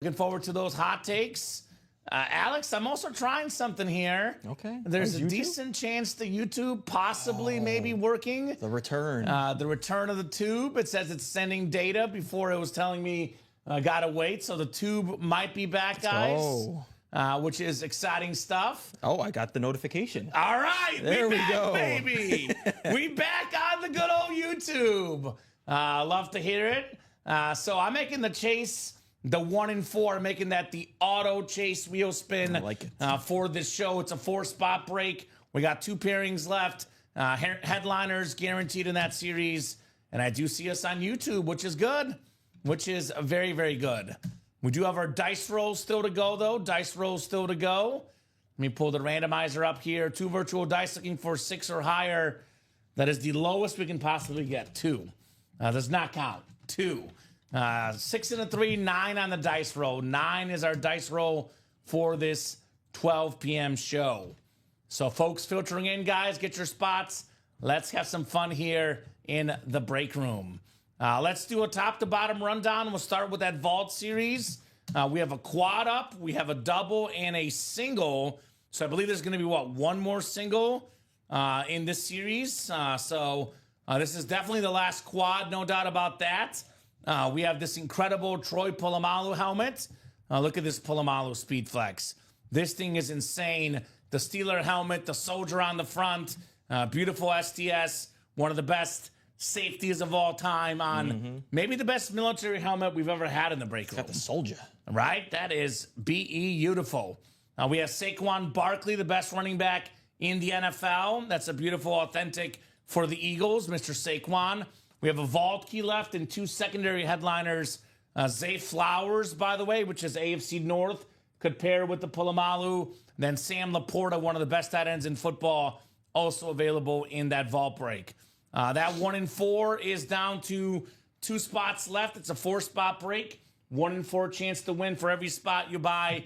Looking forward to those hot takes. Alex, I'm also trying something here. Okay. There's a decent chance the YouTube possibly maybe working. The return. The return of the tube. It says it's sending data before it was telling me gotta wait. So the tube might be back, guys. Which is exciting stuff. Oh, I got the notification. All right. There we go. Baby. We back on the good old YouTube. Love to hear it. So I'm making the chase. The 1 in 4, making that the auto chase wheel spin. I like it. For this show. It's a 4-spot break. We got 2 pairings left. Headliners guaranteed in that series. And I do see us on YouTube, which is good. Which is very, very good. We do have our dice rolls still to go, though. Dice rolls still to go. Let me pull the randomizer up here. 2 virtual dice looking for 6 or higher. That is the lowest we can possibly get. 2. Does not count. 2. 6 and a 3, 9 on the dice roll. 9 is our dice roll for this 12 p.m. show. So, folks, filtering in, guys, get your spots. Let's have some fun here in the break room. Let's do a top-to-bottom rundown. We'll start with that vault series. We have a quad up, we have a double, and a single. So I believe there's going to be, one more single in this series. So this is definitely the last quad, no doubt about that. We have this incredible Troy Polamalu helmet. Look at this Polamalu Speed Flex. This thing is insane. The Steeler helmet, the soldier on the front, beautiful STS, one of the best safeties of all time on maybe the best military helmet we've ever had in the break room. Got the soldier. Right? That is beautiful. We have Saquon Barkley, the best running back in the NFL. That's a beautiful, authentic for the Eagles, Mr. Saquon. We have a vault key left and 2 secondary headliners. Zay Flowers, by the way, which is AFC North, could pair with the Polamalu. Then Sam Laporta, one of the best tight ends in football, also available in that vault break. That 1 in 4 is down to 2 spots left. It's a 4-spot break. 1 in 4 chance to win for every spot you buy.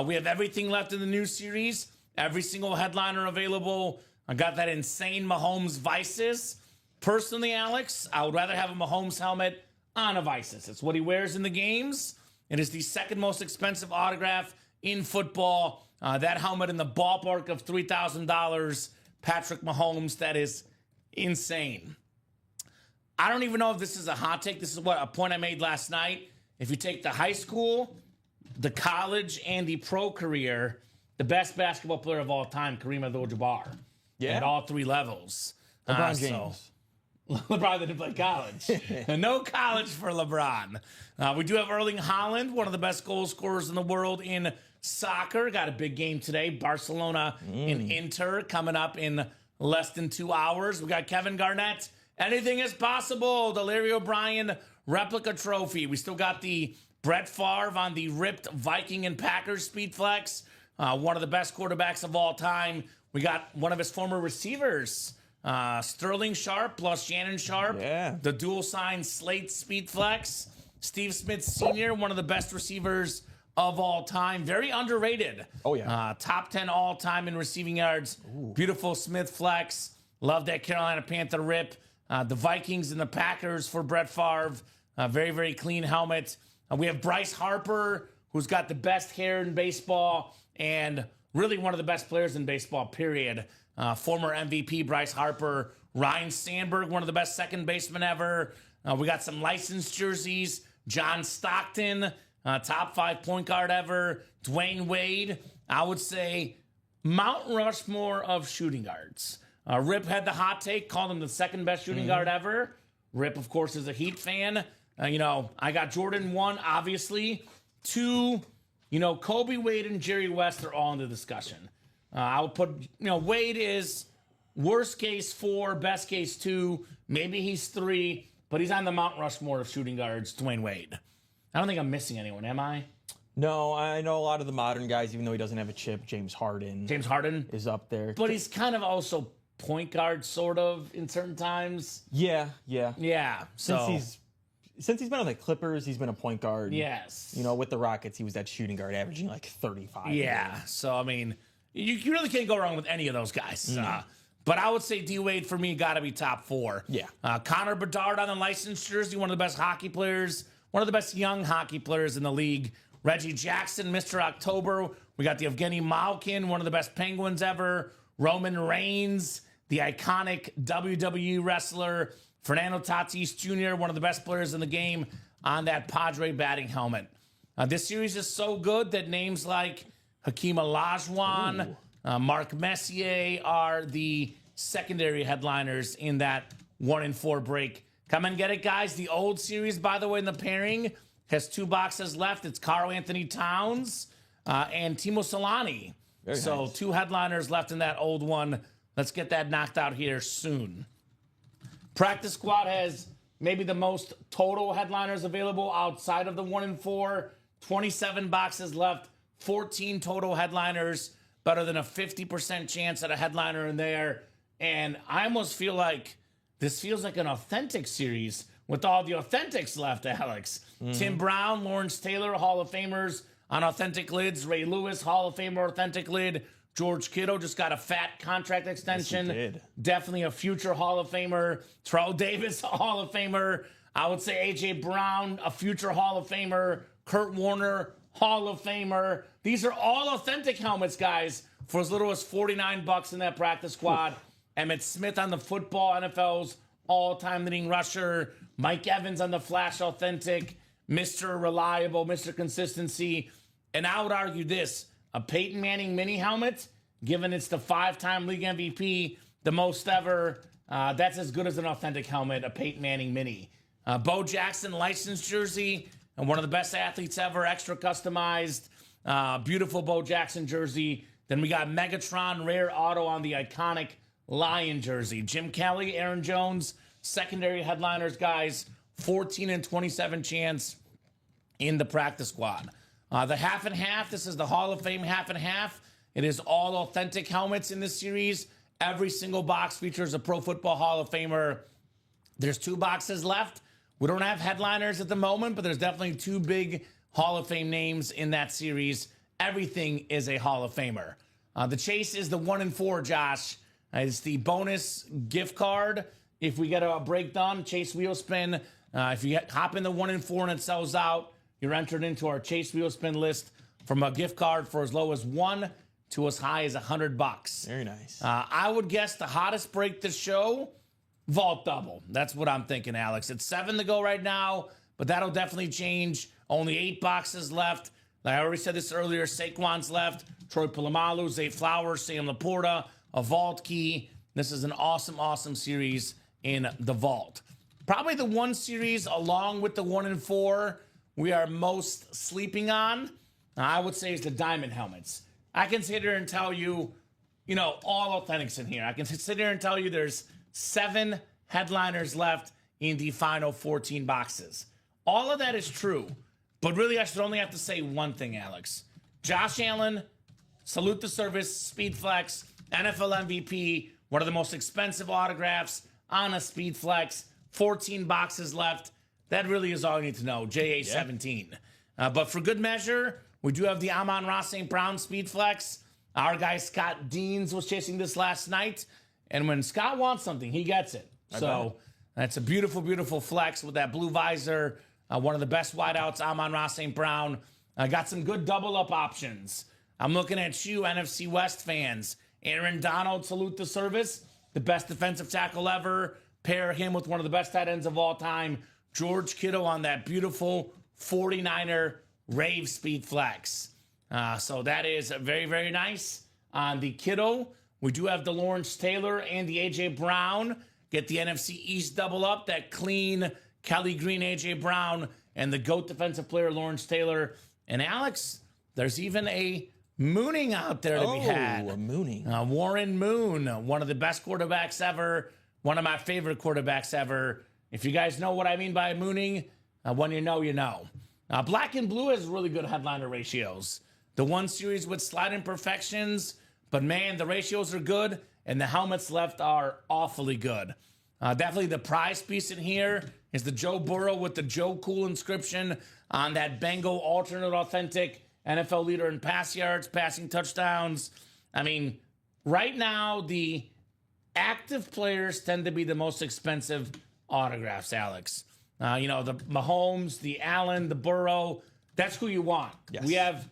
We have everything left in the new series. Every single headliner available. I got that insane Mahomes Vices. Personally, Alex, I would rather have a Mahomes helmet on a Vices. It's what he wears in the games. It is the second most expensive autograph in football. That helmet in the ballpark of $3,000. Patrick Mahomes, that is insane. I don't even know if this is a hot take. This is a point I made last night. If you take the high school, the college, and the pro career, the best basketball player of all time, Kareem Abdul-Jabbar. Yeah. At all 3 levels. LeBron James. LeBron didn't play college. No college for LeBron. We do have Erling Haaland, one of the best goal scorers in the world in soccer. Got a big game today. Barcelona and Inter coming up in less than 2 hours. We got Kevin Garnett. Anything is possible. The Larry O'Brien replica trophy. We still got the Brett Favre on the ripped Viking and Packers Speed Flex. One of the best quarterbacks of all time. We got one of his former receivers, Sterling Sharp plus Shannon Sharp. Yeah. The dual sign Slate Speed Flex. Steve Smith Sr., one of the best receivers of all time. Very underrated. Oh, yeah. Top 10 all time in receiving yards. Ooh. Beautiful Smith Flex. Love that Carolina Panther rip. The Vikings and the Packers for Brett Favre. Very, very clean helmet. We have Bryce Harper, who's got the best hair in baseball and really one of the best players in baseball, period. Former MVP Bryce Harper. Ryan Sandberg, one of the best second basemen ever. We got some licensed jerseys. John Stockton, top 5 point guard ever. Dwayne Wade, I would say Mount Rushmore of shooting guards. Rip had the hot take, called him the second best shooting guard ever. Rip, of course, is a Heat fan. I got Jordan 1, obviously. 2, Kobe, Wade, and Jerry West are all in the discussion. I would put, Wade is worst case 4, best case 2. Maybe he's 3, but he's on the Mount Rushmore of shooting guards, Dwayne Wade. I don't think I'm missing anyone, am I? No, I know a lot of the modern guys, even though he doesn't have a chip. James Harden is up there. But he's kind of also point guard, sort of, in certain times. Yeah. So Since he's been on the Clippers, he's been a point guard. Yes. With the Rockets, he was that shooting guard averaging like 35. Yeah. So, I mean, you really can't go wrong with any of those guys. But I would say D-Wade, for me, got to be top 4. Yeah. Connor Bedard on the licensed jersey, one of the best hockey players, one of the best young hockey players in the league. Reggie Jackson, Mr. October. We got the Evgeny Malkin, one of the best Penguins ever. Roman Reigns, the iconic WWE wrestler. Fernando Tatis Jr., one of the best players in the game, on that Padre batting helmet. This series is so good that names like Hakeem Olajuwon, Mark Messier are the secondary headliners in that 1-4 break. Come and get it, guys. The old series, by the way, in the pairing has 2 boxes left. It's Karl Anthony Towns and Timo Solani. So nice. 2 headliners left in that old one. Let's get that knocked out here soon. Practice Squad has maybe the most total headliners available outside of the 1-4. 27 boxes left, 14 total headliners, better than a 50% chance at a headliner in there. And I almost feel like this feels like an authentic series with all the authentics left, Alex. Tim Brown, Lawrence Taylor, Hall of Famers on authentic lids. Ray Lewis, Hall of Famer, authentic lid. George Kittle just got a fat contract extension. Yes, he did. Definitely a future Hall of Famer. Terrell Davis, Hall of Famer. I would say A.J. Brown, a future Hall of Famer. Kurt Warner, Hall of Famer. These are all authentic helmets, guys, for as little as $49 in that Practice Squad. Emmitt Smith on the football, NFL's all-time leading rusher. Mike Evans on the Flash Authentic. Mr. Reliable, Mr. Consistency. And I would argue this. A Peyton Manning mini helmet, given it's the 5-time league MVP, the most ever, that's as good as an authentic helmet, a Peyton Manning mini. Bo Jackson licensed jersey, and one of the best athletes ever, extra customized, beautiful Bo Jackson jersey. Then we got Megatron rare auto on the iconic Lion jersey. Jim Kelly, Aaron Jones, secondary headliners, guys, 14 and 27 chance in the Practice Squad. The half and half, this is the Hall of Fame half and half. It is all authentic helmets in this series. Every single box features a Pro Football Hall of Famer. There's 2 boxes left. We don't have headliners at the moment, but there's definitely 2 big Hall of Fame names in that series. Everything is a Hall of Famer. The chase is the 1-4, Josh. It's the bonus gift card. If we get a break done, Chase Wheel Spin. If you hop in the 1-4 and it sells out, you're entered into our Chase Wheel Spin list from a gift card for as low as $1 to as high as $100. Very nice. I would guess the hottest break this show, Vault Double. That's what I'm thinking, Alex. It's 7 to go right now, but that'll definitely change. Only 8 boxes left. I already said this earlier. Saquon's left. Troy Polamalu, Zay Flowers, Sam Laporta, a Vault Key. This is an awesome, awesome series in the Vault. Probably the one series, along with the 1-4, we are most sleeping on, I would say, is the Diamond helmets. I can sit here and tell you, all authentics in here. I can sit here and tell you there's 7 headliners left in the final 14 boxes. All of that is true, but really I should only have to say one thing, Alex. Josh Allen, salute the service, Speed Flex, NFL MVP, one of the most expensive autographs on a Speed Flex, 14 boxes left. That really is all you need to know, JA17. But for good measure, we do have the Amon-Ra St. Brown Speed Flex. Our guy Scott Deans was chasing this last night. And when Scott wants something, he gets it. So that's a beautiful, beautiful flex with that blue visor. One of the best wideouts, Amon-Ra St. Brown. Got some good double-up options. I'm looking at you, NFC West fans. Aaron Donald, salute the service. The best defensive tackle ever. Pair him with one of the best tight ends of all time, George Kittle, on that beautiful 49er Rave Speed Flex. So that is very, very nice. On the Kittle, we do have the Lawrence Taylor and the A.J. Brown. Get the NFC East double up, that clean Kelly Green A.J. Brown and the GOAT defensive player Lawrence Taylor. And Alex, there's even a mooning out there to be had. A mooning. Warren Moon, one of the best quarterbacks ever, one of my favorite quarterbacks ever. If you guys know what I mean by mooning, when you know, you know. Black and blue has really good headliner ratios. The one series with slight imperfections, but man, the ratios are good, and the helmets left are awfully good. Definitely the prize piece in here is the Joe Burrow with the Joe Cool inscription on that Bengal alternate authentic NFL leader in pass yards, passing touchdowns. I mean, right now, the active players tend to be the most expensive autographs, Alex. The Mahomes, the Allen, the Burrow, That's who you want. Yes.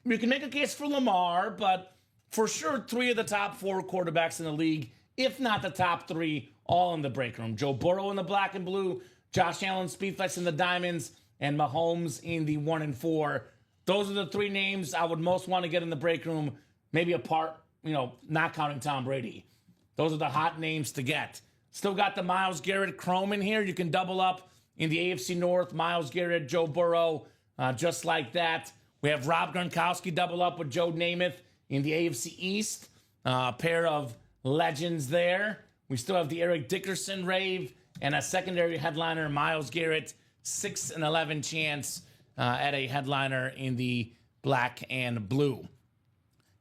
You can make a case for Lamar, but for sure 3 of the top 4 quarterbacks in the league, if not the top 3, all in the break room. Joe Burrow in the black and blue, Josh Allen, Speedflex in the diamonds, and Mahomes in the 1 and 4. Those are the 3 names I would most want to get in the break room, maybe apart, not counting Tom Brady. Those are the hot names to get. Still got the Myles Garrett Chrome in here. You can double up in the AFC North, Myles Garrett, Joe Burrow, just like that. We have Rob Gronkowski double up with Joe Namath in the AFC East. A pair of legends there. We still have the Eric Dickerson rave and a secondary headliner, Myles Garrett, 6 and 11 chance at a headliner in the black and blue.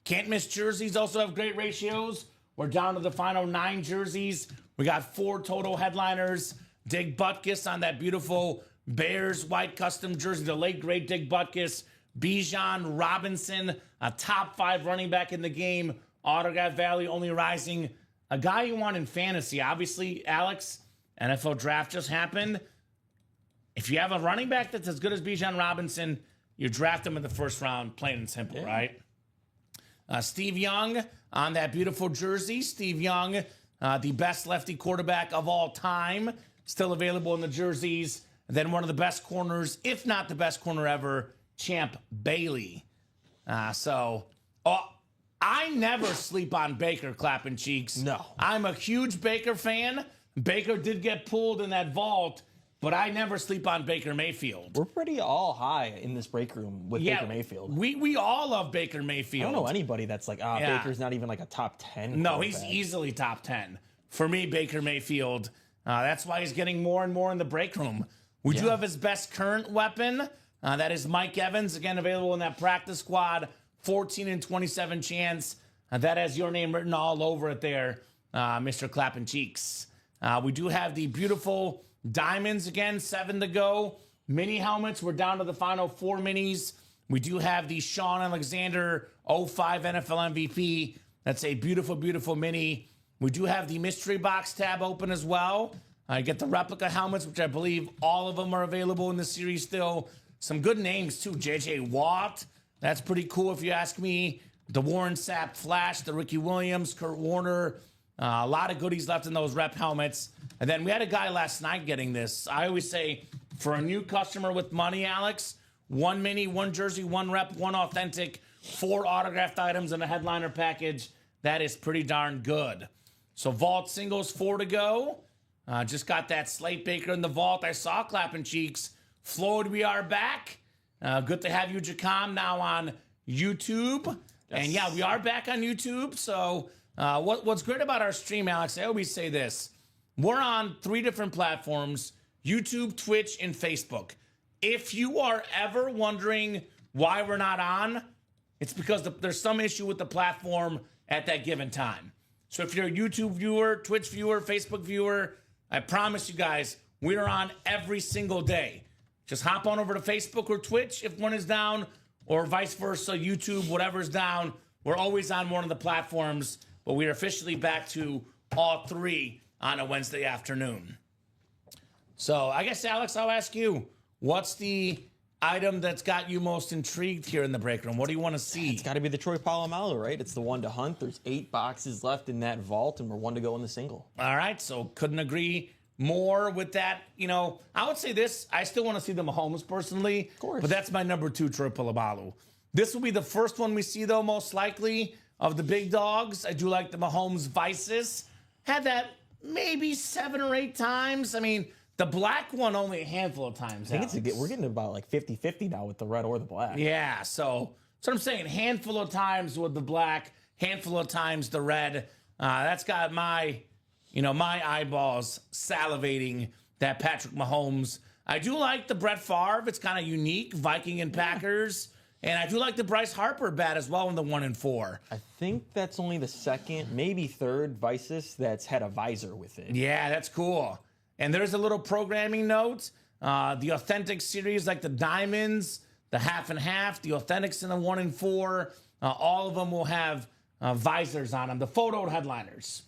Can't miss jerseys. Also have great ratios. We're down to the final 9 jerseys. We got 4 total headliners. Dig Butkus on that beautiful Bears white custom jersey. The late great Dig Butkus. Bijan Robinson, a top 5 running back in the game. Autograph value only rising. A guy you want in fantasy. Obviously, Alex, NFL draft just happened. If you have a running back that's as good as Bijan Robinson, you draft him in the first round, plain and simple, right? Steve Young on that beautiful jersey. Steve Young, the best lefty quarterback of all time, still available in the jerseys. And then one of the best corners, if not the best corner ever, Champ Bailey. I never sleep on Baker clapping cheeks. No. I'm a huge Baker fan. Baker did get pulled in that vault, but I never sleep on Baker Mayfield. We're pretty all high in this break room with Baker Mayfield. We all love Baker Mayfield. I don't know anybody that's like, Baker's not even like a top 10. No, he's easily top 10. For me, Baker Mayfield. That's why he's getting more and more in the break room. We do have his best current weapon. That is Mike Evans, again available in that practice squad. 14 and 27 chance. That has your name written all over it there, Mr. Clappin' Cheeks. We do have the beautiful diamonds again, 7 to go. Mini helmets, we're down to the final 4 minis. We do have the Sean Alexander 05 NFL MVP. That's a beautiful, beautiful mini. We do have the mystery box tab open as well. I get the replica helmets, which I believe all of them are available in the series still. Some good names too. J.J. Watt. That's pretty cool if you ask me. The Warren Sapp Flash, the Ricky Williams, Kurt Warner. A lot of goodies left in those rep helmets. And then we had a guy last night getting this. I always say, for a new customer with money, Alex, 1 mini, 1 jersey, 1 rep, 1 authentic, 4 autographed items in a headliner package. That is pretty darn good. So vault singles, 4 to go. Just got that Slate Baker in the vault. I saw Clapping Cheeks. Floyd, we are back. Good to have you, Jacom, now on YouTube. Yes. And yeah, we are back on YouTube. So what's great about our stream, Alex, I always say this. We're on 3 different platforms, YouTube, Twitch, and Facebook. If you are ever wondering why we're not on, it's because there's some issue with the platform at that given time. So if you're a YouTube viewer, Twitch viewer, Facebook viewer, I promise you guys, we are on every single day. Just hop on over to Facebook or Twitch if one is down, or vice versa, YouTube, whatever's down. We're always on one of the platforms, but we are officially back to all 3 on a Wednesday afternoon. So I guess, Alex, I'll ask you, what's the item that's got you most intrigued here in the break room? What do you want to see? It's got to be the Troy Polamalu, right? It's the one to hunt. There's 8 boxes left in that vault, and we're 1 to go in the single. All right, so couldn't agree more with that. I would say this. I still want to see the Mahomes personally. Of course. But that's my number 2, Troy Polamalu. This will be the first one we see, though, most likely, of the big dogs. I do like the Mahomes Vices. Had that maybe 7 or 8 times. I mean, the black one only a handful of times. I think we're getting about like 50-50 now with the red or the black. Yeah, so that's what I'm saying. Handful of times with the black, handful of times the red. That's got my eyeballs salivating that Patrick Mahomes. I do like the Brett Favre. It's kind of unique, Viking and Packers. And I do like the Bryce Harper bat as well in the 1 and 4. I think that's only the 2nd, maybe 3rd Vices that's had a visor with it. Yeah, that's cool. And there's a little programming note. The authentic series, like the diamonds, the half and half, the authentics in the 1 and 4, all of them will have visors on them. The photoed headliners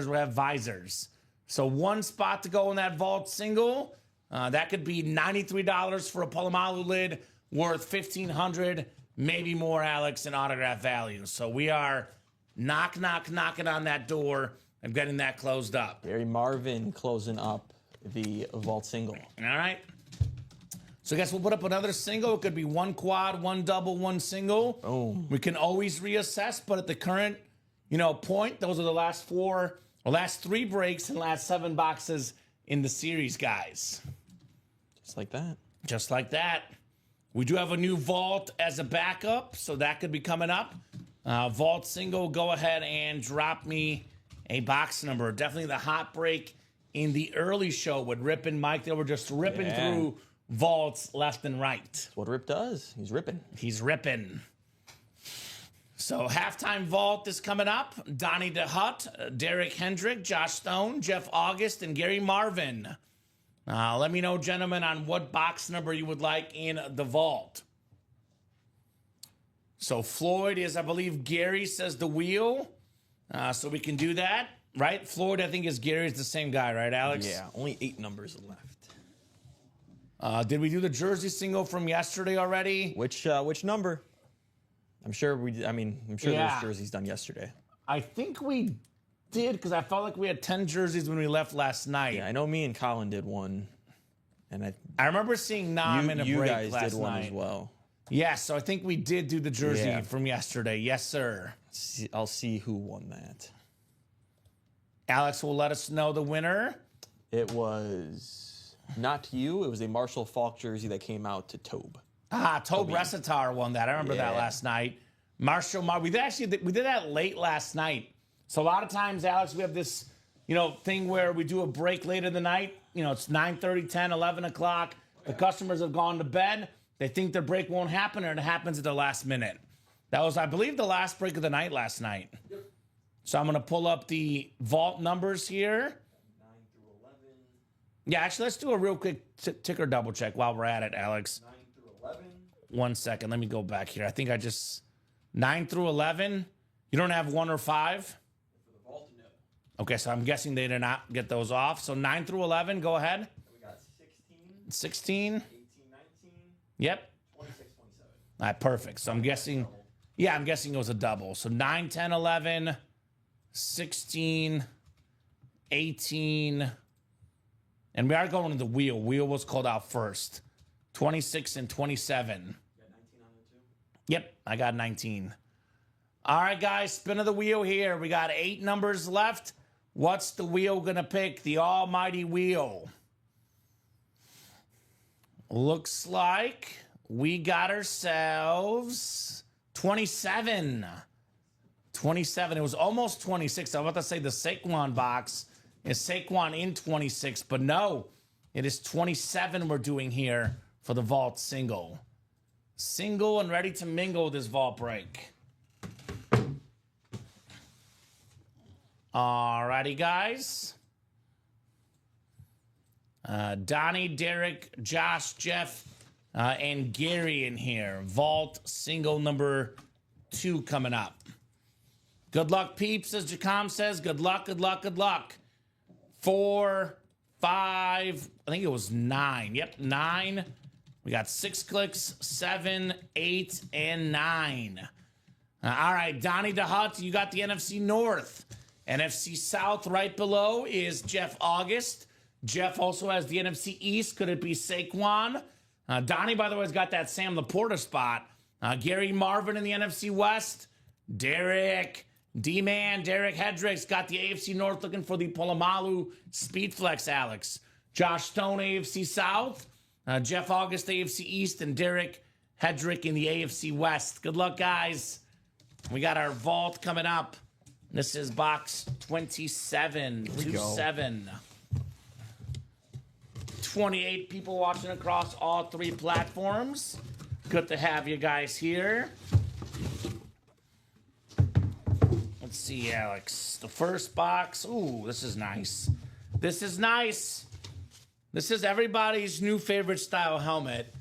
will have visors. So 1 spot to go in that vault single. That could be $93 for a Palomalu lid worth $1,500, maybe more, Alex, in autograph value. So we are knocking on that door and getting that closed up. Gary Marvin closing up the vault single. All right. So I guess we'll put up another single. It could be one quad, one double, one single. Boom. We can always reassess, but at the current, point, those are the last three breaks and last 7 boxes in the series, guys. Just like that. Just like that. We do have a new vault as a backup, so that could be coming up. Vault single, go ahead and drop me a box number. Definitely the hot break in the early show with Rip and Mike. They were just ripping through vaults left and right. That's what Rip does. He's ripping. He's ripping. So halftime vault is coming up. Donnie DeHutt, Derek Hendrick, Josh Stone, Jeff August, and Gary Marvin. Let me know, gentlemen, on what box number you would like in the vault. So Floyd is, I believe, Gary says the wheel. So we can do that, right? Floyd, I think, is Gary. Is the same guy, right, Alex? Yeah, only 8 numbers left. Did we do the jersey single from yesterday already? Which number? I'm sure there's jerseys done yesterday. I think we did, because I felt like we had 10 jerseys when we left last night. Yeah, I know me and Colin did one. And I remember seeing Nam in a break guys last did one night as well. Yes, so I think we did do the jersey from yesterday. Yes, sir. I'll see who won that. Alex will let us know the winner. It was not you. It was a Marshall Falk jersey that came out to Tobe. Tobe Recitar won that. I remember that last night. We did that late last night. So a lot of times, Alex, we have this, thing where we do a break later in the night. It's 9:30, 10, 11 o'clock. The customers have gone to bed. They think their break won't happen, or it happens at the last minute. That was, I believe, the last break of the night last night. Yep. So I'm going to pull up the vault numbers here. 9 through 11. Yeah, actually, let's do a real quick ticker double check while we're at it, Alex. 9 through 11. 1 second. Let me go back here. I think 9 through 11. You don't have 1 or 5? For the vault, no. Okay, so I'm guessing they did not get those off. So 9 through 11, go ahead. We got 16. 16. 18, 19. Yep. 26, 27. All right, perfect. So I'm guessing it was a double. So 9, 10, 11, 16, 18. And we are going to the wheel. Wheel was called out first. 26 and 27. You got 19 on there too? Yep, I got 19. All right, guys, spin of the wheel here. We got 8 numbers left. What's the wheel going to pick? The almighty wheel. Looks like we got ourselves 27. 27. It was almost 26. I was about to say the Saquon box is Saquon in 26, but no, it is 27 we're doing here for the vault single. Single and ready to mingle this vault break. Alrighty, guys. Donnie, Derek, Josh, Jeff, and Gary in here. Vault single number 2 coming up. Good luck, peeps, as Jacom says. Good luck, good luck, good luck. 4, 5, I think it was 9. Yep, 9. We got 6 clicks, 7, 8, and 9. All right, Donnie DeHutt, you got the NFC North. NFC South right below is Jeff August. Jeff also has the NFC East. Could it be Saquon? Donnie, by the way, has got that Sam Laporta spot. Gary Marvin in the NFC West. Derek, D-Man, Derek Hedrick's got the AFC North looking for the Palomalu Speedflex, Alex. Josh Stone, AFC South. Jeff August, AFC East. And Derek Hedrick in the AFC West. Good luck, guys. We got our vault coming up. This is box 27. 27. 28 people watching across all 3 platforms. Good to have you guys here. Let's see, Alex. The first box. Ooh, this is nice. This is nice. This is everybody's new favorite style helmet.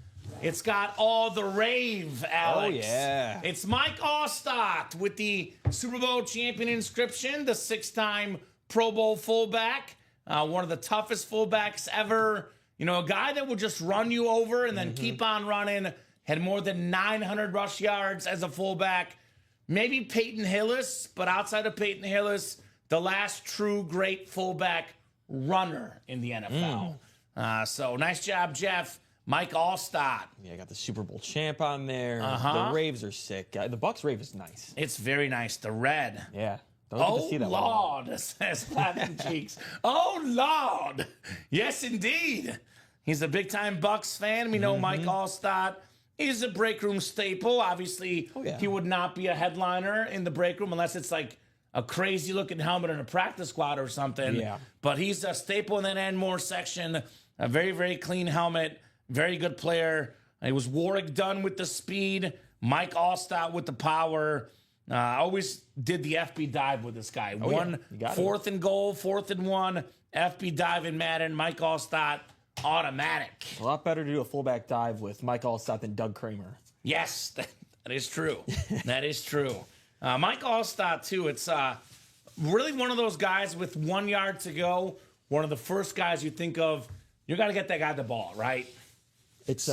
It's got all the rave, Alex. Oh, yeah. It's Mike Allstott with the Super Bowl champion inscription, the 6-time Pro Bowl fullback, one of the toughest fullbacks ever You know, a guy that will just run you over and then keep on running, had more than 900 rush yards as a fullback. Maybe Peyton Hillis, but outside of Peyton Hillis, the last true great fullback runner in the NFL. So nice job, Jeff. Mike Allstott. Yeah, I got the Super Bowl champ on there. The Raves are sick. The Bucks Rave is nice. It's very nice. The red. Yeah. Don't get to see that Lord, says Clapping Cheeks. Oh, Lord. Yes, indeed. He's a big-time Bucks fan. We know Mike Allstott is a break room staple. Obviously, he would not be a headliner in the break room unless it's like a crazy-looking helmet in a practice squad or something. Yeah. But he's a staple in that and more section. A very, very clean helmet. Very good player. It was Warwick Dunn with the speed. Mike Allstott with the power. I always did the FB dive with this guy. Fourth and goal, 4th and 1. FB dive in Madden. Mike Allstott, automatic. A lot better to do a fullback dive with Mike Allstott than Doug Kramer. Yes, that is true. That is true. Mike Allstott, too. It's really one of those guys with 1 yard to go. One of the first guys you think of. You got to get that guy the ball, right? It's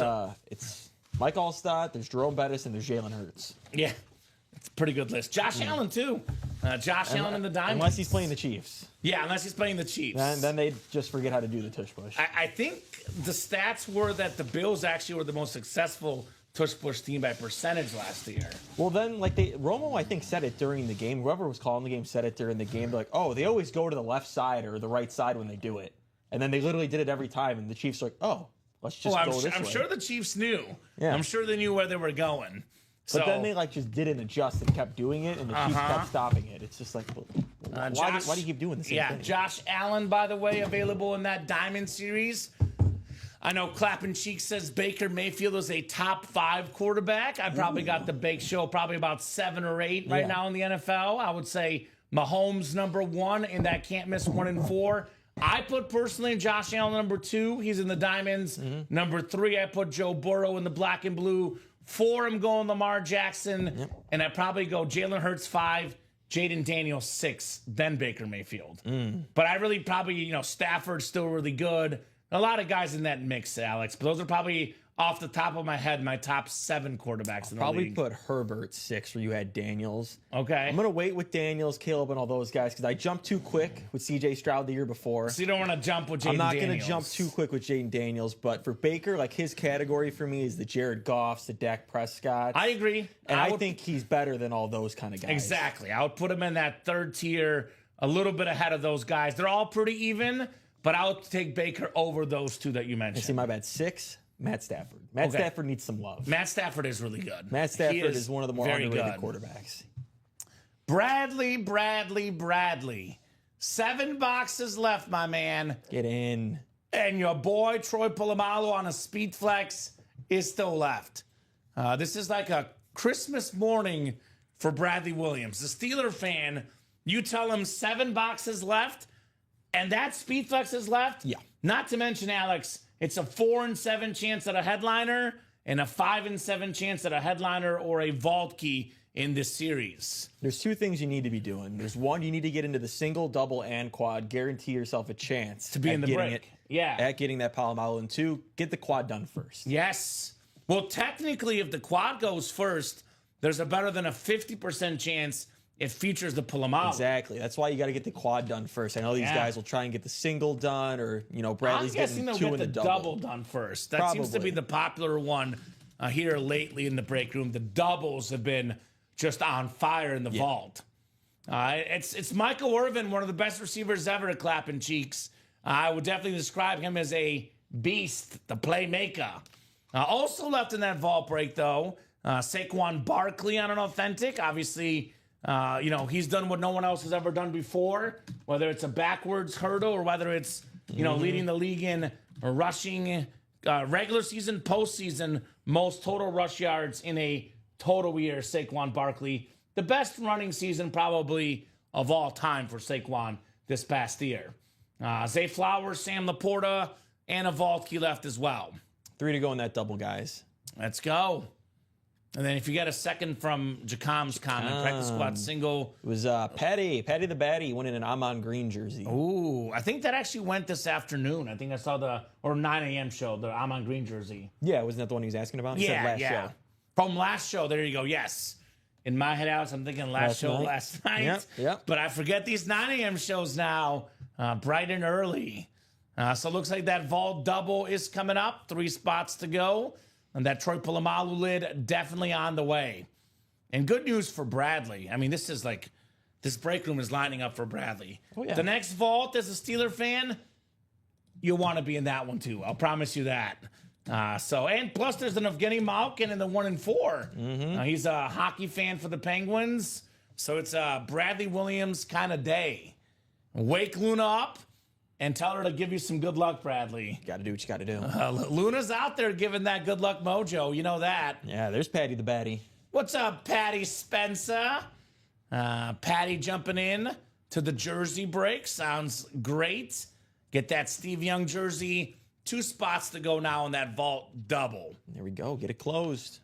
Mike Allstott, there's Jerome Bettis, and there's Jalen Hurts. Yeah, it's a pretty good list. Josh Allen, too. Allen in the Diamonds. Unless he's playing the Chiefs. Yeah, unless he's playing the Chiefs. And then they just forget how to do the tush push. I think the stats were that the Bills actually were the most successful tush push team by percentage last year. Well, then, Romo, I think, said it during the game. Whoever was calling the game said it during the game. They're like, oh, they always go to the left side or the right side when they do it. And then they literally did it every time. And the Chiefs are like, oh, let's just go this way. I'm sure the Chiefs knew. Yeah. I'm sure they knew where they were going. But then they just didn't adjust and kept doing it, and the Chiefs kept stopping it. It's just like, why do you keep doing the same thing? Yeah, Josh Allen, by the way, available in that Diamond series. I know Clapping Cheek says Baker Mayfield is a top 5 quarterback. I probably got the Bake Show probably about 7 or 8 right now in the NFL. I would say Mahomes number 1 in that can't miss 1 and 4. I put personally Josh Allen number 2. He's in the Diamonds. Number 3, I put Joe Burrow in the black and blue. 4, I'm going Lamar Jackson. And I probably go Jalen Hurts 5, Jaden Daniels 6, then Baker Mayfield. But I really probably, Stafford's still really good. A lot of guys in that mix, Alex. But those are probably off the top of my head my top 7 quarterbacks in the league. Probably put Herbert 6 where you had Daniels. Okay. I'm going to wait with Daniels, Caleb, and all those guys because I jumped too quick with C.J. Stroud the year before. So you don't want to jump with Jaden Daniels. I'm not going to jump too quick with Jaden Daniels, but for Baker, his category for me is the Jared Goffs, the Dak Prescott. I agree. And I think he's better than all those kind of guys. Exactly. I would put him in that 3rd tier, a little bit ahead of those guys. They're all pretty even, but I would take Baker over those 2 that you mentioned. See, my bad. 6. Matt Stafford. Matt Stafford needs some love. Matt Stafford is really good. Matt Stafford is one of the more underrated quarterbacks. Bradley. 7 boxes left, my man. Get in. And your boy, Troy Polamalu, on a speed flex is still left. This is like a Christmas morning for Bradley Williams. The Steeler fan, you tell him 7 boxes left, and that speed flex is left? Yeah. Not to mention, Alex, it's a 4 and 7 chance at a headliner and a 5 and 7 chance at a headliner or a vault key in this series. There's 2 things you need to be doing. There's 1, you need to get into the single, double, and quad. Guarantee yourself a chance to be in the break. At getting that Palomalu. And 2, get the quad done first. Yes. Well, technically, if the quad goes first, there's a better than a 50% chance it features the Polamalu. Exactly. That's why you got to get the quad done first. I know these guys will try and get the single done, or Bradley's getting 2 in the double done first. That seems to be the popular one here lately in the break room. The doubles have been just on fire in the vault. It's Michael Irvin, one of the best receivers ever at Clapping Cheeks. I would definitely describe him as a beast, the playmaker. Also left in that vault break, though, Saquon Barkley on an authentic. Obviously, he's done what no one else has ever done before, whether it's a backwards hurdle or whether it's, leading the league in rushing, regular season, postseason, most total rush yards in a total year. Saquon Barkley, the best running season probably of all time for Saquon this past year. Zay Flowers, Sam Laporta, and a vault key left as well. 3 to go in that double, guys. Let's go. And then if you get a second from Jacom's comment, practice squad single. It was Patty the Batty winning an Amon Green jersey. Ooh, I think that actually went this afternoon. I think I saw the 9 a.m. show, the Amon Green jersey. Yeah, wasn't that the one he was asking about? He said last show. From last show. There you go. Yes. In my head, Alex, I'm thinking last night. Yep. But I forget these 9 a.m. shows now, bright and early. So it looks like that vault double is coming up. 3 spots to go. And that Troy Polamalu lid definitely on the way. And good news for Bradley. I mean, this break room is lining up for Bradley. Oh, yeah. The next vault, as a Steeler fan, you'll want to be in that one too. I'll promise you that. And plus there's an Evgeny Malkin in the 1 and 4. He's a hockey fan for the Penguins. So it's a Bradley Williams kind of day. Wake Luna up and tell her to give you some good luck, Bradley. Got to do what you got to do. Luna's out there giving that good luck mojo. You know that. Yeah, there's Patty the Batty. What's up, Patty Spencer? Patty jumping in to the jersey break. Sounds great. Get that Steve Young jersey. 2 spots to go now in that vault double. There we go. Get it closed.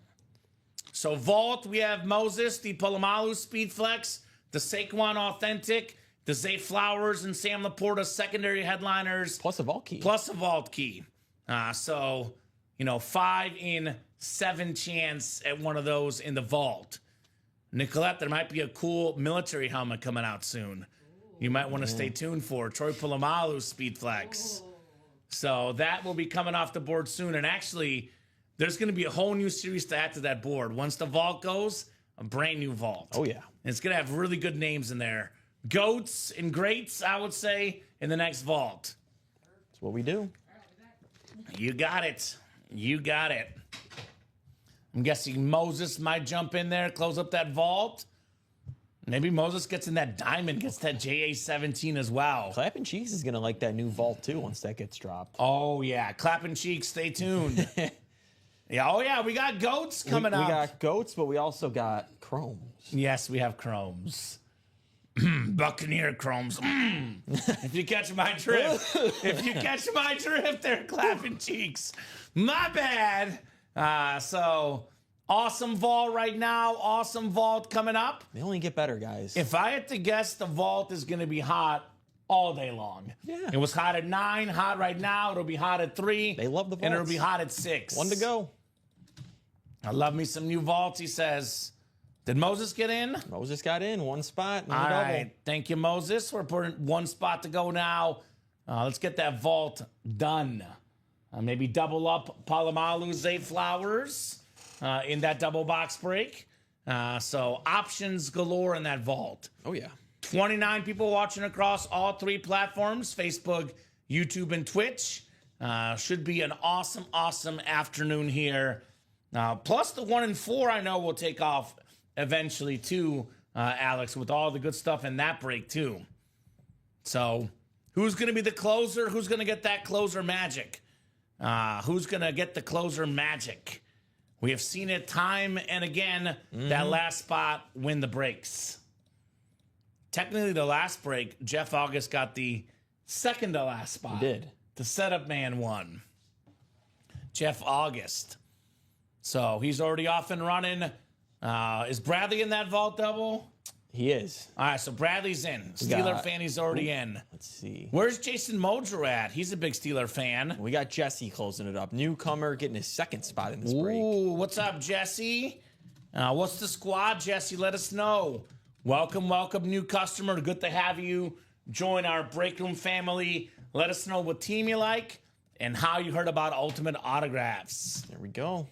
So vault, we have Moses, the Polamalu Speed Flex, the Saquon Authentic, the Zay Flowers and Sam Laporta secondary headliners. Plus a vault key. 5 in 7 chance at one of those in the vault. Nicolette, there might be a cool military helmet coming out soon. You might want to stay tuned for Troy Polamalu Speed Flex. So that will be coming off the board soon. And actually, there's going to be a whole new series to add to that board. Once the vault goes, a brand new vault. Oh, yeah. And it's going to have really good names in there. Goats and greats, I would say, in the next vault. That's what we do. You got it. You got it. I'm guessing Moses might jump in there, close up that vault. Maybe Moses gets in that diamond, gets that JA-17 as well. Clapping Cheeks is going to like that new vault, too, once that gets dropped. Oh, yeah. Clapping Cheeks, stay tuned. Yeah, we got goats coming up. We got goats, but we also got chromes. Yes, we have chromes. Buccaneer chromes. If you catch my drift. They're Clapping Cheeks. My bad. So awesome vault right now. Awesome vault coming up. They only get better, guys. If I had to guess, the vault is going to be hot all day long. Yeah. It was hot at 9, hot right now. It'll be hot at 3. They love the vaults. And it'll be hot at 6. 1 to go. I love me some new vaults, he says. Did Moses get in? Moses got in 1 spot. All right. Thank you, Moses. We're putting 1 spot to go now. Let's get that vault done. Maybe double up Polamalu Zay Flowers in that double box break. So options galore in that vault. Oh, yeah. 29 people watching across all 3 platforms, Facebook, YouTube, and Twitch. Should be an awesome, awesome afternoon here. Plus the 1 and 4 I know will take off eventually too, Alex, with all the good stuff in that break too. So who's going to be the closer? Who's going to get that closer magic? Who's going to get the closer magic? We have seen it time and again, that last spot win the breaks. Technically, the last break, Jeff August got the second to last spot. He did. The setup man won. Jeff August. So he's already off and running. Is Bradley in that vault double? He is. All right, so Bradley's in. Steeler fan, he's already in. Let's see. Where's Jason Mojo at? He's a big Steeler fan. We got Jesse closing it up. Newcomer getting his 2nd spot in this break. Ooh, what's up, Jesse? What's the squad, Jesse? Let us know. Welcome, new customer. Good to have you join our break room family. Let us know what team you like and how you heard about Ultimate Autographs. There we go.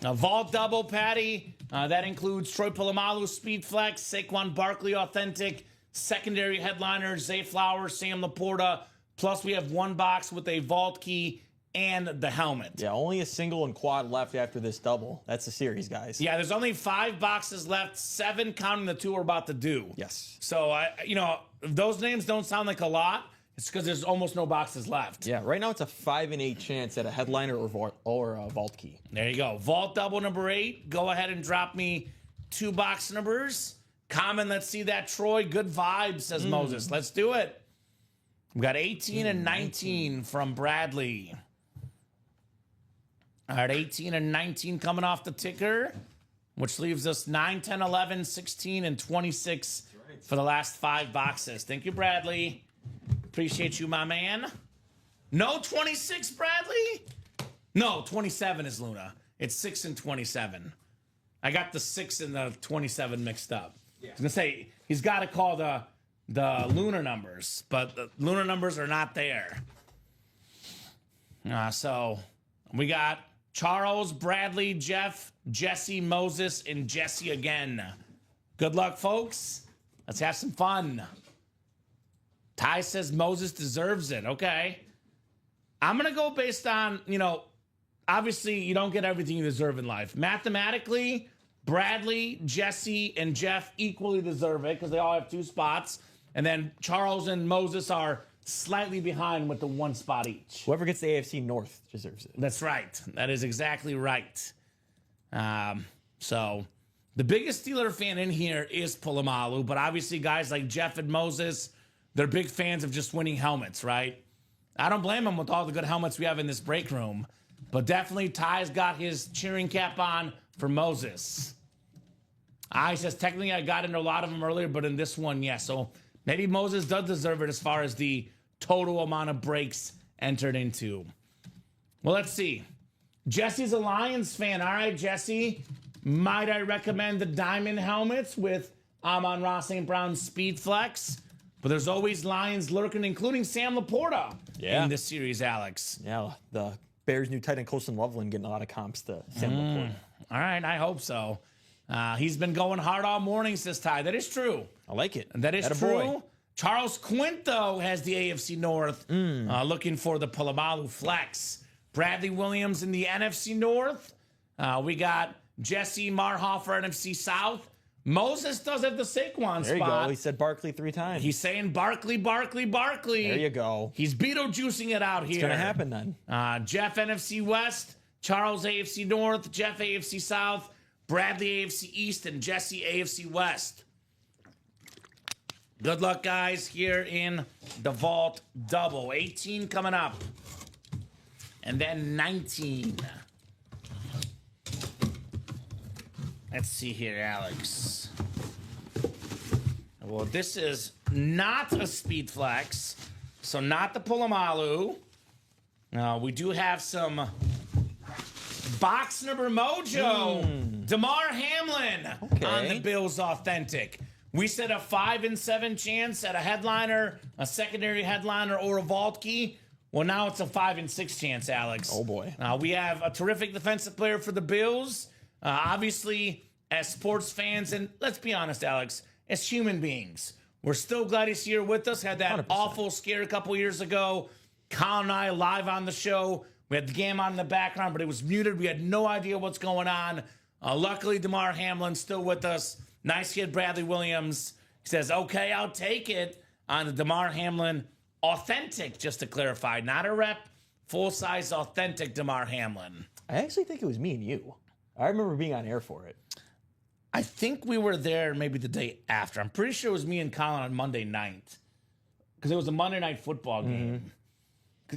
Vault double, Patty. That includes Troy Polamalu Speed Flex, Saquon Barkley Authentic, secondary headliners, Zay Flowers, Sam Laporta. Plus, we have 1 box with a vault key and the helmet. Yeah, only a single and quad left after this double. That's the series, guys. Yeah, there's only 5 boxes left, 7 counting the 2 we're about to do. Yes. So, if those names don't sound like a lot, it's because there's almost no boxes left. Yeah, right now it's a 5 in 8 chance at a headliner or a vault key. There you go. Vault double number 8. Go ahead and drop me 2 box numbers. Kamen, let's see that, Troy. Good vibes, says Moses. Let's do it. We got 18 and 19 from Bradley. All right, 18 and 19 coming off the ticker. which leaves us 9, 10, 11, 16, and 26 for the last 5 boxes. Thank you, Bradley. Appreciate you, my man. No 26, Bradley? No, 27 is Luna. It's 6 and 27. I got the 6 and the 27 mixed up. Yeah. I was going to say, he's got to call the lunar numbers, but the lunar numbers are not there. So we got Charles, Bradley, Jeff, Jesse, Moses, and Jesse again. Good luck, folks. Let's have some fun. Ty says Moses deserves it. Okay. I'm going to go based on, obviously you don't get everything you deserve in life. Mathematically, Bradley, Jesse, and Jeff equally deserve it because they all have 2 spots. And then Charles and Moses are slightly behind with the 1 spot each. Whoever gets the AFC North deserves it. That's right. That is exactly right. So the biggest Steeler fan in here is Polamalu, but obviously guys like Jeff and Moses, they're big fans of just winning helmets, right? I don't blame them with all the good helmets we have in this break room, but definitely Ty's got his cheering cap on for Moses. He says technically I got into a lot of them earlier, but in this one, yes. So maybe Moses does deserve it as far as the total amount of breaks entered into. Well, let's see. Jesse's a Lions fan. All right, Jesse. Might I recommend the diamond helmets with Amon-Ra St. Brown's Speed Flex? But there's always Lions lurking, including Sam Laporta in this series, Alex. Yeah, the Bears' new tight end, Colson Loveland, getting a lot of comps to Sam Laporta. All right, I hope so. He's been going hard all morning, says Ty. That is true. I like it. That is true. Charles Quint, though, has the AFC North looking for the Polamalu Flex. Bradley Williams in the NFC North. We got Jesse Marhoff for NFC South. Moses does have the Saquon spot. There you go. He said Barkley 3 times. He's saying Barkley. There you go. He's Beetlejuicing it out here. It's going to happen then. Jeff NFC West, Charles AFC North, Jeff AFC South, Bradley AFC East, and Jesse AFC West. Good luck, guys, here in the Vault Double. 18 coming up. And then 19. Let's see here, Alex. Well, this is not a Speed Flex, so not the Polamalu. We do have some box number mojo. DeMar Hamlin on the Bills Authentic. We said a 5 and 7 chance at a headliner, a secondary headliner, or a vault key. Well, now it's a 5 and 6 chance, Alex. Oh, boy. We have a terrific defensive player for the Bills. Obviously, as sports fans, and let's be honest, Alex, as human beings, we're still glad he's here with us. Had that 100%. Awful scare a couple years ago. Colin and I live on the show. We had the game on in the background, but it was muted. We had no idea what's going on. Luckily, DeMar Hamlin's still with us. Nice kid, Bradley Williams. He says, okay, I'll take it on the DeMar Hamlin Authentic, just to clarify. Not a rep, full-size authentic DeMar Hamlin. I actually think it was me and you. I remember being on air for it. I think we were there maybe the day after. I'm pretty sure it was me and Colin on Monday night because it was a Monday night football game.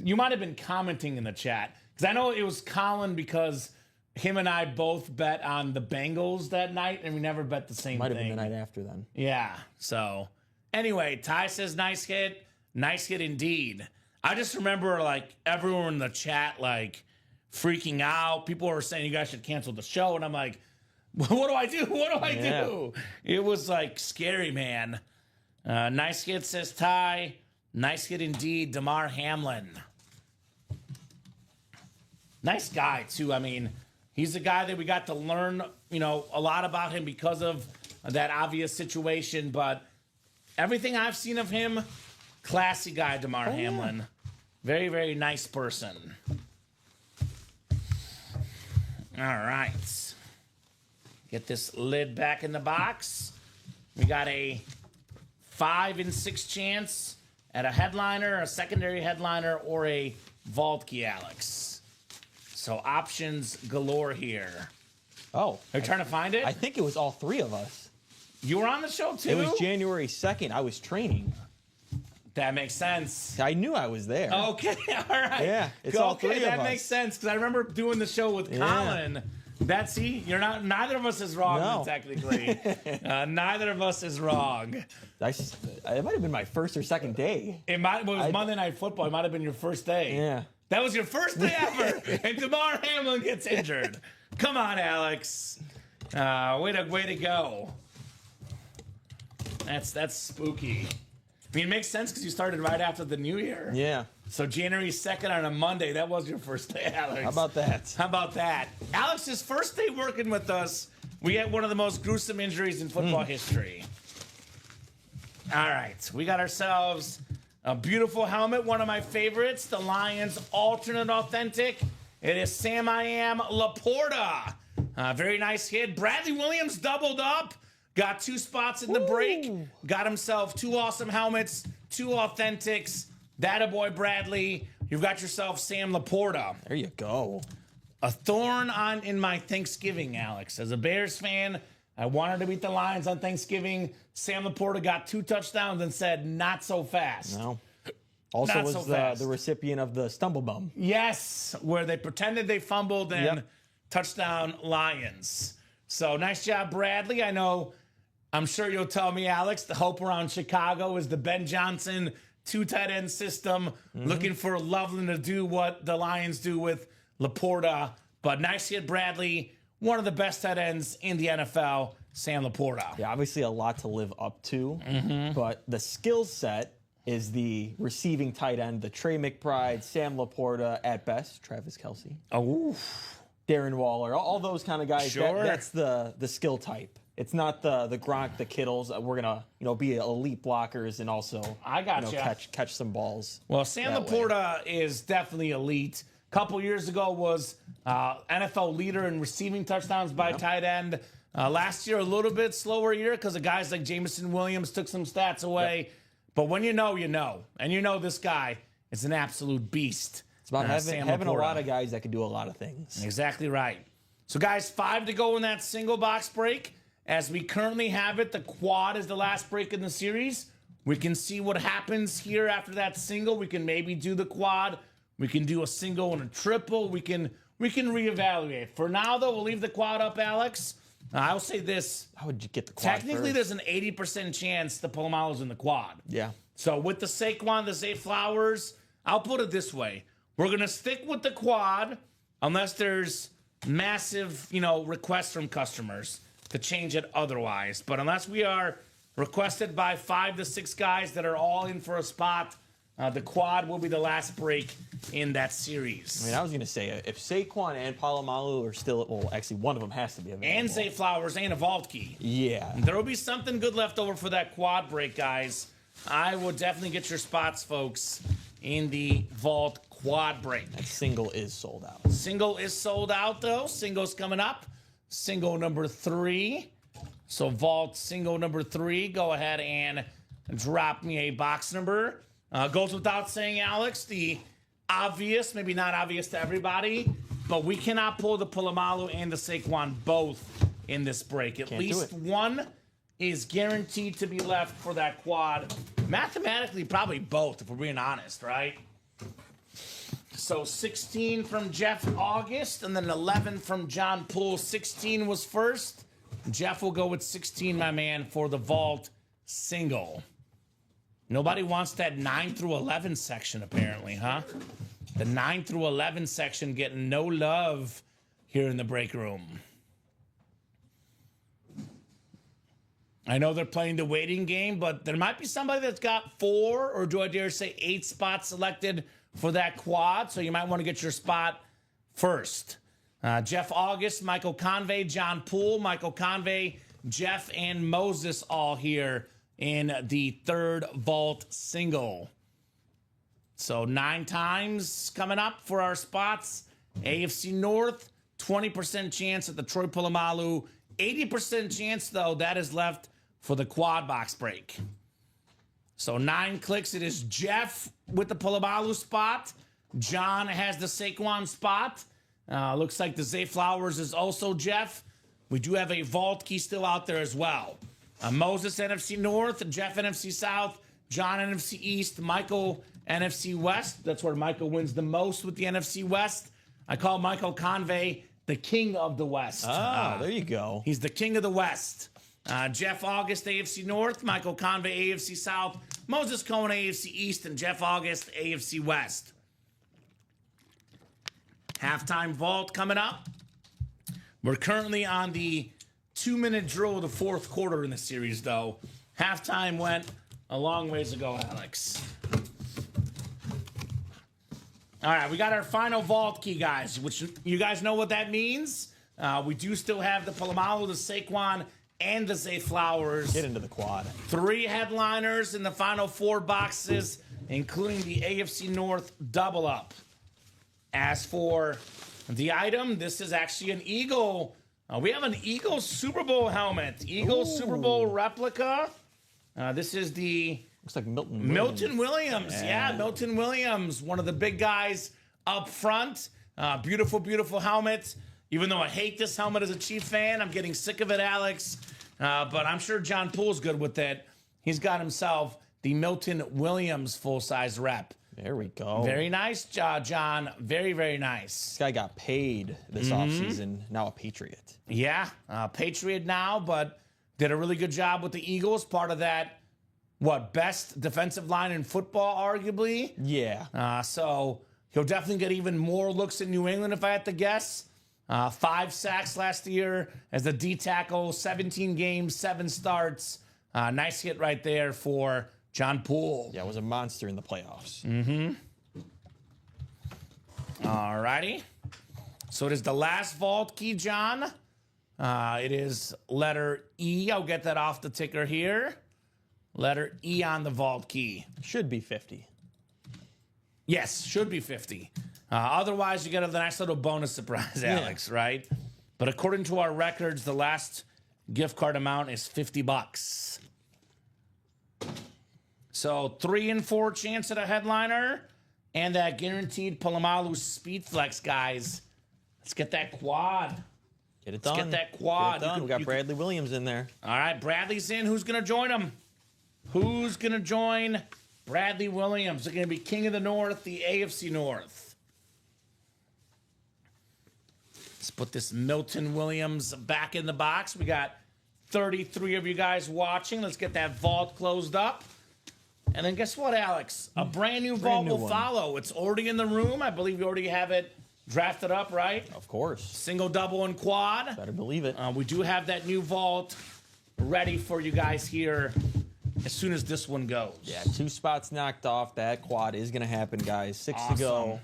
You might have been commenting in the chat because I know it was Colin because him and I both bet on the Bengals that night and we never bet the same Might thing. have been the night after then. Yeah. So anyway, Ty says nice hit. Nice hit indeed. I just remember like everyone in the chat like freaking out. People were saying you guys should cancel the show. And I'm like, what do I do? What do I do? It was like scary, man. Nice hit, says Ty. Nice hit indeed, DeMar Hamlin. Nice guy, too. I mean, he's a guy that we got to learn, a lot about him because of that obvious situation. But everything I've seen of him, classy guy, DeMar Hamlin. Very, very nice person. All right. Get this lid back in the box. We got a 5 and 6 chance at a headliner, a secondary headliner, or a vault key, Alex. So options galore here. Oh. Are you trying to find it? I think it was all 3 of us. You were on the show, too? It was January 2nd. I was training. That makes sense. I knew I was there. Okay, all right. Yeah, it's all 3 of us. That makes sense, because I remember doing the show with Colin. That's see, you're not. Neither of us is wrong. No. Technically, neither of us is wrong. It might have been my first or second day. It was Monday Night Football. It might have been your first day. Yeah. That was your first day ever, and Damar Hamlin gets injured. Come on, Alex. Way to go. That's spooky. I mean, it makes sense because you started right after the New Year. Yeah. So January 2nd on a Monday, that was your first day, Alex. How about that? Alex's first day working with us, we had one of the most gruesome injuries in football history. All right, we got ourselves a beautiful helmet, one of my favorites, the Lions alternate authentic. It is Sam I Am Laporta. Very nice hit. Bradley Williams doubled up. Got 2 spots in the break. Got himself 2 awesome helmets, 2 authentics. That boy Bradley. You've got yourself Sam Laporta. There you go. A thorn in my Thanksgiving, Alex. As a Bears fan, I wanted to beat the Lions on Thanksgiving. Sam Laporta got 2 touchdowns and said, not so fast. No. Also Not was so fast. the recipient of the stumble bum. Yes, where they pretended they fumbled and touchdown Lions. So nice job, Bradley. I'm sure you'll tell me, Alex, the hope around Chicago is the Ben Johnson 2 tight end system, looking for Loveland to do what the Lions do with Laporta. But nice hit, Bradley. One of the best tight ends in the NFL, Sam Laporta. Yeah, obviously a lot to live up to, but the skill set is the receiving tight end, the Trey McBride, Sam Laporta, at best, Travis Kelce, Darren Waller, all those kind of guys. Sure. That's the skill type. It's not the Gronk, the Kittles. We're gonna be elite blockers and also catch some balls. Well, Sam Laporta is definitely elite. A couple years ago was NFL leader in receiving touchdowns by tight end. Last year, a little bit slower year because of guys like Jameson Williams took some stats away. Yep. But when you know, and this guy is an absolute beast. It's about having a lot of guys that can do a lot of things. Exactly right. So, guys, 5 to go in that single box break. As we currently have it, the quad is the last break in the series. We can see what happens here after that single. We can maybe do the quad. We can do a single and a triple. We can reevaluate. For now, though, we'll leave the quad up, Alex. I'll say this. How would you get the quad Technically, first? there's an 80% chance the Polamalu's in the quad. Yeah. So with the Saquon, the Zay Flowers, I'll put it this way. We're going to stick with the quad unless there's massive, requests from customers to change it otherwise. But unless we are requested by 5 to 6 guys that are all in for a spot, the quad will be the last break in that series. I was going to say, if Saquon and Polamalu are still, actually one of them has to be available. And Zay Flowers and a vault key. Yeah. There will be something good left over for that quad break, guys. I will definitely get your spots, folks, in the vault quad break. That single is sold out. Single is sold out, though. Single's coming up. Single number 3. So vault single number 3. Go ahead and drop me a box number. Goes without saying, Alex, the obvious, maybe not obvious to everybody, but we cannot pull the Polamalu and the Saquon both in this break. At least one is guaranteed to be left for that quad. Mathematically, probably both, if we're being honest, right? So 16 from Jeff August, and then 11 from John Poole. 16 was first. Jeff will go with 16, my man, for the vault single. Nobody wants that 9 through 11 section, apparently, huh? The 9 through 11 section getting no love here in the break room. I know they're playing the waiting game, but there might be somebody that's got 4, or do I dare say 8 spots selected for that quad, so you might want to get your spot first. Jeff August, Michael Convey, John Poole, Michael Convey, Jeff, and Moses all here in the third vault single. So 9 times coming up for our spots. AFC North, 20% chance at the Troy Polamalu. 80% chance, though, that is left for the quad box break. So 9 clicks. It is Jeff with the Polamalu spot. John has the Saquon spot. Looks like the Zay Flowers is also Jeff. We do have a vault key still out there as well. Moses NFC North, Jeff NFC South, John NFC East, Michael NFC West. That's where Michael wins the most with the NFC West. I call Michael Convey the king of the West. There you go. He's the king of the West. Jeff August, AFC North. Michael Convey, AFC South. Moses Cohen, AFC East. And Jeff August, AFC West. Halftime vault coming up. We're currently on the 2-minute drill of the fourth quarter in the series, though. Halftime went a long ways ago, Alex. All right, we got our final vault key, guys, which you guys know what that means. We do still have the Polamalu, the Saquon, and the Zay Flowers. Get into the quad. 3 headliners in the final 4 boxes, including the AFC North double up. As for the item, this is actually an Eagle. We have an Eagle Super Bowl helmet. Eagle Super Bowl replica. This is the... Looks like Milton Williams. Milton Williams. Yeah, Milton Williams. One of the big guys up front. Beautiful, beautiful helmet. Even though I hate this helmet as a Chief fan, I'm getting sick of it, Alex. But I'm sure John Poole's good with it. He's got himself the Milton Williams full-size rep. There we go. Very nice, John. Very, very nice. This guy got paid this offseason. Now a Patriot. Yeah, Patriot now, but did a really good job with the Eagles. Part of that, best defensive line in football, arguably. Yeah. So he'll definitely get even more looks in New England, if I had to guess. 5 sacks last year as a D tackle, 17 games, 7 starts. Nice hit right there for John Poole. Yeah, it was a monster in the playoffs. All righty. So it is the last vault key, John. It is letter E. I'll get that off the ticker here. Letter E on the vault key. Should be 50. Yes, should be 50. Otherwise, you get a nice little bonus surprise, Alex, right? But according to our records, the last gift card amount is $50. So 3 and 4 chance at a headliner and that guaranteed Polamalu Speed Flex, guys. Let's get that quad. Get it done. Let's get that quad. Get it done. We got Bradley Williams in there. All right, Bradley's in. Who's going to join him? Who's going to join Bradley Williams? They're going to be King of the North, the AFC North. Let's put this Milton Williams back in the box. We got 33 of you guys watching. Let's get that vault closed up. And then guess what, Alex? A brand new vault will follow. It's already in the room. I believe you already have it drafted up, right? Of course. Single, double, and quad. Better believe it. We do have that new vault ready for you guys here as soon as this one goes. Yeah, 2 spots knocked off. That quad is going to happen, guys. 6 to go.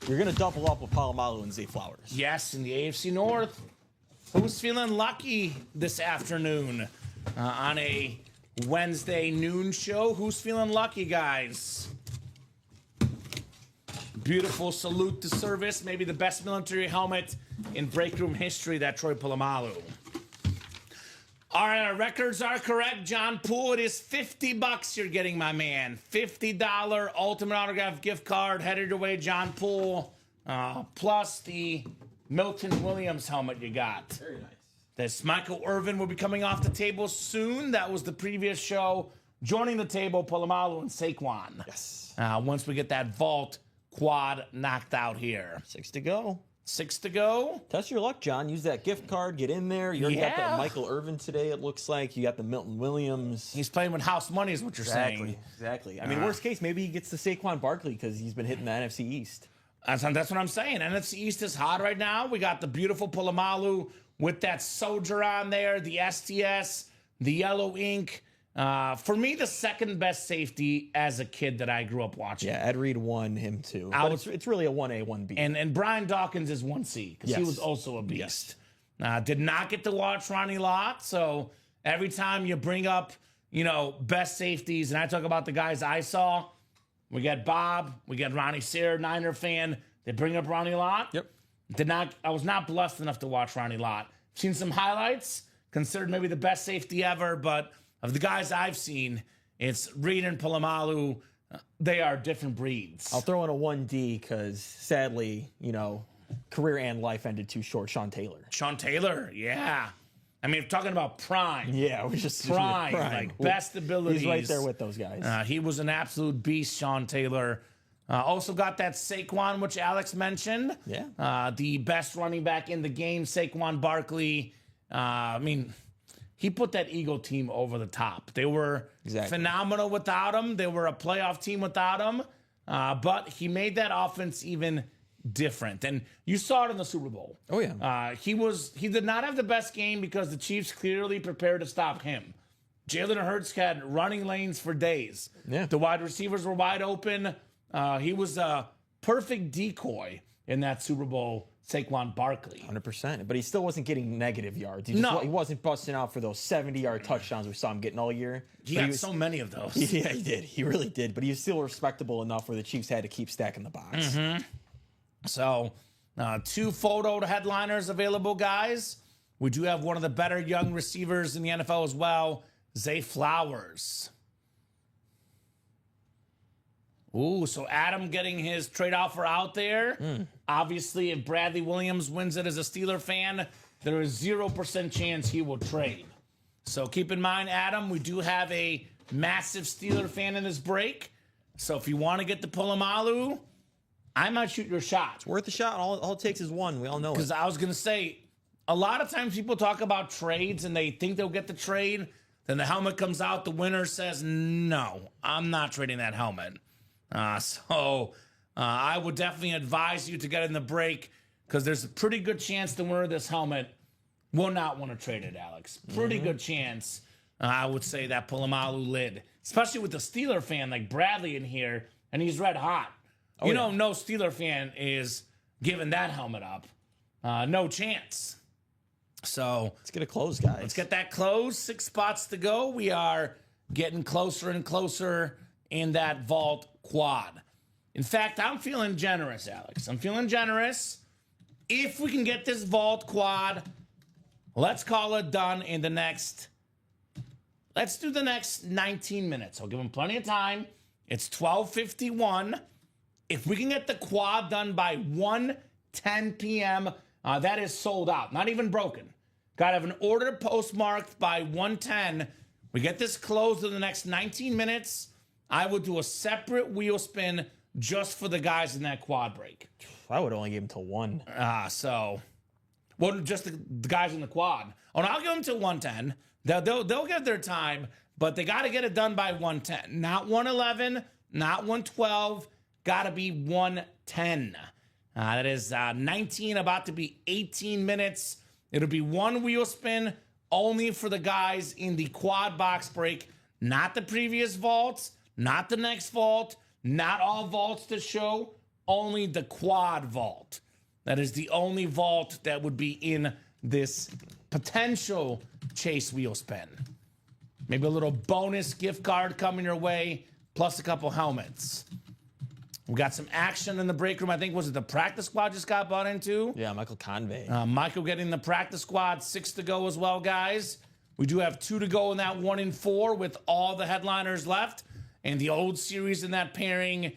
You're going to double up with Polamalu and Zay Flowers. Yes, in the AFC North. Who's feeling lucky this afternoon on a Wednesday noon show? Who's feeling lucky, guys? Beautiful salute to service. Maybe the best military helmet in break room history, that Troy Polamalu. All right, our records are correct. John Poole, it is $50 you're getting, my man. $50 Ultimate Autograph gift card headed your way, John Poole. Plus the Milton Williams helmet you got. Very nice. This Michael Irvin will be coming off the table soon. That was the previous show. Joining the table, Polamalu and Saquon. Yes. Once we get that vault quad knocked out here. 6 to go. 6 to go. Test your luck, John. Use that gift card. Get in there. You already got the Michael Irvin today, it looks like. You got the Milton Williams. He's playing with house money is what you're saying. Exactly. I mean, worst case, maybe he gets the Saquon Barkley because he's been hitting the NFC East. That's what I'm saying. NFC East is hot right now. We got the beautiful Polamalu with that soldier on there, the STS, the yellow ink. For me, the second best safety as a kid that I grew up watching. Yeah, Ed Reed won him too. But it's really a 1A, 1B. And Brian Dawkins is 1C because he was also a beast. Did not get to watch Ronnie Lott, so every time you bring up, best safeties, and I talk about the guys I saw, we got Bob, we got Ronnie Sayre, Niner fan. They bring up Ronnie Lott. Yep. I was not blessed enough to watch Ronnie Lott. Seen some highlights, considered maybe the best safety ever, but of the guys I've seen, it's Reed and Polamalu. They are different breeds. I'll throw in a 1D because sadly, career and life ended too short. Sean Taylor, yeah. I mean, talking about prime. Yeah, we're just prime. Like best abilities. He's right there with those guys. He was an absolute beast, Sean Taylor. Also got that Saquon, which Alex mentioned. Yeah. The best running back in the game, Saquon Barkley. He put that Eagle team over the top. They were phenomenal without him. They were a playoff team without him. But he made that offense even different. And you saw it in the Super Bowl. Oh, yeah. He did not have the best game because the Chiefs clearly prepared to stop him. Jalen Hurts had running lanes for days. Yeah. The wide receivers were wide open. He was a perfect decoy in that Super Bowl, Saquon Barkley. 100%. But he still wasn't getting negative yards. He wasn't busting out for those 70-yard touchdowns we saw him getting all year. He got so many of those. Yeah, he did. He really did. But he was still respectable enough where the Chiefs had to keep stacking the box. Mm-hmm. So, 2 photo headliners available, guys. We do have one of the better young receivers in the NFL as well, Zay Flowers. Ooh, so Adam getting his trade offer out there. Obviously, if Bradley Williams wins it as a Steeler fan, there is 0% chance he will trade. So keep in mind, Adam, we do have a massive Steeler fan in this break. So if you want to get the Polamalu, I might shoot your shot. It's worth a shot. All it takes is one. We all know it. Because I was going to say, a lot of times people talk about trades and they think they'll get the trade. Then the helmet comes out. The winner says, no, I'm not trading that helmet. I would definitely advise you to get in the break because there's a pretty good chance the winner of this helmet will not want to trade it, Alex. Pretty good chance, I would say, that Polamalu lid, especially with the Steeler fan like Bradley in here, and he's red hot. No Steeler fan is giving that helmet up. No chance. So let's get it closed, guys. Let's get that closed. 6 spots to go. We are getting closer and closer in that vault quad. In fact, I'm feeling generous, Alex. I'm feeling generous. If we can get this vault quad, let's call it done in the next... Let's do the next 19 minutes. I'll give them plenty of time. It's 12:51. If we can get the quad done by 1:10 p.m., that is sold out. Not even broken. Got to have an order postmarked by 1:10. We get this closed in the next 19 minutes. I would do a separate wheel spin just for the guys in that quad break. I would only give them till 1. Just the guys in the quad. Oh, no, I'll give them till 1:10. They'll get their time, but they got to get it done by 1:10. Not 1:11, not 1:12. Got to be 1:10. That is 19, about to be 18 minutes. It'll be 1 wheel spin only for the guys in the quad box break, not the previous vaults, not the next vault, not all vaults to show, only the quad vault. That is the only vault that would be in this potential chase wheel spin. Maybe a little bonus gift card coming your way, plus a couple helmets. We got some action in the break room. I think, was it the practice squad just got bought into? Yeah, Michael Convey. Michael getting the practice squad, 6 to go as well, guys. We do have 2 to go in that 1 in 4 with all the headliners left. And the old series in that pairing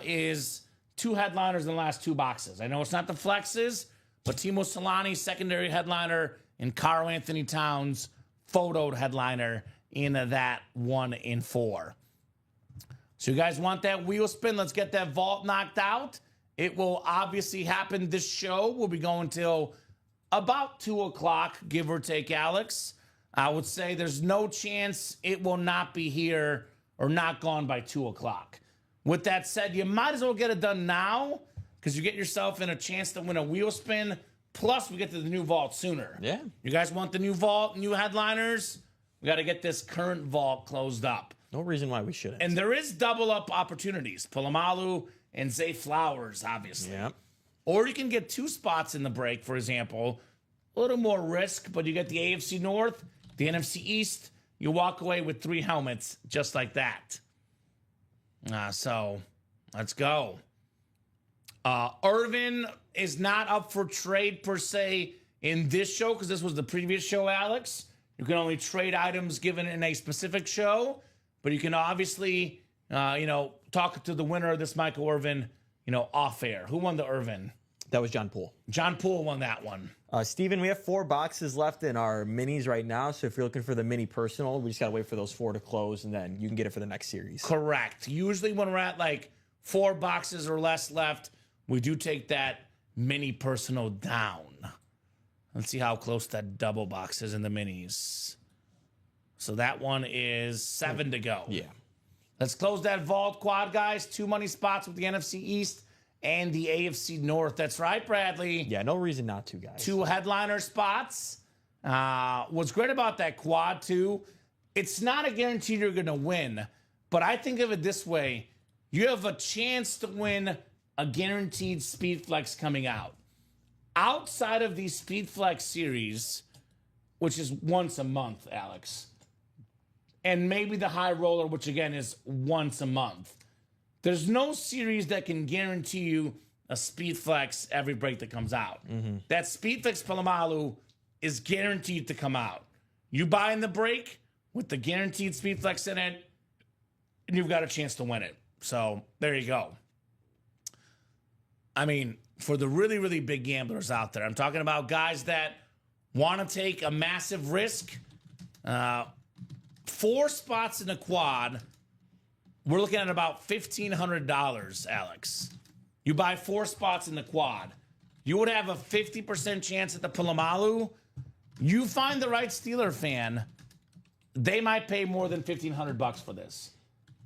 is 2 headliners in the last 2 boxes. I know it's not the flexes, but Timo Solani, secondary headliner, and Karl Anthony Towns, photoed headliner in that 1 in 4. So you guys want that wheel spin? Let's get that vault knocked out. It will obviously happen. This show will be going till about 2 o'clock, give or take, Alex. I would say there's no chance it will not be here or not gone by 2 o'clock. With that said, you might as well get it done now because you get yourself in a chance to win a wheel spin. Plus, we get to the new vault sooner. Yeah. You guys want the new vault, new headliners? We got to get this current vault closed up. No reason why we shouldn't. And there is double up opportunities. Polamalu and Zay Flowers, obviously. Yeah. Or you can get 2 spots in the break, for example. A little more risk, but you get the AFC North, the NFC East. You walk away with 3 helmets just like that. So let's go. Irvin is not up for trade per se in this show because this was the previous show, Alex. You can only trade items given in a specific show, but you can obviously, talk to the winner of this Michael Irvin, off air. Who won the Irvin? That was John Poole. John Poole won that one. Steven, we have 4 boxes left in our minis right now. So if you're looking for the mini personal, we just got to wait for those 4 to close, and then you can get it for the next series. Correct. Usually when we're at like 4 boxes or less left, we do take that mini personal down. Let's see how close that double box is in the minis. So that one is 7 to go. Yeah. Let's close that vault quad, guys. 2 money spots with the NFC East and the AFC North. That's right, Bradley. Yeah, no reason not to, guys. 2 headliner spots. What's great about that quad, too, it's not a guarantee you're going to win, but I think of it this way. You have a chance to win a guaranteed Speed Flex coming out. Outside of the Speed Flex series, which is once a month, Alex, and maybe the High Roller, which again is once a month, there's no series that can guarantee you a Speed Flex every break that comes out. That Speed Flex Palomalu is guaranteed to come out. You buy in the break with the guaranteed Speed Flex in it, and you've got a chance to win it. So there you go. I mean, for the really, really big gamblers out there, I'm talking about guys that want to take a massive risk. 4 spots in a quad, we're looking at about $1,500, Alex. You buy 4 spots in the quad, you would have a 50% chance at the Palomalu. You find the right Steeler fan, they might pay more than $1,500 for this.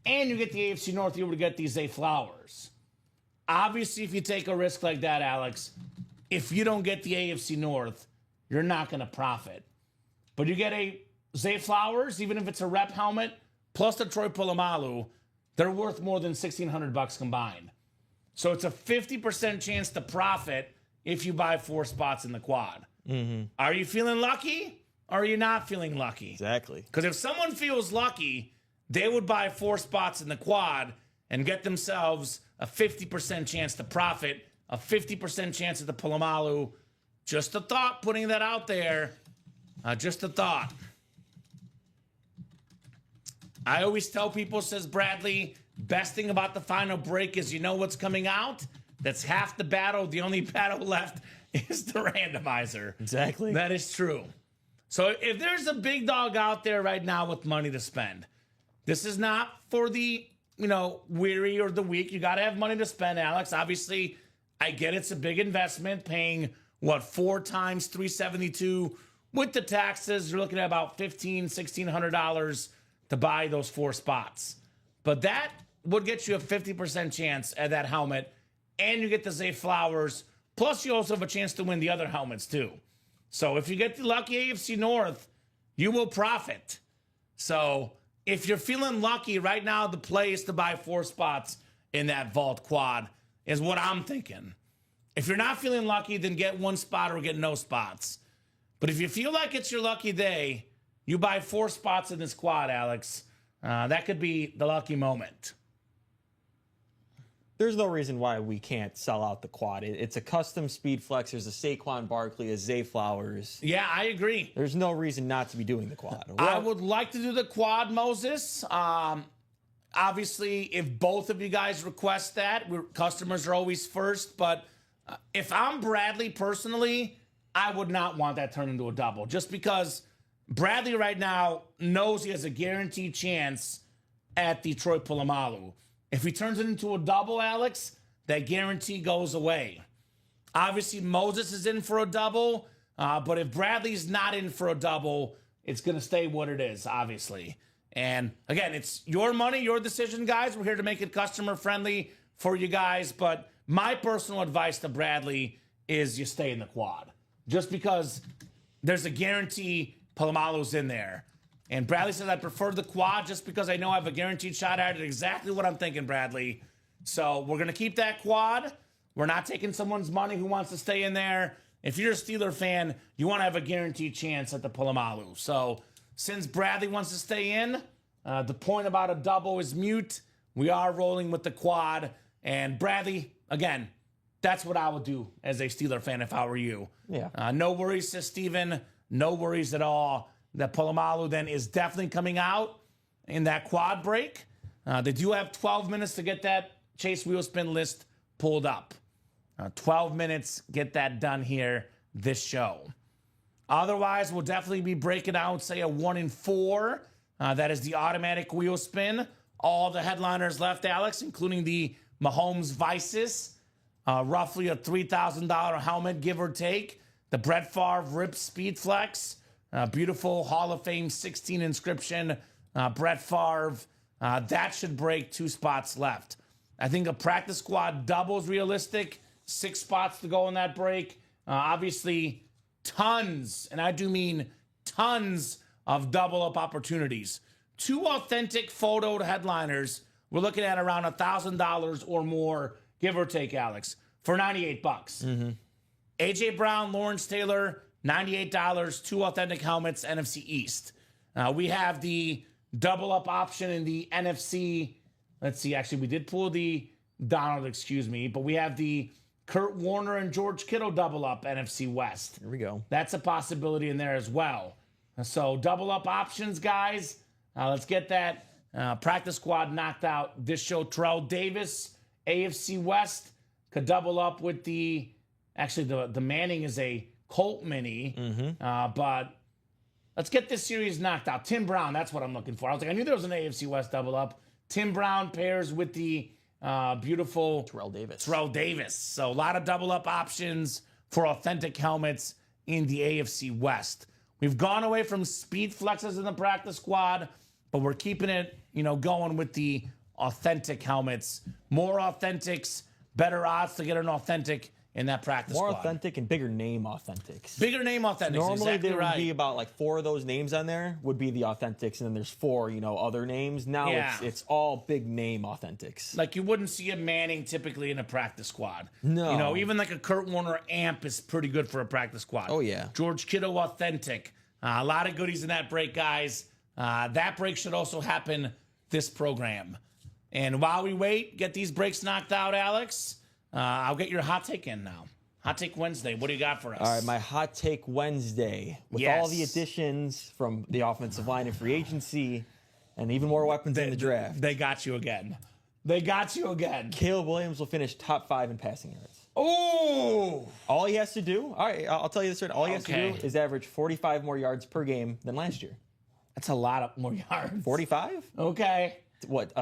And you get the AFC North, you would get these Zay Flowers. Obviously, if you take a risk like that, Alex, if you don't get the AFC North, you're not going to profit. But you get a Zay Flowers, even if it's a rep helmet, plus the Troy Polamalu, they're worth more than $1,600 combined. So it's a 50% chance to profit if you buy 4 spots in the quad. Are you feeling lucky or are you not feeling lucky? Exactly. Because if someone feels lucky, they would buy 4 spots in the quad and get themselves a 50% chance to profit, a 50% chance at the Polamalu. Just a thought, putting that out there. Just a thought. I always tell people, says Bradley, best thing about the final break is you know what's coming out. That's half the battle. The only battle left is the randomizer. Exactly. That is true. So if there's a big dog out there right now with money to spend, this is not for the, weary or the weak. You got to have money to spend, Alex. Obviously, I get it's a big investment, paying, 4 times $372 with the taxes. You're looking at about $1,500, $1,600 to buy those 4 spots. But that would get you a 50% chance at that helmet, and you get the Zay Flowers, plus you also have a chance to win the other helmets too. So if you get the lucky AFC North, you will profit. So if you're feeling lucky right now, the play is to buy 4 spots in that vault quad is what I'm thinking. If you're not feeling lucky, then get 1 spot or get no spots. But if you feel like it's your lucky day, you buy 4 spots in this quad, Alex. That could be the lucky moment. There's no reason why we can't sell out the quad. It's a custom Speed Flex. There's a Saquon Barkley, a Zay Flowers. Yeah, I agree. There's no reason not to be doing the quad. I would like to do the quad, Moses. Obviously, if both of you guys request that, customers are always first. But if I'm Bradley personally, I would not want that turned into a double. Just because Bradley right now knows he has a guaranteed chance at the Troy Polamalu. If he turns it into a double, Alex, that guarantee goes away. Obviously, Moses is in for a double, but if Bradley's not in for a double, it's going to stay what it is, obviously. And again, it's your money, your decision, guys. We're here to make it customer friendly for you guys. But my personal advice to Bradley is you stay in the quad. Just because there's a guarantee Palomalu's in there. And Bradley says, I prefer the quad just because I know I have a guaranteed shot at it. Exactly what I'm thinking, Bradley. So we're going to keep that quad. We're not taking someone's money who wants to stay in there. If you're a Steeler fan, you want to have a guaranteed chance at the Polamalu. So since Bradley wants to stay in, the point about a double is mute. We are rolling with the quad. And Bradley, again, that's what I would do as a Steeler fan if I were you. Yeah. No worries, says Steven. No worries at all. That Polamalu then is definitely coming out in that quad break. They do have 12 minutes to get that Chase Wheel Spin list pulled up. 12 minutes, get that done here this show. Otherwise, we'll definitely be breaking out, say, a 1 in 4. That is the automatic wheel spin. All the headliners left, Alex, including the Mahomes Vices, roughly a $3,000 helmet, give or take. The Brett Favre Rip Speed Flex, beautiful Hall of Fame 16 inscription, Brett Favre. That should break 2 spots left. I think a practice squad double is realistic. 6 spots to go in that break. Obviously, tons, and I do mean tons of double up opportunities. 2 authentic photoed headliners, we're looking at around $1,000 or more, give or take, Alex, for $98. AJ Brown, Lawrence Taylor, $98, 2 authentic helmets, NFC East. We have the double up option in the NFC. Let's see, actually, we did pull the Donald, but we have the Kurt Warner and George Kittle double up NFC West. Here we go. That's a possibility in there as well. So double up options, guys. Let's get that practice squad knocked out this show. Terrell Davis, AFC West, could double up with the, actually the Manning is a Colt mini, but let's get this series knocked out. Tim Brown, that's what I'm looking for. I was like, I knew there was an AFC West double up. Tim Brown pairs with the beautiful Terrell Davis. So a lot of double up options for authentic helmets in the AFC West. We've gone away from speed flexes in the practice squad, but we're keeping it, going with the authentic helmets. More authentics, better odds to get an authentic in that practice More squad. authentic and bigger name authentics. Bigger name authentics. Normally exactly there would right. be about like 4 of those names on there would be the authentics, and then there's 4, other names. Now it's all big name authentics. Like you wouldn't see a Manning typically in a practice squad. No. Even like a Kurt Warner amp is pretty good for a practice squad. Oh, yeah. George Kittle authentic. A lot of goodies in that break, guys. That break should also happen this program. And while we wait, get these breaks knocked out, Alex, I'll get your hot take in now. Hot Take Wednesday. What do you got for us? All right, my Hot Take Wednesday. With all the additions from the offensive line and free agency and even more weapons in the draft. They got you again. Caleb Williams will finish top 5 in passing yards. Oh! All he has to do, all right, I'll tell you this right. All he has to Okay. do is average 45 more yards per game than last year. That's a lot of more yards. 45? Okay. What,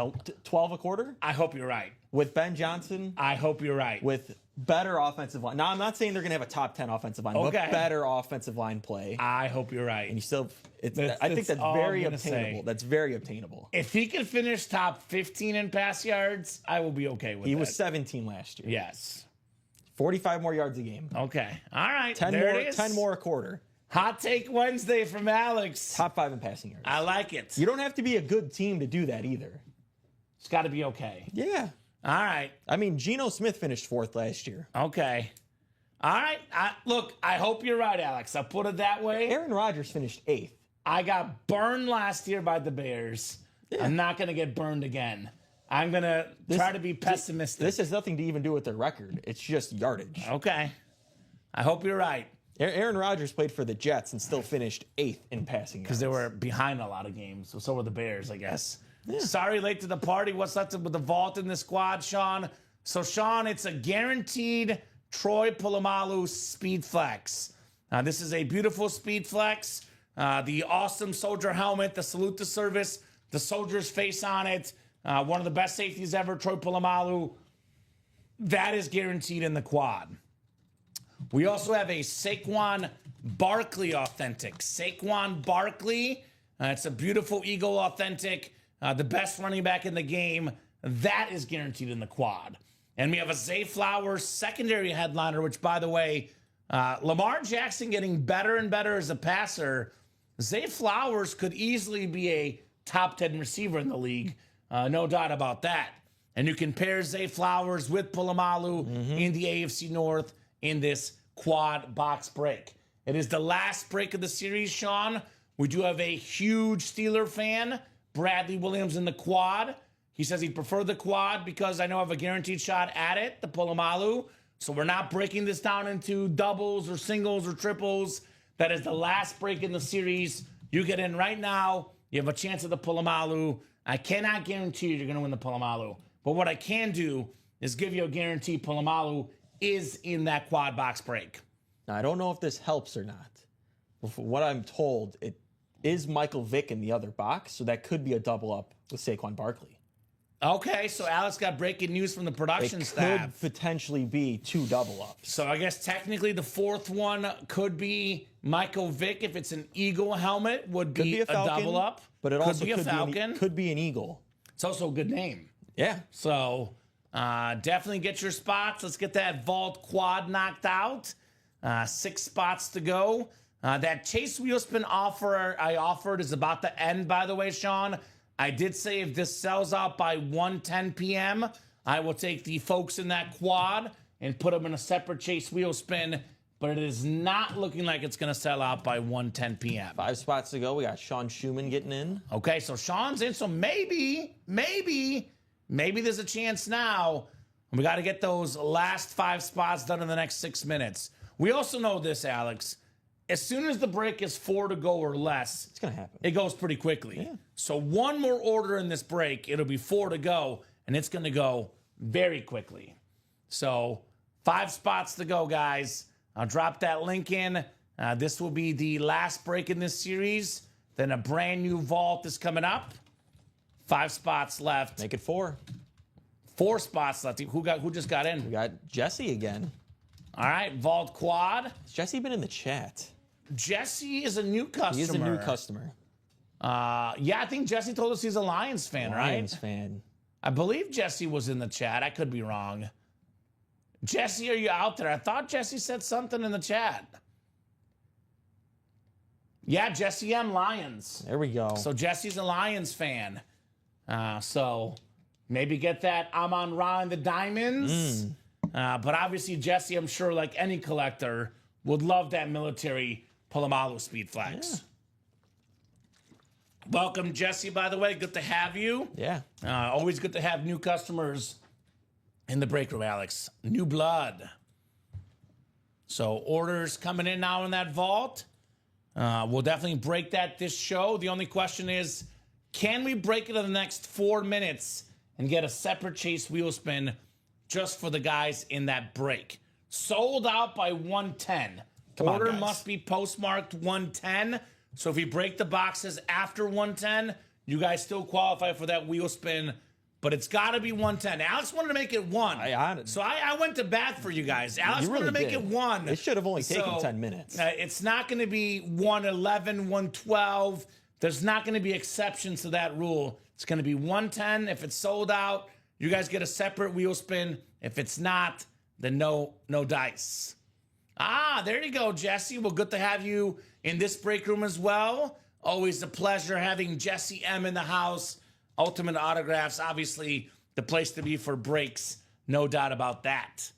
12 a quarter? I hope you're right. With Ben Johnson, I hope you're right. with better offensive line. Now, I'm not saying they're going to have a top 10 offensive line, Okay. but better offensive line play. I hope you're right. And you still, I think that's that's all I'm very gonna obtainable. say. That's very obtainable. If he can finish top 15 in pass yards, I will be okay with that. He was 17 last year. Yes. 45 more yards a game. Okay. All right. 10 there more, it is. 10 more a quarter. Hot Take Wednesday from Alex. Top 5 in passing yards. I like it. You don't have to be a good team to do that either. It's got to be okay. Yeah. All right. I mean, Geno Smith finished 4th last year. Okay. All right. Look, I hope you're right, Alex. I'll put it that way. Aaron Rodgers finished 8th. I got burned last year by the Bears. Yeah. I'm not going to get burned again. I'm going to try to be pessimistic. This has nothing to even do with their record. It's just yardage. Okay. I hope you're right. Aaron Rodgers played for the Jets and still finished 8th in passing yards. Because they were behind a lot of games. So were the Bears, I guess. Yeah. Sorry, late to the party. What's left with the vault in the squad, Sean? So, Sean, it's a guaranteed Troy Polamalu speed flex. This is a beautiful speed flex. The awesome soldier helmet, the salute to service, the soldier's face on it. One of the best safeties ever, Troy Polamalu. That is guaranteed in the quad. We also have a Saquon Barkley authentic. Saquon Barkley. It's a beautiful Eagle authentic. The best running back in the game. That is guaranteed in the quad. And we have a Zay Flowers secondary headliner, which, by the way, Lamar Jackson getting better and better as a passer. Zay Flowers could easily be a top 10 receiver in the league. No doubt about that. And you can pair Zay Flowers with Polamalu in the AFC North in this quad box break. It is the last break of the series, Sean. We do have a huge Steeler fan, Bradley Williams, in the quad. He says he'd prefer the quad because I know I have a guaranteed shot at it, the Polamalu. So we're not breaking this down into doubles or singles or triples. That is the last break in the series. You get in right now. You have a chance at the Polamalu. I cannot guarantee you're going to win the Polamalu. But what I can do is give you a guarantee Polamalu is in that quad box break. Now, I don't know if this helps or not. But from what I'm told, it is Michael Vick in the other box, so that could be a double up with Saquon Barkley. Okay, so Alex got breaking news from the production staff. Could potentially be 2 double-ups. So I guess technically the fourth one could be Michael Vick if it's an Eagle helmet, would be a double up. But it also be a Falcon. Could be an Eagle. It's also a good name. Yeah. So definitely get your spots. Let's get that vault quad knocked out. 6 spots to go. That chase wheel spin offer I offered is about to end, by the way, Sean. I did say if this sells out by 1:10 p.m., I will take the folks in that quad and put them in a separate chase wheel spin, but it is not looking like it's going to sell out by 1:10 p.m. 5 spots to go. We got Sean Schumann getting in. Okay, so Sean's in, so maybe there's a chance now. We got to get those last 5 spots done in the next 6 minutes. We also know this, Alex. As soon as the break is 4 to go or less, It's going to happen. it goes pretty quickly. Yeah. So one more order in this break, it'll be 4 to go, and it's going to go very quickly. So 5 spots to go, guys. I'll drop that link in. This will be the last break in this series. Then a brand new vault is coming up. 5 spots left. Make it 4. 4 spots left. Who just got in? We got Jesse again. All right, vault quad. Has Jesse been in the chat? Jesse is a new customer. He is a new customer. Yeah, I think Jesse told us he's a Lions fan, Lions right? fan. I believe Jesse was in the chat. I could be wrong. Jesse, are you out there? I thought Jesse said something in the chat. Yeah, Jesse M. Lions. There we go. So Jesse's a Lions fan. So maybe get that Amon-Ra and the Diamonds. But obviously, Jesse, I'm sure, like any collector, would love that military Polamalu speed flex. Yeah. Welcome, Jesse, by the way. Good to have you. Yeah. Always good to have new customers in the break room, Alex. New blood. So orders coming in now in that vault. We'll definitely break that this show. The only question is, can we break it in the next 4 minutes and get a separate chase wheel spin just for the guys in that break? Sold out by 1:10. Order must be postmarked 1:10. So if you break the boxes after 1:10, you guys still qualify for that wheel spin. But it's got to be 1:10. Alex wanted to make it 1. So I went to bat for you guys. Alex wanted to make it 1. It should have only taken 10 minutes. It's not going to be 1:11, 1:12. There's not going to be exceptions to that rule. It's going to be 1:10. If it's sold out, you guys get a separate wheel spin. If it's not, then no dice. There you go, Jesse. Well, good to have you in this break room as well. Always a pleasure having Jesse M in the house. Ultimate Autographs, obviously the place to be for breaks. No doubt about that.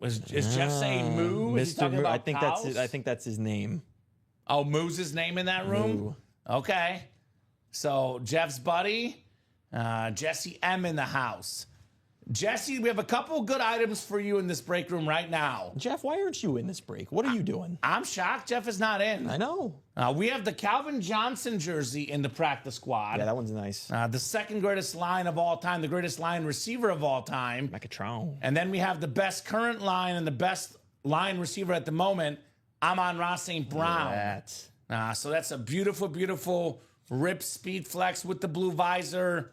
Is Jeff saying Moo? Is he talking about I think that's his name. Oh, Moo's his name in that room? Moo. Okay. So Jeff's buddy, Jesse M in the house. Jesse, we have a couple good items for you in this break room right now. Jeff, why aren't you in this break? What are you doing? I'm shocked Jeff is not in. I know. We have the Calvin Johnson jersey in the practice squad. Yeah, that one's nice. The second greatest line of all time, the greatest line receiver of all time. Megatron. And then we have the best current line and the best line receiver at the moment, Amon-Ra St. Brown. So that's a beautiful, beautiful rip speed flex with the blue visor.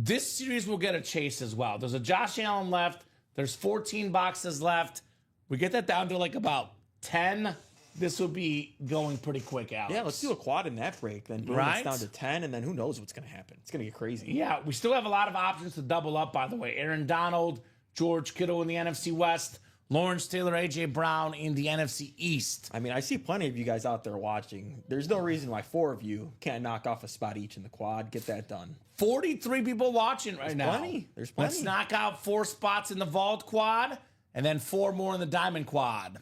This series will get a chase as well. There's a Josh Allen left. There's 14 boxes left. We get that down to like about 10. This will be going pretty quick, Alex. Yeah, let's do a quad in that break. Then boom, it's down to 10, and then who knows what's going to happen. It's going to get crazy. Yeah, we still have a lot of options to double up, by the way. Aaron Donald, George Kittle in the NFC West, Lawrence Taylor, A.J. Brown in the NFC East. I mean, I see plenty of you guys out there watching. There's no reason why 4 of you can't knock off a spot each in the quad. Get that done. 43 people watching right now. There's plenty. Let's knock out 4 spots in the Vault quad and then 4 more in the Diamond quad.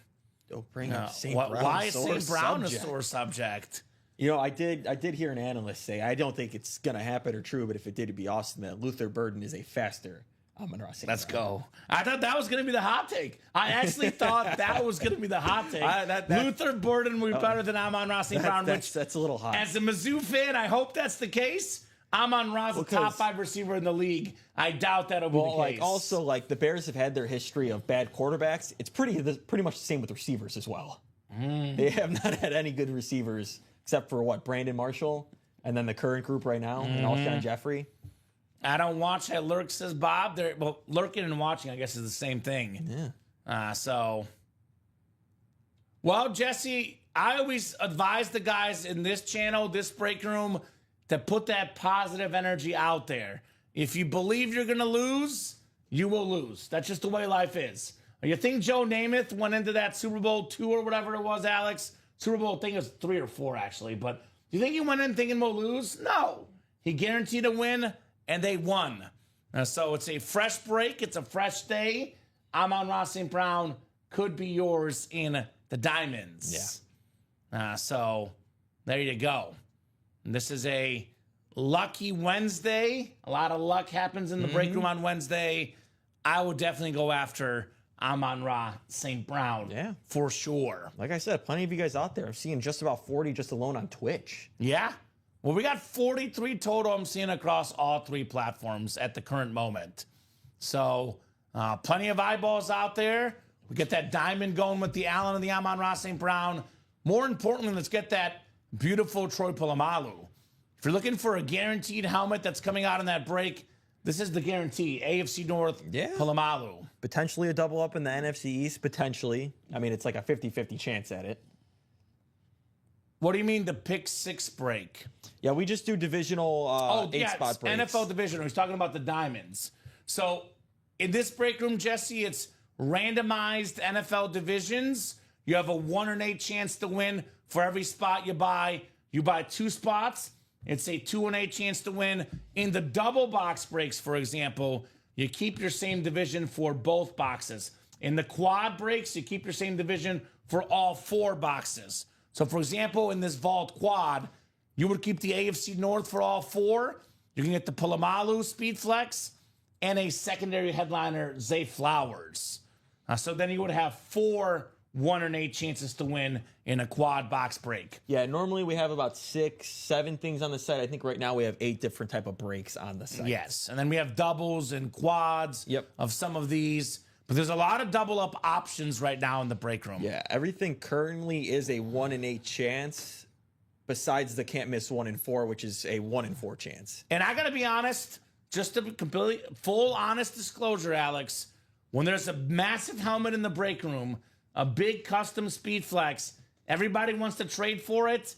Don't bring up St. Brown. Why is St. Brown a sore subject? You know, I did hear an analyst say, I don't think it's going to happen or true, but if it did, it'd be awesome that Luther Burden is a faster Amon-Ra St. Let's go. I thought that was going to be the hot take. I actually thought that was going to be the hot take. Luther Burden will be better than Amon-Ra St. Brown. That's a little hot. As a Mizzou fan, I hope that's the case. Amon-Ra's a top 5 receiver in the league. I doubt that'll be the case. Also, the Bears have had their history of bad quarterbacks. It's pretty much the same with receivers as well. They have not had any good receivers except for Brandon Marshall. And then the current group right now, and Alshon and Jeffrey. I don't watch that Lurk, says Bob. Well, lurking and watching, I guess, is the same thing. Yeah. Well, Jesse, I always advise the guys in this channel, this break room, to put that positive energy out there. If you believe you're going to lose, you will lose. That's just the way life is. You think Joe Namath went into that Super Bowl 2 or whatever it was, Alex? Super Bowl, I think it was 3 or 4, actually. But do you think he went in thinking we'll lose? No. He guaranteed a win, and they won. So it's a fresh break. It's a fresh day. I'm on Ross St. Brown. Could be yours in the Diamonds. Yeah. So there you go. And this is a lucky Wednesday. A lot of luck happens in the break room on Wednesday. I would definitely go after Amon-Ra St. Brown. Yeah. For sure. Like I said, plenty of you guys out there. I'm seeing just about 40 just alone on Twitch. Yeah. Well, we got 43 total I'm seeing across all 3 platforms at the current moment. So plenty of eyeballs out there. We get that diamond going with the Allen and the Amon-Ra St. Brown. More importantly, let's get that beautiful Troy Polamalu. If you're looking for a guaranteed helmet that's coming out in that break, this is the guarantee. AFC North, Polamalu. Potentially a double up in the NFC East, potentially. I mean, it's like a 50-50 chance at it. What do you mean the pick 6 break? Yeah, we just do divisional 8-spot breaks. NFL divisional. He's talking about the diamonds. So in this break room, Jesse, it's randomized NFL divisions. You have a 1 in 8 chance to win for every spot you buy. You buy 2 spots. It's a 2 in 8 chance to win. In the double box breaks, for example, you keep your same division for both boxes. In the quad breaks, you keep your same division for all 4 boxes. So, for example, in this Vault quad, you would keep the AFC North for all 4. You can get the Polamalu Speed Flex and a secondary headliner, Zay Flowers. So then you would have 4 1 in 8 chances to win in a quad box break. Yeah, normally we have about 6, 7 things on the site. I think right now we have 8 different type of breaks on the site. Yes, and then we have doubles and quads of some of these. But there's a lot of double up options right now in the break room. Yeah, everything currently is a 1 in 8 chance, besides the can't miss 1 in 4, which is a 1 in 4 chance. And I got to be honest, just to be completely full honest disclosure, Alex, when there's a massive helmet in the break room, a big custom speed flex, everybody wants to trade for it.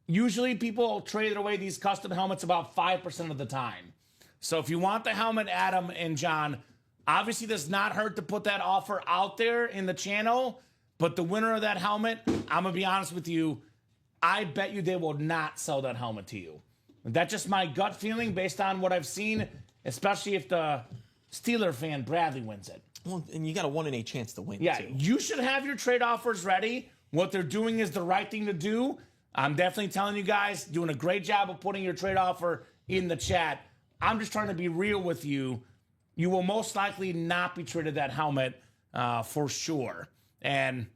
Usually people trade away these custom helmets about 5% of the time. So if you want the helmet, Adam and John, obviously does not hurt to put that offer out there in the channel, but the winner of that helmet, I'm going to be honest with you, I bet you they will not sell that helmet to you. That's just my gut feeling based on what I've seen, especially if the Steeler fan Bradley wins it. Well, and you got a 1 in 8 chance to win, yeah, too. You should have your trade offers ready. What they're doing is the right thing to do. I'm definitely telling you guys, doing a great job of putting your trade offer in the chat. I'm just trying to be real with you. You will most likely not be traded that helmet for sure. And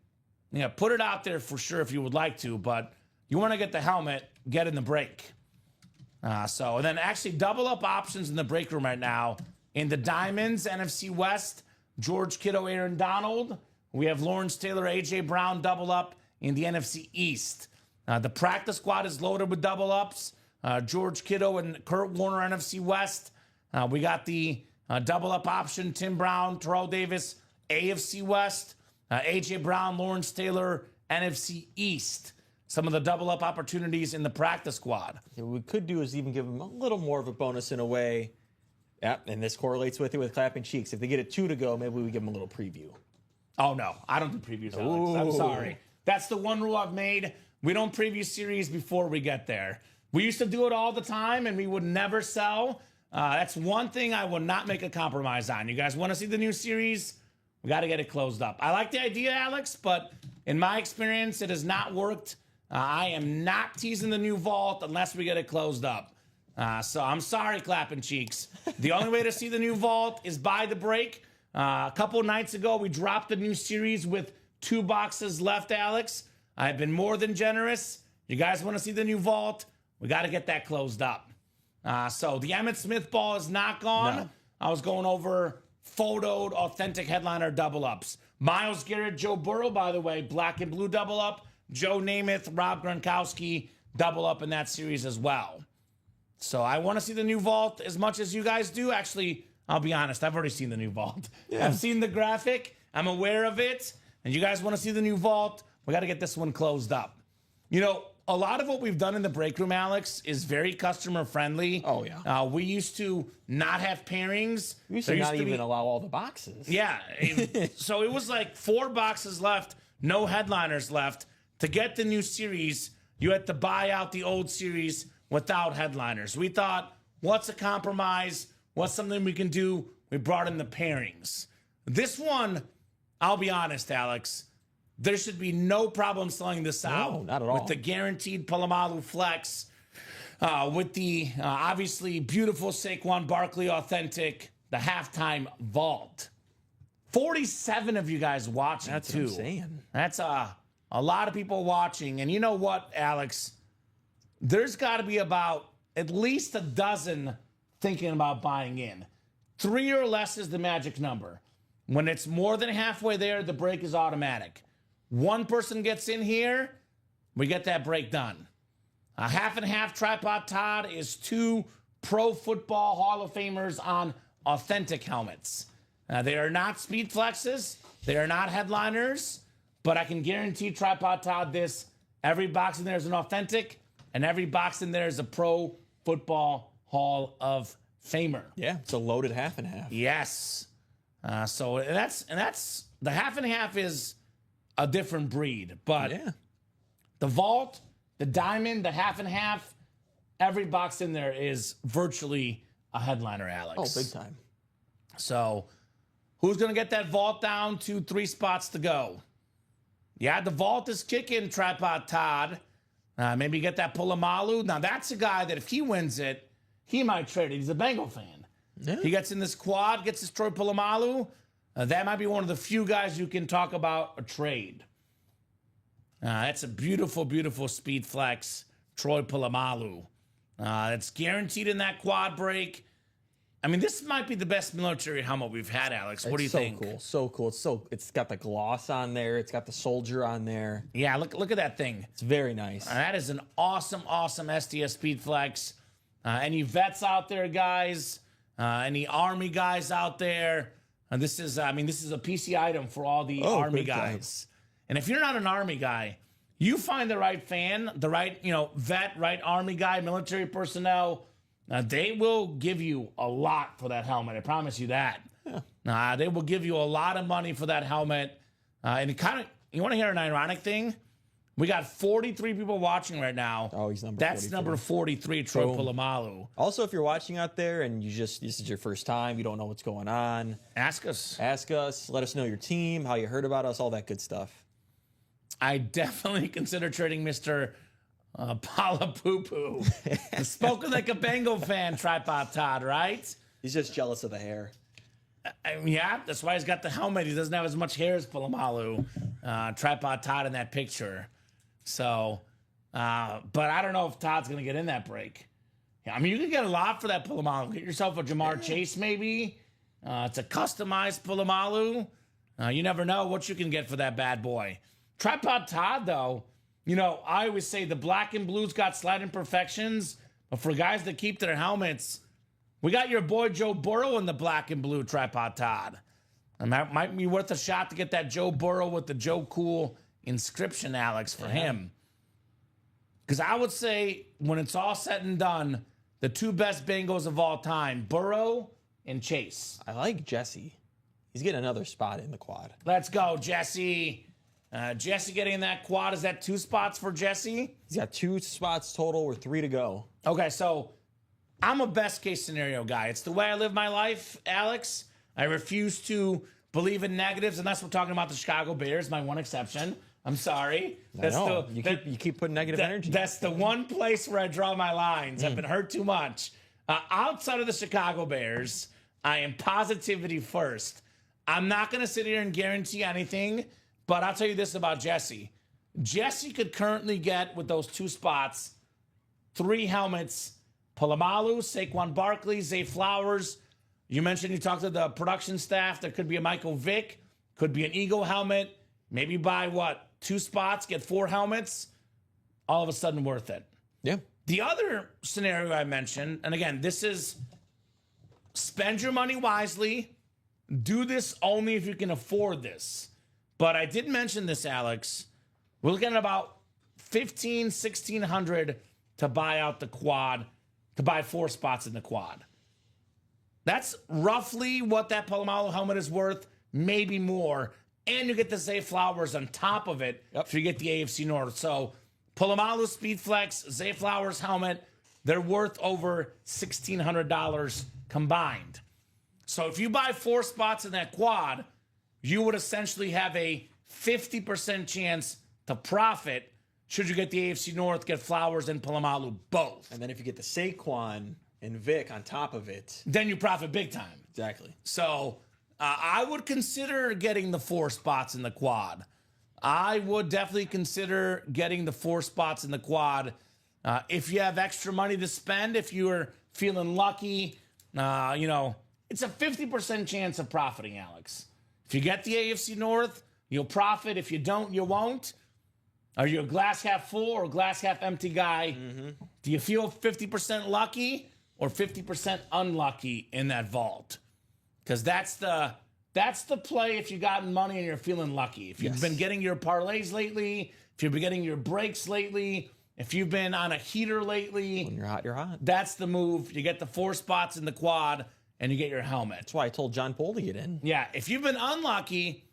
put it out there for sure if you would like to, but you want to get the helmet, get in the break. And then actually double up options in the break room right now. In the Diamonds, NFC West, George Kittle, Aaron Donald. We have Lawrence Taylor, A.J. Brown double up in the NFC East. The practice squad is loaded with double ups. George Kittle and Kurt Warner, NFC West. We got the double up option, Tim Brown, Terrell Davis, AFC West. A.J. Brown, Lawrence Taylor, NFC East. Some of the double up opportunities in the practice squad. What we could do is even give them a little more of a bonus in a way. Yeah, and this correlates with it with clapping cheeks. If they get a 2 to go, maybe we give them a little preview. Oh, no. I don't do previews, Alex. I'm sorry. That's the one rule I've made. We don't preview series before we get there. We used to do it all the time, and we would never sell. That's one thing I will not make a compromise on. You guys want to see the new series? We got to get it closed up. I like the idea, Alex, but in my experience, it has not worked. I am not teasing the new vault unless we get it closed up. So I'm sorry, clapping cheeks. The only way to see the new vault is by the break. A couple nights ago, we dropped the new series with 2 boxes left, Alex. I've been more than generous. You guys want to see the new vault? We got to get that closed up. So the Emmitt Smith ball is not gone. No. I was going over photoed, authentic headliner double ups. Myles Garrett, Joe Burrow, by the way, black and blue double up. Joe Namath, Rob Gronkowski double up in that series as well. So I want to see the new vault as much as you guys do. Actually, I'll be honest, I've already seen the new vault. Yeah. I've seen the graphic. I'm aware of it. And you guys want to see the new vault? We got to get this one closed up. You know, a lot of what we've done in the break room, Alex, is very customer friendly. Oh, yeah. We used to not have pairings. We used to not even allow all the boxes. Yeah. So it was like 4 boxes left, no headliners left. To get the new series, you had to buy out the old series without headliners. We thought, what's a compromise? What's something we can do? We brought in the pairings. This one, I'll be honest, Alex, there should be no problem selling this out. No, not at all. With the guaranteed Polamalu Flex, with the obviously beautiful Saquon Barkley authentic, the halftime vault. 47 of you guys watching, That's too. what I'm saying. That's a lot of people watching. And you know what, Alex? There's got to be about at least a dozen thinking about buying in. 3 or less is the magic number. When it's more than halfway there, the break is automatic. One person gets in here, we get that break done. A half and half tripod Todd is 2 Pro Football Hall of Famers on authentic helmets. They are not speed flexes. They are not headliners. But I can guarantee tripod Todd this. Every box in there is an authentic, and every box in there is a Pro Football Hall of Famer. Yeah, it's a loaded half and half. Yes. So that's the half and half is a different breed. But Yeah. the vault, the diamond, the half and half, every box in there is virtually a headliner, Alex. Oh, big time. So who's going to get that vault down to 3 spots to go? Yeah, the vault is kicking, Tripod Todd. Maybe get that Polamalu. Now, that's a guy that if he wins it, he might trade it. He's a Bengal fan. Yeah. He gets in this quad, gets his Troy Polamalu. That might be one of the few guys you can talk about a trade. That's a beautiful, beautiful speed flex, Troy Polamalu. It's guaranteed in that quad break. I mean, this might be the best military helmet we've had, Alex. What do you think? So cool. It's got the gloss on there. It's got the soldier on there. Yeah, look at that thing. It's very nice. That is an awesome, awesome SDS speed flex. Any vets out there, guys? Any Army guys out there? This is a PC item for all the Army guys. And if you're not an Army guy, you find the right fan, the right, vet, right Army guy, military personnel. They will give you a lot for that helmet. I promise you that. Yeah. They will give you a lot of money for that helmet. And you want to hear an ironic thing? We got 43 people watching right now. Oh, he's number 43. That's number 43, Troy Polamalu. Also, if you're watching out there and this is your first time, you don't know what's going on, ask us. Let us know your team, how you heard about us, all that good stuff. I definitely consider trading Mr. Palapoopoo. Spoken like a Bengal fan, Tripod Todd, right? He's just jealous of the hair. Yeah, that's why he's got the helmet. He doesn't have as much hair as Polamalu. Tripod Todd in that picture. So, but I don't know if Todd's going to get in that break. Yeah, I mean, you can get a lot for that Polamalu. Get yourself a Jamar Chase, maybe. It's a customized Polamalu. You never know what you can get for that bad boy. Tripod Todd, though, I always say the black and blue's got slight imperfections, but for guys that keep their helmets, we got your boy Joe Burrow in the black and blue Tripod Todd. And that might be worth a shot to get that Joe Burrow with the Joe Cool inscription, Alex, for him. Because I would say, when it's all said and done, the 2 best Bengals of all time, Burrow and Chase. I like Jesse. He's getting another spot in the quad. Let's go, Jesse. Jesse getting in that quad. Is that 2 spots for Jesse? He's got 2 spots total with 3 to go. Okay, so I'm a best case scenario guy. It's the way I live my life, Alex. I refuse to believe in negatives unless we're talking about the Chicago Bears, my one exception. I'm sorry. You keep putting negative energy. That's the one place where I draw my lines. I've been hurt too much. Outside of the Chicago Bears, I am positivity first. I'm not going to sit here and guarantee anything, but I'll tell you this about Jesse. Jesse could currently get, with those 2 spots, 3 helmets. Polamalu, Saquon Barkley, Zay Flowers. You mentioned you talked to the production staff. There could be a Michael Vick. Could be an Eagle helmet. Maybe buy, 2 spots, get 4 helmets. All of a sudden worth it. Yeah. The other scenario I mentioned, and again, this is spend your money wisely. Do this only if you can afford this. But I did mention this, Alex. We're looking at about $1,600 to buy out the quad, to buy 4 spots in the quad. That's roughly what that Polamalu helmet is worth, maybe more. And you get the Zay Flowers on top of it if you get the AFC North. So Polamalu Speed Flex, Zay Flowers helmet, they're worth over $1,600 combined. So if you buy 4 spots in that quad, you would essentially have a 50% chance to profit should you get the AFC North, get Flowers and Polamalu both. And then if you get the Saquon and Vic on top of it, then you profit big time. Exactly. So I would consider getting the 4 spots in the quad. I would definitely consider getting the 4 spots in the quad. If you have extra money to spend, if you're feeling lucky, it's a 50% chance of profiting, Alex. If you get the AFC North, you'll profit. If you don't, you won't. Are you a glass half full or glass half empty guy? Mm-hmm. Do you feel 50% lucky or 50% unlucky in that vault? Because that's the play if you got money and you're feeling lucky. If you've been getting your parlays lately, if you've been getting your breaks lately, if you've been on a heater lately. When you're hot, you're hot. That's the move. You get the 4 spots in the quad and you get your helmet. That's why I told John Paul to get in. Yeah, if you've been unlucky,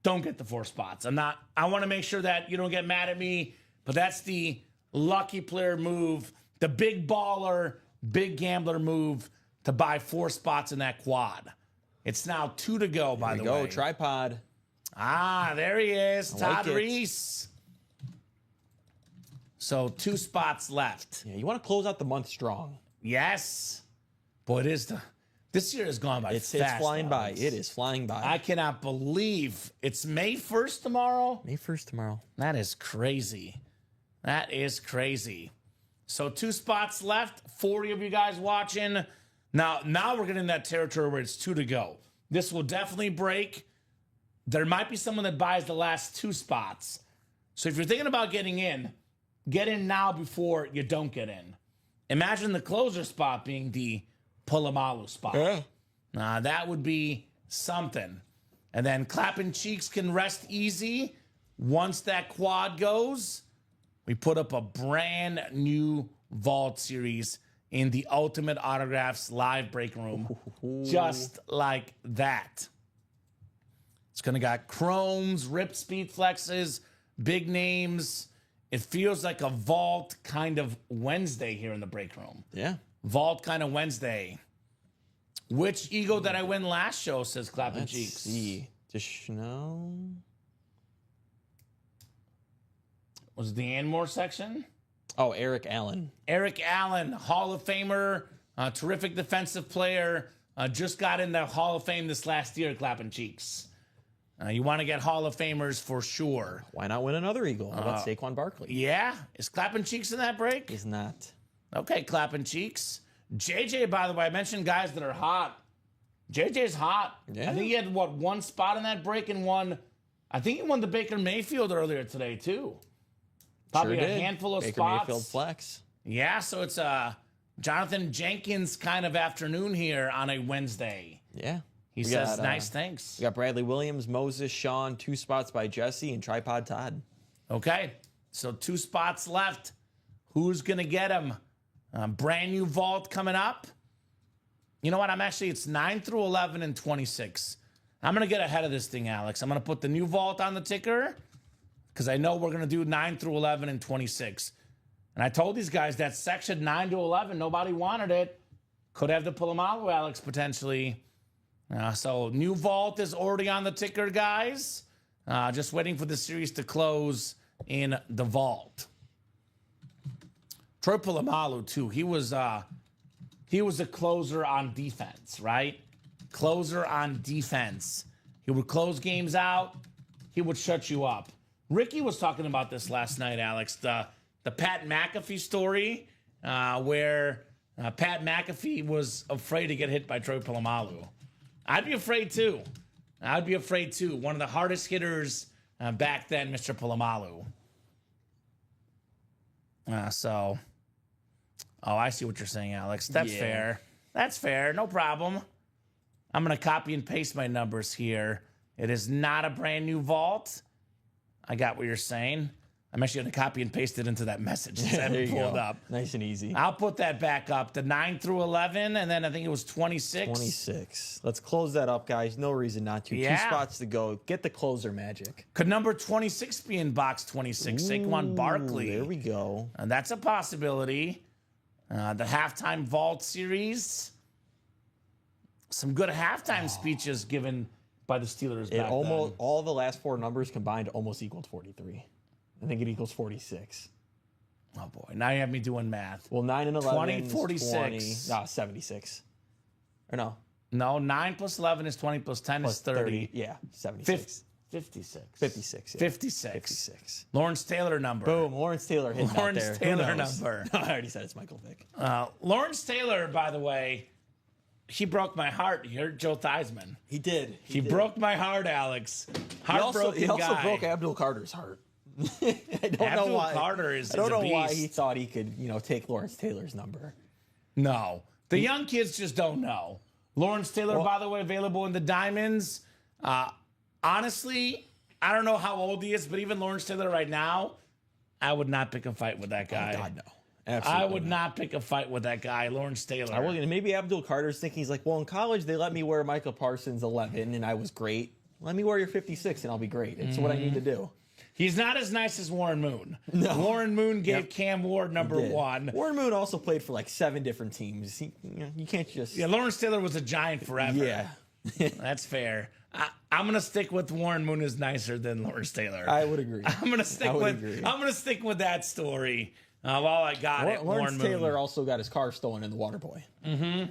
don't get the 4 spots. I want to make sure that you don't get mad at me, but that's the lucky player move, the big baller, big gambler move to buy 4 spots in that quad. It's now 2 to go, by the way. Tripod. There he is, Todd like Reese. So 2 spots left. Yeah, you want to close out the month strong. Yes. Boy, this year has gone by fast. It's flying by. It is flying by. I cannot believe it's May 1st tomorrow. May 1st tomorrow. That is crazy. That is crazy. So 2 spots left. 40 of you guys watching. Now we're getting in that territory where it's 2 to go. This will definitely break. There might be someone that buys the last 2 spots. So if you're thinking about getting in, get in now before you don't get in. Imagine the closer spot being the Polamalu spot. Yeah. That would be something. And then clapping cheeks can rest easy. Once that quad goes, we put up a brand new vault series in the Ultimate Autographs live break room. Just like that. It's going to got chromes, ripped speed flexes, big names. It feels like a vault kind of Wednesday here in the break room. Yeah. Vault kind of Wednesday. Which ego did I win last show, says Clapping Cheeks. See. Just no. Was it the Anmore section? Oh, Eric Allen. Eric Allen, Hall of Famer, terrific defensive player. Just got in the Hall of Fame this last year, Clapping Cheeks. You want to get Hall of Famers for sure. Why not win another Eagle? How about Saquon Barkley? Yeah. Is Clapping Cheeks in that break? He's not. Okay, Clapping Cheeks. JJ, by the way, I mentioned guys that are hot. JJ's hot. Yeah. I think he had, 1 spot in that break and I think he won the Baker Mayfield earlier today, too. Probably Sure a did. handful of Baker spots. Mayfield flex. Yeah, so it's a Jonathan Jenkins kind of afternoon here on a Wednesday. Yeah. He says, nice, thanks. We got Bradley Williams, Moses, Sean, 2 spots by Jesse, and Tripod Todd. Okay, so 2 spots left. Who's going to get him? Brand new vault coming up. You know what? It's 9 through 11 and 26. I'm going to get ahead of this thing, Alex. I'm going to put the new vault on the ticker because I know we're going to do 9 through 11 and 26. And I told these guys that section 9 to 11, nobody wanted it. Could have the Polamalu, Alex, potentially. So new vault is already on the ticker, guys. Just waiting for the series to close in the vault. Troy Polamalu, too. He was a closer on defense, right? Closer on defense. He would close games out. He would shut you up. Ricky was talking about this last night, Alex. The Pat McAfee story where Pat McAfee was afraid to get hit by Troy Polamalu. I'd be afraid, too. One of the hardest hitters back then, Mr. Polamalu. So Oh, I see what you're saying, Alex. That's Yeah. fair. That's fair. No problem. I'm going to copy and paste my numbers here. It is not a brand new vault. I got what you're saying. I'm actually going to copy and paste it into that message since I haven't pulled up. Nice and easy. I'll put that back up. The 9 through 11, and then I think it was 26. 26. Let's close that up, guys. No reason not to. Yeah. 2 spots to go. Get the closer magic. Could number 26 be in box 26? Saquon Barkley. There we go. And that's a possibility. The halftime vault series. Some good halftime speeches given by the Steelers It back almost then. all the last 4 numbers combined almost equaled 43. I think it equals 46. Oh, boy. Now you have me doing math. Well, 9 and 11 20, is 46. 20. No, 76. Or no? No, 9 plus 11 is 20 plus 10 is 30. Yeah, 76. 56. 56. Yeah. 56. 56. Lawrence Taylor number. Boom. Lawrence Taylor hit that Lawrence there. Who Taylor knows? number. I already said it's Michael Vick. Lawrence Taylor, by the way, he broke my heart. He hurt Joe Theismann. He did. He broke my heart, Alex. He also Heartbroken guy. broke Abdul Carter's heart. I don't know Abdul why. Carter is I don't a know why beast. he thought he could, take Lawrence Taylor's number. No. The young kids just don't know. Lawrence Taylor, by the way, available in the Diamonds. Honestly, I don't know how old he is, but even Lawrence Taylor right now, I would not pick a fight with that guy. Oh, God, no. Absolutely I would not pick a fight with that guy, Lawrence Taylor. I wasn't. Maybe Abdul Carter's thinking, he's like, well, in college, they let me wear Michael Parsons 11, and I was great. Let me wear your 56, and I'll be great. It's what I need to do. He's not as nice as Warren Moon. No. Warren Moon gave Cam Ward number 1. Warren Moon also played for like 7 different teams. You can't just. Yeah, Lawrence Taylor was a Giant forever. Yeah. That's fair. I'm gonna stick with Warren Moon is nicer than Lawrence Taylor. I would agree. I'm gonna stick with that story. While I got it, Lawrence Warren Taylor Moon. also got his car stolen in the Waterboy.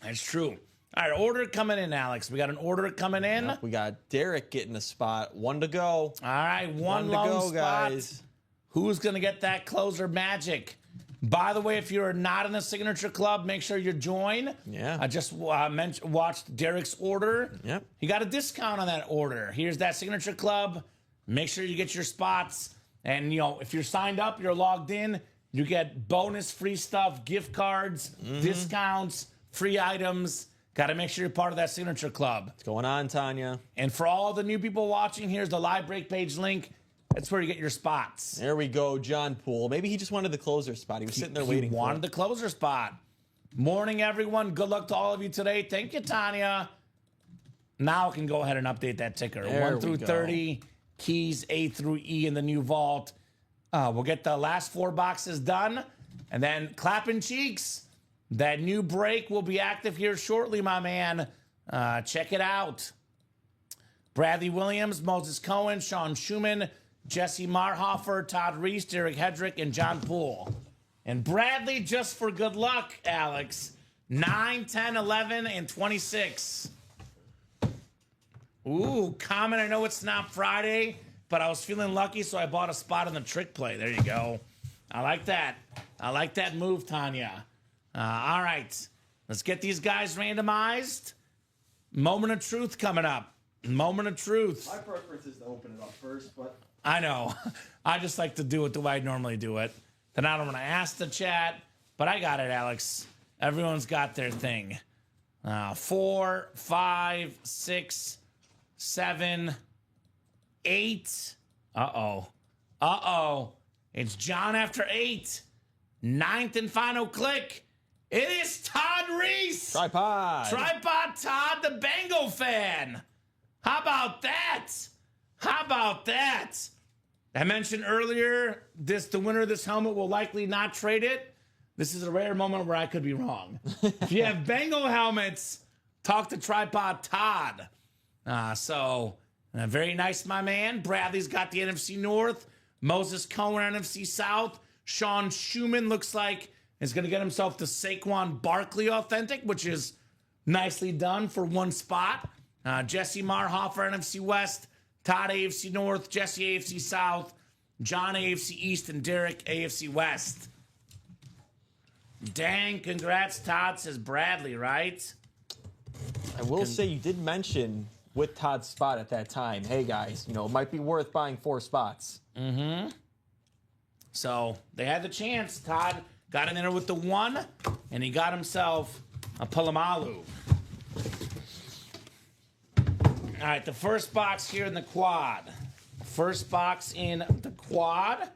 That's true. All right, order coming in, Alex. We got an order coming in. We got Derek getting a spot. 1 to go. All right, one to lone go, spot. guys. Who's gonna get that closer magic? By the way, if you're not in the signature club, make sure you join. Yeah. I just watched Derek's order. Yep. He got a discount on that order. Here's that signature club. Make sure you get your spots. And, if you're signed up, you're logged in, you get bonus free stuff, gift cards, discounts, free items. Got to make sure you're part of that signature club. What's going on, Tanya? And for all the new people watching, here's the live break page link. That's where you get your spots. There we go, John Poole. Maybe he just wanted the closer spot. He was sitting there waiting He for wanted it. the closer spot. Morning, everyone. Good luck to all of you today. Thank you, Tanya. Now I can go ahead and update that ticker. There 1 we through go. 30, keys A through E in the new vault. We'll get the last 4 boxes done. And then clapping cheeks. That new break will be active here shortly, my man. Check it out. Bradley Williams, Moses Cohen, Sean Schumann, Jesse Marhofer, Todd Reese, Derek Hedrick, and John Poole. And Bradley, just for good luck, Alex, 9, 10, 11, and 26. Ooh, Kamen, I know it's not Friday, but I was feeling lucky, so I bought a spot on the trick play. There you go. I like that. I like that move, Tanya. All right, let's get these guys randomized. Moment of truth coming up. Moment of truth. My preference is to open it up first, but I know. I just like to do it the way I normally do it. Then I don't want to ask the chat, but I got it, Alex. Everyone's got their thing. 4, 5, 6, 7, 8. Uh-oh. It's John after 8. 9th and final click. It is Todd Reese. tripod. Tripod Todd, the Bengal fan. How about that? How about that? I mentioned earlier, the winner of this helmet will likely not trade it. This is a rare moment where I could be wrong. If you have Bengal helmets, talk to Tripod Todd. Very nice, my man. Bradley's got the NFC North. Moses Cohen, NFC South. Sean Schumann looks like is going to get himself the Saquon Barkley Authentic, which is nicely done for 1 spot. Jesse Marhofer, NFC West. Todd, AFC North. Jesse, AFC South. John, AFC East. And Derek, AFC West. Dang, congrats, Todd, says Bradley, right? I will say you did mention with Todd's spot at that time, hey guys, it might be worth buying 4 spots. So they had the chance. Todd got in there with the 1, and he got himself a Polamalu. All right, the first box here in the quad. First box in the quad.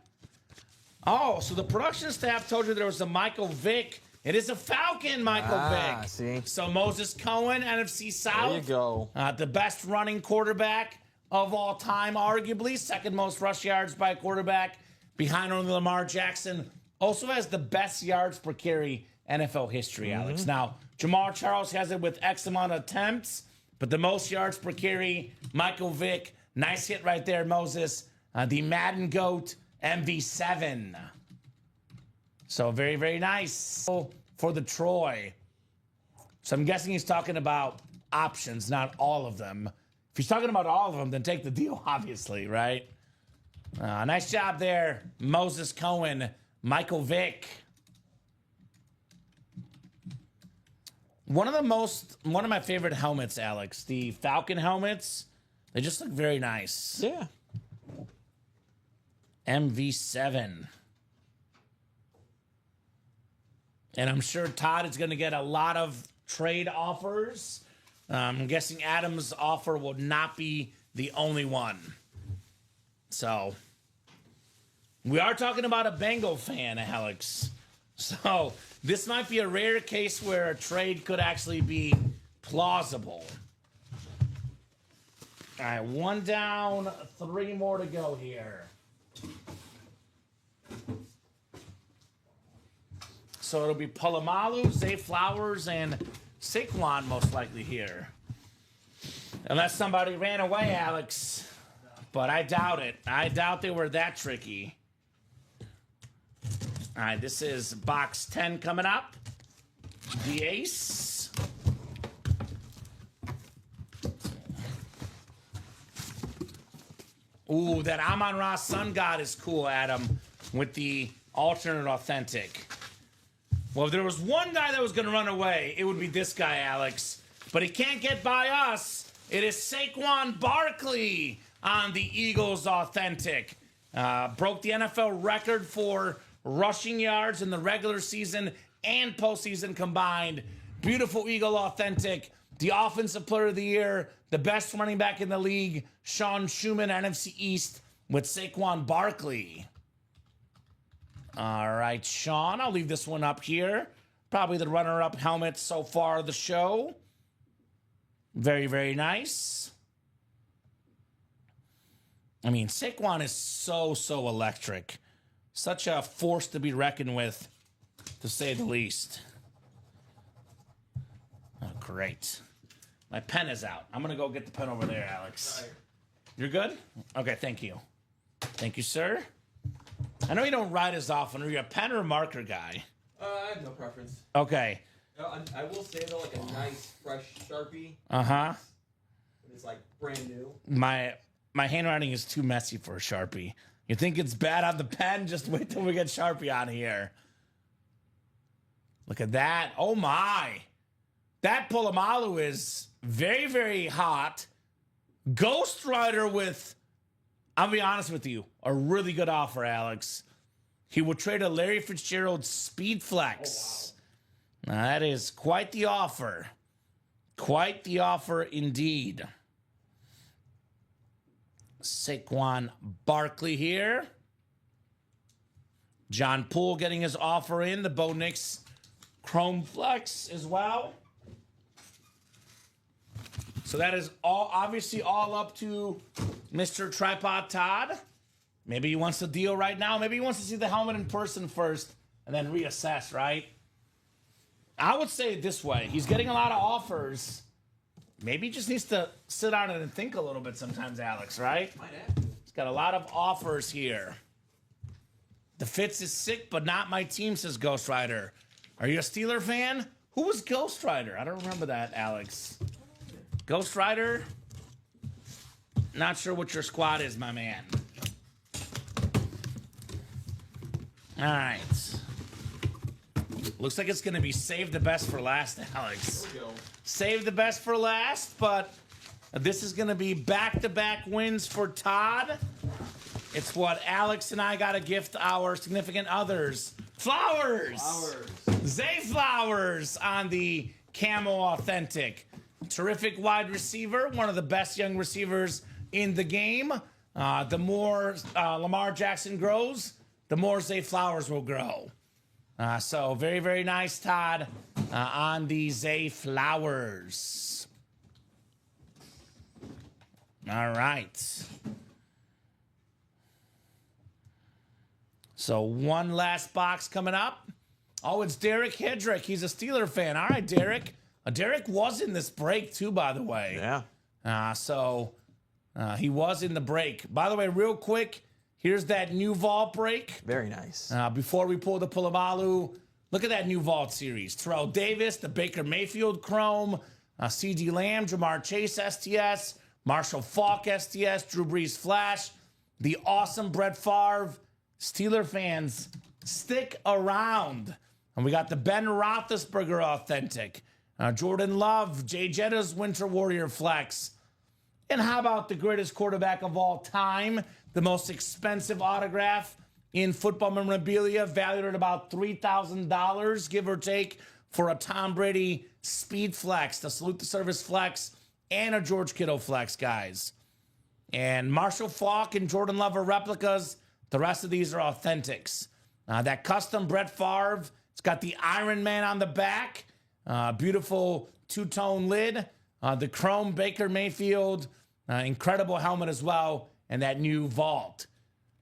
Oh, so the production staff told you there was a Michael Vick. It is a Falcon, Michael Vick. See? So Moses Cohen, NFC South. There you go. The best running quarterback of all time, arguably. Second most rush yards by a quarterback behind only Lamar Jackson. Also has the best yards per carry NFL history, Alex. Now, Jamar Charles has it with X amount of attempts, but the most yards per carry, Michael Vick. Nice hit right there, Moses. The Madden GOAT, MV7. So very, very nice for the Troy. So I'm guessing he's talking about options, not all of them. If he's talking about all of them, then take the deal, obviously, right? Nice job there, Moses Cohen, Michael Vick. One of my favorite helmets, Alex, the Falcon helmets, they just look very nice. Yeah. MV7. And I'm sure Todd is going to get a lot of trade offers. I'm guessing Adam's offer will not be the only one. So, we are talking about a Bengal fan, Alex. So, this might be a rare case where a trade could actually be plausible. All right, 1 down, 3 more to go here. So it'll be Polamalu, Zay Flowers, and Saquon most likely here. Unless somebody ran away, Alex. But I doubt it. I doubt they were that tricky. All right, this is box 10 coming up. The Ace. Ooh, that Amon-Ra Sun God is cool, Adam, with the alternate authentic. Well, if there was one guy that was going to run away, it would be this guy, Alex. But he can't get by us. It is Saquon Barkley on the Eagles authentic. Broke the NFL record for rushing yards in the regular season and postseason combined. Beautiful Eagle authentic. The offensive player of the year, the best running back in the league, Sean Schumann, NFC East, with Saquon Barkley. All right, Sean, I'll leave this one up here. Probably the runner-up helmet so far of the show. Very, very nice. I mean, Saquon is so electric. Such a force to be reckoned with, to say the least. Oh, great. My pen is out. I'm going to go get the pen over there, Alex. Right. You're good? Okay, thank you. Thank you, sir. I know you don't write as often. Are you a pen or a marker guy? I have no preference. Okay. I will say, though, like a nice, fresh Sharpie. Uh-huh. It's, like, brand new. My handwriting is too messy for a Sharpie. You think it's bad on the pen? Just wait till we get Sharpie on here. Look at that. Oh, my. That Polamalu is very, very hot. Ghost Rider with, I'll be honest with you, a really good offer, Alex. He will trade a Larry Fitzgerald Speed Flex. Oh, wow. Now, that is quite the offer. Quite the offer indeed. Saquon Barkley here. John Poole getting his offer in. The Bo Nix Chrome Flex as well. So that is all obviously all up to Mr. Tripod Todd. Maybe he wants the deal right now. Maybe he wants to see the helmet in person first and then reassess, right? I would say it this way. He's getting a lot of offers. Maybe he just needs to sit down and think a little bit sometimes, Alex, right? Might have. He's got a lot of offers here. The Fitz is sick, but not my team, says Ghost Rider. Are you a Steeler fan? Who was Ghost Rider? I don't remember that, Alex. Ghost Rider? Not sure what your squad is, my man. All right. Looks like it's going to be save the best for last, Alex. There we go. Save the best for last, but this is going to be back-to-back wins for Todd. It's what Alex and I got to gift our significant others. Flowers! Zay Flowers on the Camo Authentic. Terrific wide receiver, one of the best young receivers in the game. The more Lamar Jackson grows, the more Zay Flowers will grow. So very, very nice, Todd, on the Zay Flowers. All right. So one last box coming up. Oh, it's Derek Hedrick. He's a Steeler fan. All right, Derek. Derek was in this break, too, by the way. Yeah. So he was in the break. By the way, real quick, here's that new vault break. Very nice. Before we pull the Polamalu, look at that new vault series. Terrell Davis, the Baker Mayfield Chrome, C.D. Lamb, Jamar Chase STS, Marshall Faulk STS, Drew Brees Flash, the awesome Brett Favre. Steeler fans, stick around. And we got the Ben Roethlisberger Authentic, Jordan Love, Jay Jetta's Winter Warrior Flex. And how about the greatest quarterback of all time, the most expensive autograph in football memorabilia, valued at about $3,000, give or take, for a Tom Brady Speed Flex, the Salute the Service Flex, and a George Kittle Flex, guys. And Marshall Faulk and Jordan Love are replicas. The rest of these are authentics. That custom Brett Favre, it's got the Iron Man on the back. Beautiful two-tone lid. The chrome Baker Mayfield. Incredible helmet as well. And that new vault.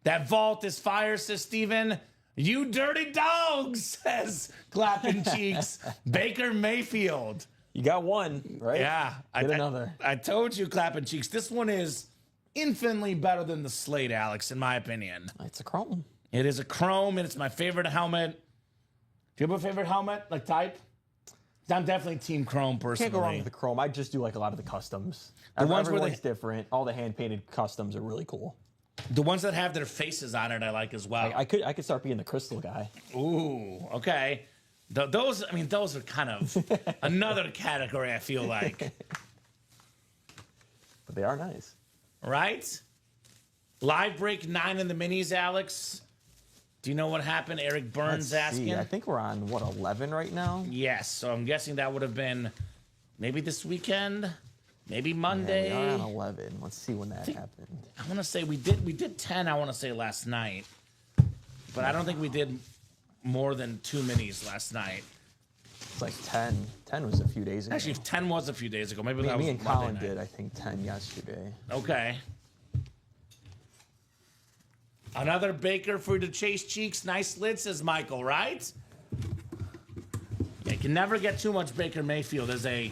That vault is fire, says Steven. You dirty dogs, says Clapping Cheeks. Baker Mayfield. You got one, right? Yeah. Get another. I told you, Clapping Cheeks. This one is infinitely better than the Slate, Alex, in my opinion. It's a chrome. It is a chrome, and it's my favorite helmet. Do you have a favorite helmet, like type? I'm definitely Team Chrome, personally. Can't go wrong with the chrome. I just do like a lot of the customs. The ones where Everyone's different. All the hand-painted customs are really cool. The ones that have their faces on it, I like as well. I could start being the crystal guy. Ooh, okay. Those are kind of another category, I feel like. But they are nice. Right? Live break 9 in the minis, Alex. Do you know what happened? Eric Burns asking. I think we're on, 11 right now? Yes, so I'm guessing that would have been maybe this weekend, maybe Monday. Yeah, we are on 11. Let's see when that happened. I want to say we did 10, I want to say, last night. But I don't think we did more than 2 minis last night. It's like 10. 10 was a few days ago. Actually, 10 was a few days ago. Maybe that was me and Monday Colin night. did, I think, 10 yesterday. Okay. Another Baker for the Chase Cheeks. Nice lid, says Michael, right? You can never get too much Baker Mayfield as a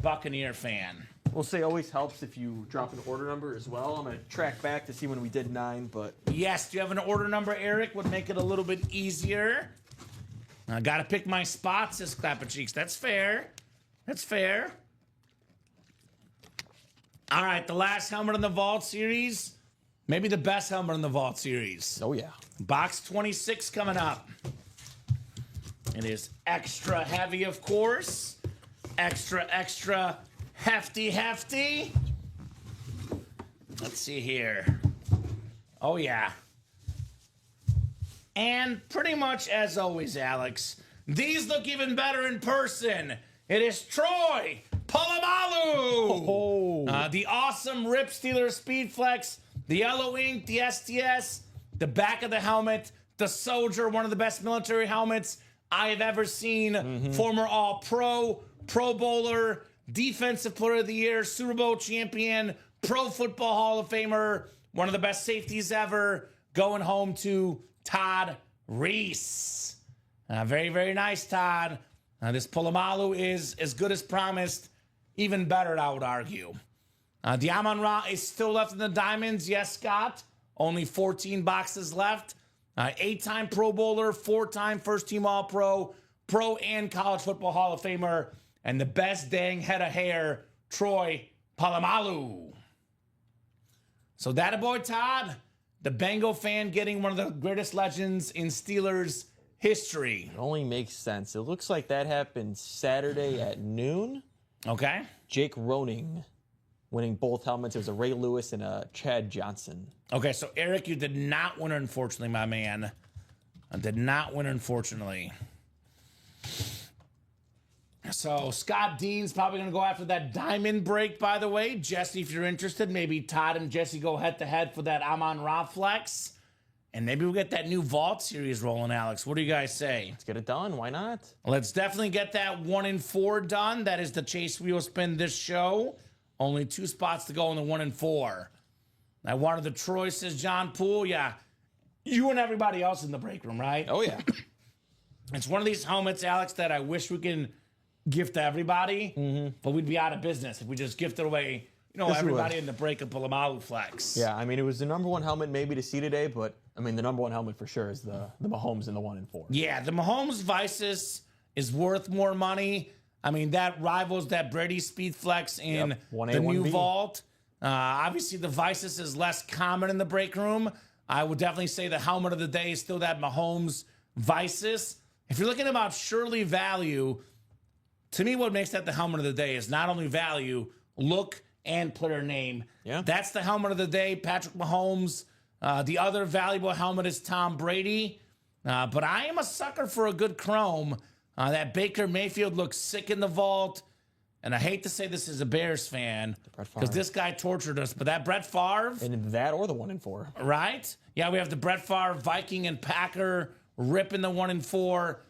Buccaneer fan. We'll say always helps if you drop an order number as well. I'm going to track back to see when we did 9, but... Yes, do you have an order number, Eric? Would make it a little bit easier. I got to pick my spots, says Clapper Cheeks. That's fair. That's fair. All right, the last helmet in the Vault series. Maybe the best helmet in the Vault series. Oh, yeah. Box 26 coming up. It is extra heavy, of course. Extra, extra hefty. Let's see here. Oh, yeah. And pretty much as always, Alex, these look even better in person. It is Troy Polamalu. Oh. The awesome Rip Steeler Speed Flex, the yellow ink, the STS, the back of the helmet, the Soldier, one of the best military helmets I have ever seen. Former All-Pro, Pro Bowler, Defensive Player of the Year, Super Bowl champion, Pro Football Hall of Famer, one of the best safeties ever, going home to Todd Reese. Very, very nice, Todd. This Polamalu is as good as promised, even better, I would argue. The Amon-Ra is still left in the diamonds. Yes, Scott. Only 14 boxes left. 8-time Pro Bowler, 4-time first-team All-Pro, Pro and College Football Hall of Famer, and the best dang head of hair, Troy Polamalu. So that a boy, Todd. The Bengal fan getting one of the greatest legends in Steelers history. It only makes sense. It looks like that happened Saturday at noon. Okay. Jake Roning winning both helmets. It was a Ray Lewis and a Chad Johnson. Okay, so Eric, you did not win, unfortunately, my man. I did not win, unfortunately. So Scott Dean's probably going to go after that diamond break, by the way. Jesse, if you're interested, maybe Todd and Jesse go head-to-head for that Amon-Ra flex. And maybe we'll get that new Vault series rolling, Alex. What do you guys say? Let's get it done. Why not? Let's definitely get that 1 in 4 done. That is the Chase Wheel Spin this show. Only 2 spots to go in the 1 in 4. I wanted the Troy, says John Poole. Yeah, you and everybody else in the break room, right? Oh, yeah. It's one of these helmets, Alex, that I wish we can gift to everybody, but we'd be out of business if we just gifted away, everybody in the break of Palamalu flex. Yeah, I mean, it was the number 1 helmet maybe to see today, but, I mean, the number 1 helmet for sure is the Mahomes in the 1 in 4. Yeah, the Mahomes Visus is worth more money. I mean, that rivals that Brady Speed Flex in the new 1A, Vault. Obviously, the Visus is less common in the break room. I would definitely say the helmet of the day is still that Mahomes Visus. If you're looking about surely value, to me, what makes that the helmet of the day is not only value, look, and player name. Yeah. That's the helmet of the day, Patrick Mahomes. The other valuable helmet is Tom Brady. But I am a sucker for a good chrome. That Baker Mayfield looks sick in the Vault. And I hate to say this as a Bears fan, because this guy tortured us, but that Brett Favre. And that or the 1 in 4. Right? Yeah, we have the Brett Favre, Viking, and Packer ripping the 1 in 4.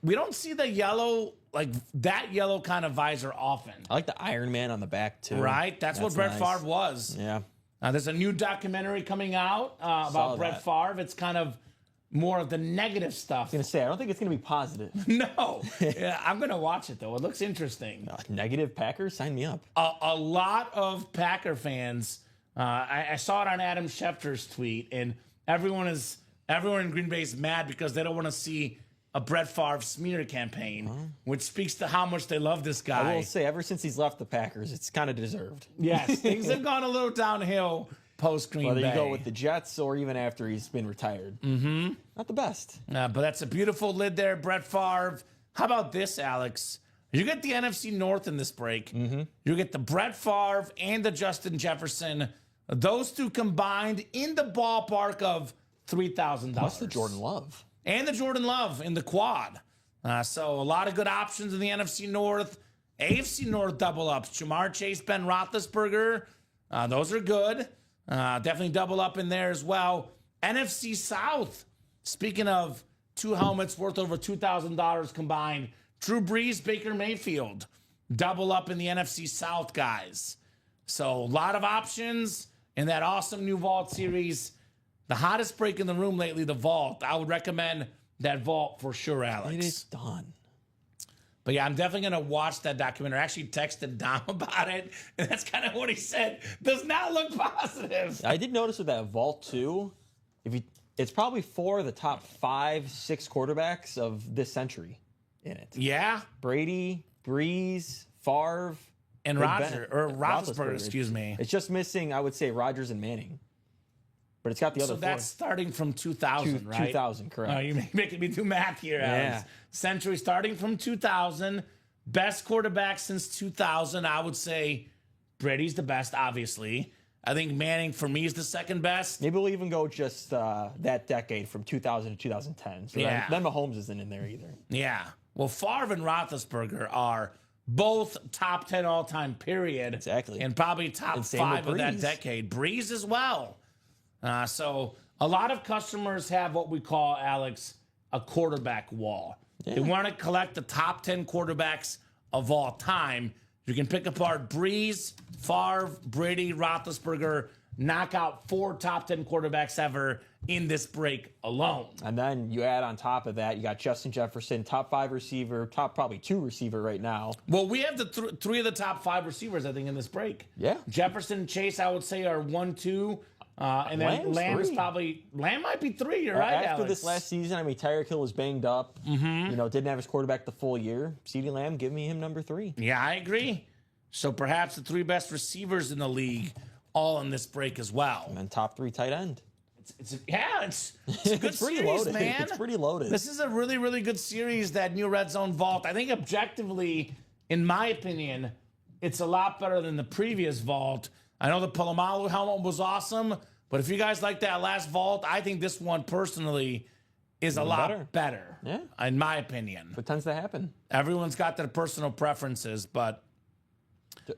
We don't see the yellow, like that yellow kind of visor often. I like the Iron Man on the back, too. Right? That's what Brett nice. Favre was. Yeah. There's a new documentary coming out about Brett Favre. It's kind of more of the negative stuff. I was going to say, I don't think it's going to be positive. No. Yeah, I'm going to watch it, though. It looks interesting. Negative Packers? Sign me up. A lot of Packer fans, I saw it on Adam Schefter's tweet, and everyone in Green Bay is mad because they don't want to see a Brett Favre smear campaign, which speaks to how much they love this guy. I will say, ever since he's left the Packers, it's kind of deserved. Yes, things have gone a little downhill post Green Bay. Whether you go with the Jets or even after he's been retired. Mm-hmm. Not the best. But that's a beautiful lid there, Brett Favre. How about this, Alex? You get the NFC North in this break. Mm-hmm. You get the Brett Favre and the Justin Jefferson. Those two combined in the ballpark of $3,000. Plus the Jordan Love. And the Jordan Love in the quad. So a lot of good options in the NFC North. AFC North double ups. Jamar Chase, Ben Roethlisberger. Those are good. Definitely double up in there as well. NFC South. Speaking of 2 helmets worth over $2,000 combined. Drew Brees, Baker Mayfield. Double up in the NFC South, guys. So a lot of options in that awesome new Vault series. The hottest break in the room lately, the Vault. I would recommend that Vault for sure, Alex. It is done. But yeah, I'm definitely going to watch that documentary. I actually texted Dom about it, and that's kind of what he said. Does not look positive. I did notice with that Vault, too, it's probably 4 of the top 5, 6 quarterbacks of this century in it. Yeah. Brady, Breeze, Favre. And Roethlisberger, excuse me. It's just missing, I would say, Rodgers and Manning. But it's got the other 4. So that's starting from 2000, right? 2000, correct. You're making me do math here, Alex. Century starting from 2000. Best quarterback since 2000. I would say Brady's the best, obviously. I think Manning, for me, is the second best. Maybe we'll even go just that decade from 2000 to 2010. So then Mahomes isn't in there either. Yeah. Well, Favre and Roethlisberger are both top 10 all-time, period. Exactly. And probably top 5 of that decade. Breeze as well. So a lot of customers have what we call, Alex, a quarterback wall. Yeah. They want to collect the top 10 quarterbacks of all time. You can pick apart Breeze, Favre, Brady, Roethlisberger, knock out 4 top 10 quarterbacks ever in this break alone. And then you add on top of that, you got Justin Jefferson, top 5 receiver, top probably 2 receiver right now. Well, we have the 3 of the top 5 receivers, I think, in this break. Yeah. Jefferson and Chase, I would say, are 1, 2. And then Lamb's Lamb might be 3. You're right, After Alex. this last season, I mean, Tyreek Hill was banged up. Mm-hmm. Didn't have his quarterback the full year. CeeDee Lamb, give me him number 3. Yeah, I agree. So perhaps the 3 best receivers in the league all in this break as well. And then top 3 tight end. It's a good it's pretty series, loaded. man. It's pretty loaded. This is a really, really good series, that new Red Zone Vault. I think objectively, in my opinion, it's a lot better than the previous vault. I know the Palomalu helmet was awesome, but if you guys like that last vault, I think this one personally is a lot better. Yeah. In my opinion. What tends to happen? Everyone's got their personal preferences, but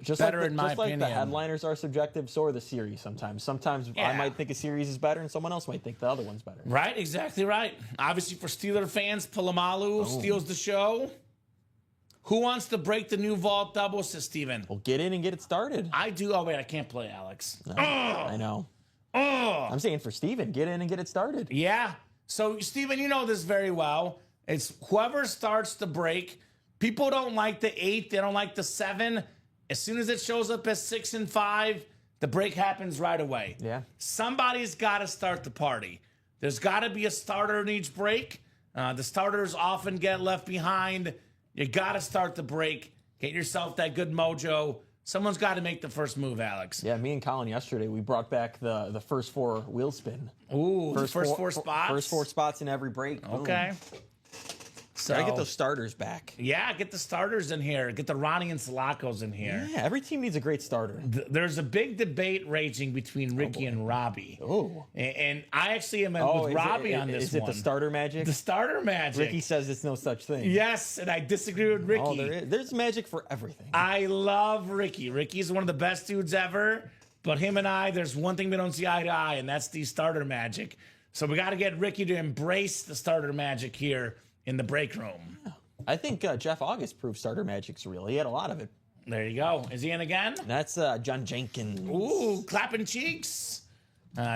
just better like in my opinion. Like the headliners are subjective, so are the series sometimes. Sometimes I might think a series is better, and someone else might think the other one's better. Right, exactly right. Obviously, for Steeler fans, Palomalu steals the show. Who wants to break the new vault double, says Steven? Well, get in and get it started. I do. Oh, wait, I can't play, Alex. No, I know. I'm saying for Steven, get in and get it started. Yeah. So, Steven, you know this very well. It's whoever starts the break. People don't like the 8. They don't like the 7. As soon as it shows up as 6 and 5, the break happens right away. Yeah. Somebody's got to start the party. There's got to be a starter in each break. The starters often get left behind. You got to start the break. Get yourself that good mojo. Someone's got to make the first move, Alex. Yeah, me and Colin yesterday, we brought back the first 4 wheel spin. Ooh, first four spots? First 4 spots in every break. Boom. Okay. So, gotta get those starters back. Yeah, get the starters in here. Get the Ronnie and Salakos in here. Yeah, every team needs a great starter. There's a big debate raging between Ricky and Robbie. Oh. And I actually am with Robbie on this one. Is it the starter magic? The starter magic. Ricky says it's no such thing. Yes, and I disagree with Ricky. Oh, there's magic for everything. I love Ricky. Ricky's one of the best dudes ever. But him and I, there's one thing we don't see eye to eye, and that's the starter magic. So we got to get Ricky to embrace the starter magic here in the break room. I think Jeff August proved starter magic's real. He had a lot of it. There you go. Is he in again? That's John Jenkins. Ooh, clapping cheeks.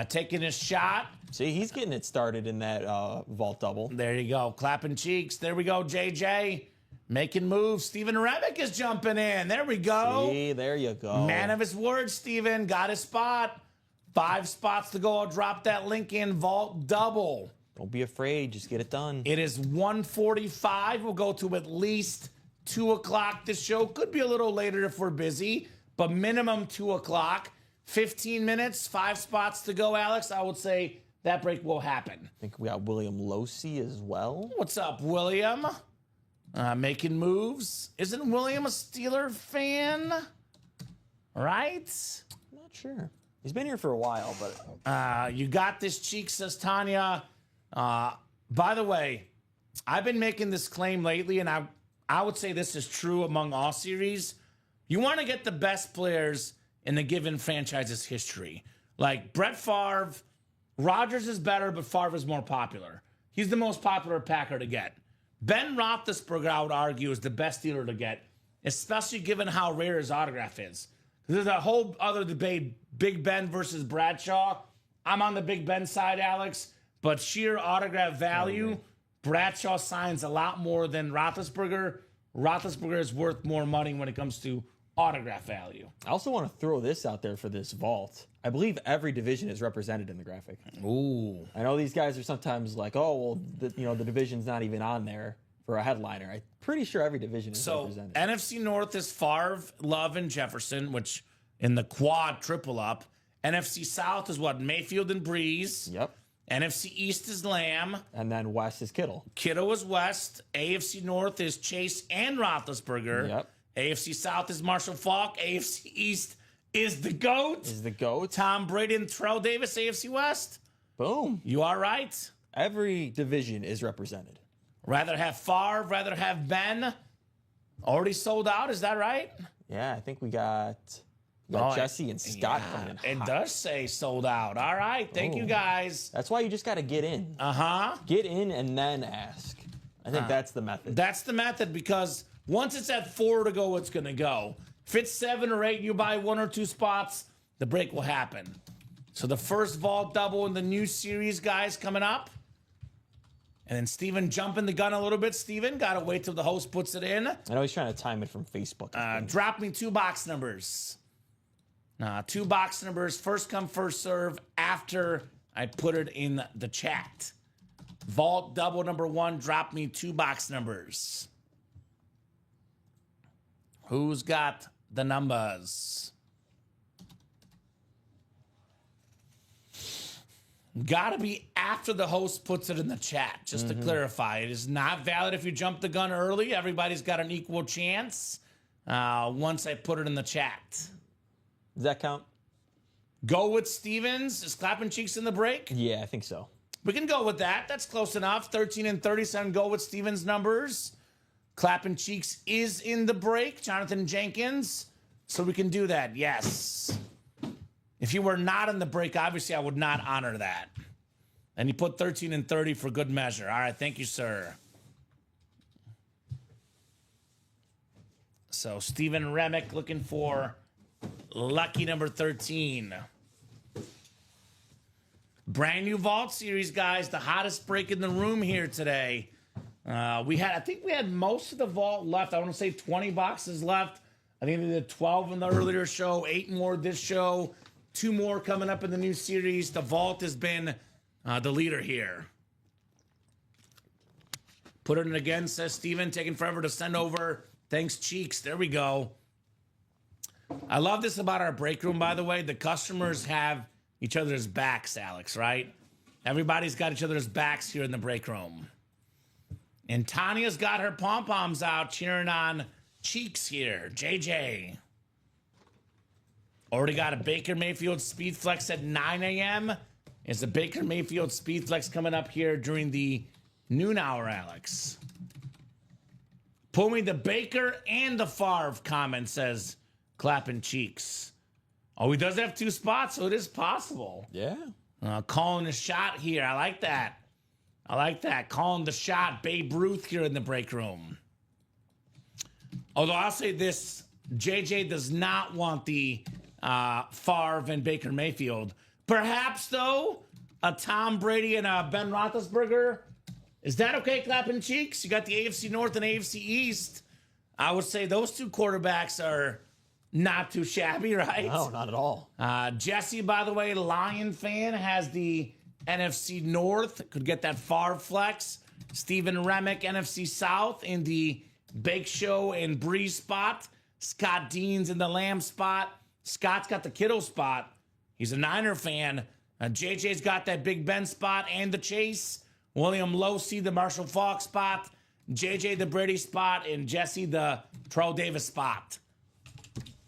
Taking his shot. See, he's getting it started in that vault double. There you go. Clapping cheeks. There we go, JJ. Making moves. Steven Rebick is jumping in. There we go. See, there you go. Man of his word, Steven. Got his spot. 5 spots to go. I'll drop that link in. Vault double. Don't be afraid. Just get it done. It is 1:45. We'll go to at least 2 o'clock. This show could be a little later if we're busy, but minimum 2 o'clock. 15 minutes, 5 spots to go, Alex. I would say that break will happen. I think we got William Losi as well. What's up, William? Making moves. Isn't William a Steeler fan? Right? I'm not sure. He's been here for a while, but... You got this cheek, says Tanya. By the way, I've been making this claim lately, and I would say this is true among all series. You want to get the best players in the given franchise's history. Like Brett Favre, Rodgers is better, but Favre is more popular. He's the most popular Packer to get. Ben Roethlisberger, I would argue, is the best dealer to get, especially given how rare his autograph is. There's a whole other debate, Big Ben versus Bradshaw. I'm on the Big Ben side, Alex. But sheer autograph value, Bradshaw signs a lot more than Roethlisberger. Roethlisberger is worth more money when it comes to autograph value. I also want to throw this out there for this vault. I believe every division is represented in the graphic. Ooh. I know these guys are sometimes like, oh, well, the division's not even on there for a headliner. I'm pretty sure every division is represented. NFC North is Favre, Love, and Jefferson, which in the quad triple up. NFC South is what? Mayfield and Breeze. Yep. NFC East is Lamb. And then West is Kittle. Kittle is West. AFC North is Chase and Roethlisberger. Yep. AFC South is Marshall Faulk. AFC East is the GOAT. Tom Brady and Terrell Davis, AFC West. Boom. You are right. Every division is represented. Rather have Favre, rather have Ben. Already sold out, is that right? Yeah, I think we got Jesse and Scott coming in. It does say sold out. All right. Thank you, guys. That's why you just got to get in. Uh-huh. Get in and then ask. I think that's the method. That's the method because once it's at 4 to go, it's going to go. If it's 7 or 8, you buy 1 or 2 spots, the break will happen. So the first vault double in the new series, guys, coming up. And then Steven jumping the gun a little bit. Steven, got to wait till the host puts it in. I know he's trying to time it from Facebook. Drop me 2 box numbers. 2 box numbers, first come, first serve, after I put it in the chat. Vault double number 1, drop me 2 box numbers. Who's got the numbers? Gotta be after the host puts it in the chat, just to clarify. It is not valid if you jump the gun early. Everybody's got an equal chance. once I put it in the chat. Does that count? Go with Stevens. Is Clapping Cheeks in the break? Yeah, I think so. We can go with that. That's close enough. 13 and 37 go with Stevens numbers. Clapping Cheeks is in the break. Jonathan Jenkins. So we can do that. Yes. If you were not in the break, obviously I would not honor that. And you put 13 and 30 for good measure. All right. Thank you, sir. So Steven Remick looking for lucky number 13. Brand new Vault Series, guys. The hottest break in the room here today. I think we had most of the Vault left. I want to say 20 boxes left. I think they did 12 in the earlier show, 8 more this show, 2 more coming up in the new series. The Vault has been the leader here. Put it in again, says Steven. Taking forever to send over. Thanks, Cheeks. There we go. I love this about our break room, by the way. The customers have each other's backs, Alex, right? Everybody's got each other's backs here in the break room. And Tanya's got her pom-poms out cheering on Cheeks here. JJ. Already got a Baker Mayfield Speed Flex at 9 a.m. Is a Baker Mayfield Speed Flex coming up here during the noon hour, Alex? Pull me the Baker and the Favre comment, says Clapping Cheeks. Oh, he does have 2 spots, so it is possible. Yeah. Calling a shot here. I like that. I like that. Calling the shot. Babe Ruth here in the break room. Although I'll say this, JJ does not want the Favre and Baker Mayfield. Perhaps, though, a Tom Brady and a Ben Roethlisberger. Is that okay, Clapping Cheeks? You got the AFC North and AFC East. I would say those 2 quarterbacks are not too shabby, right? No, not at all. Jesse, by the way, Lion fan, has the NFC North. Could get that Favre flex. Steven Remick, NFC South, in the Bake Show and Breeze spot. Scott Dean's in the Lamb spot. Scott's got the Kittle spot. He's a Niner fan. JJ's got that Big Ben spot and the Chase. William Losey, the Marshall Faulk spot. JJ, the Brady spot. And Jesse, the Terrell Davis spot.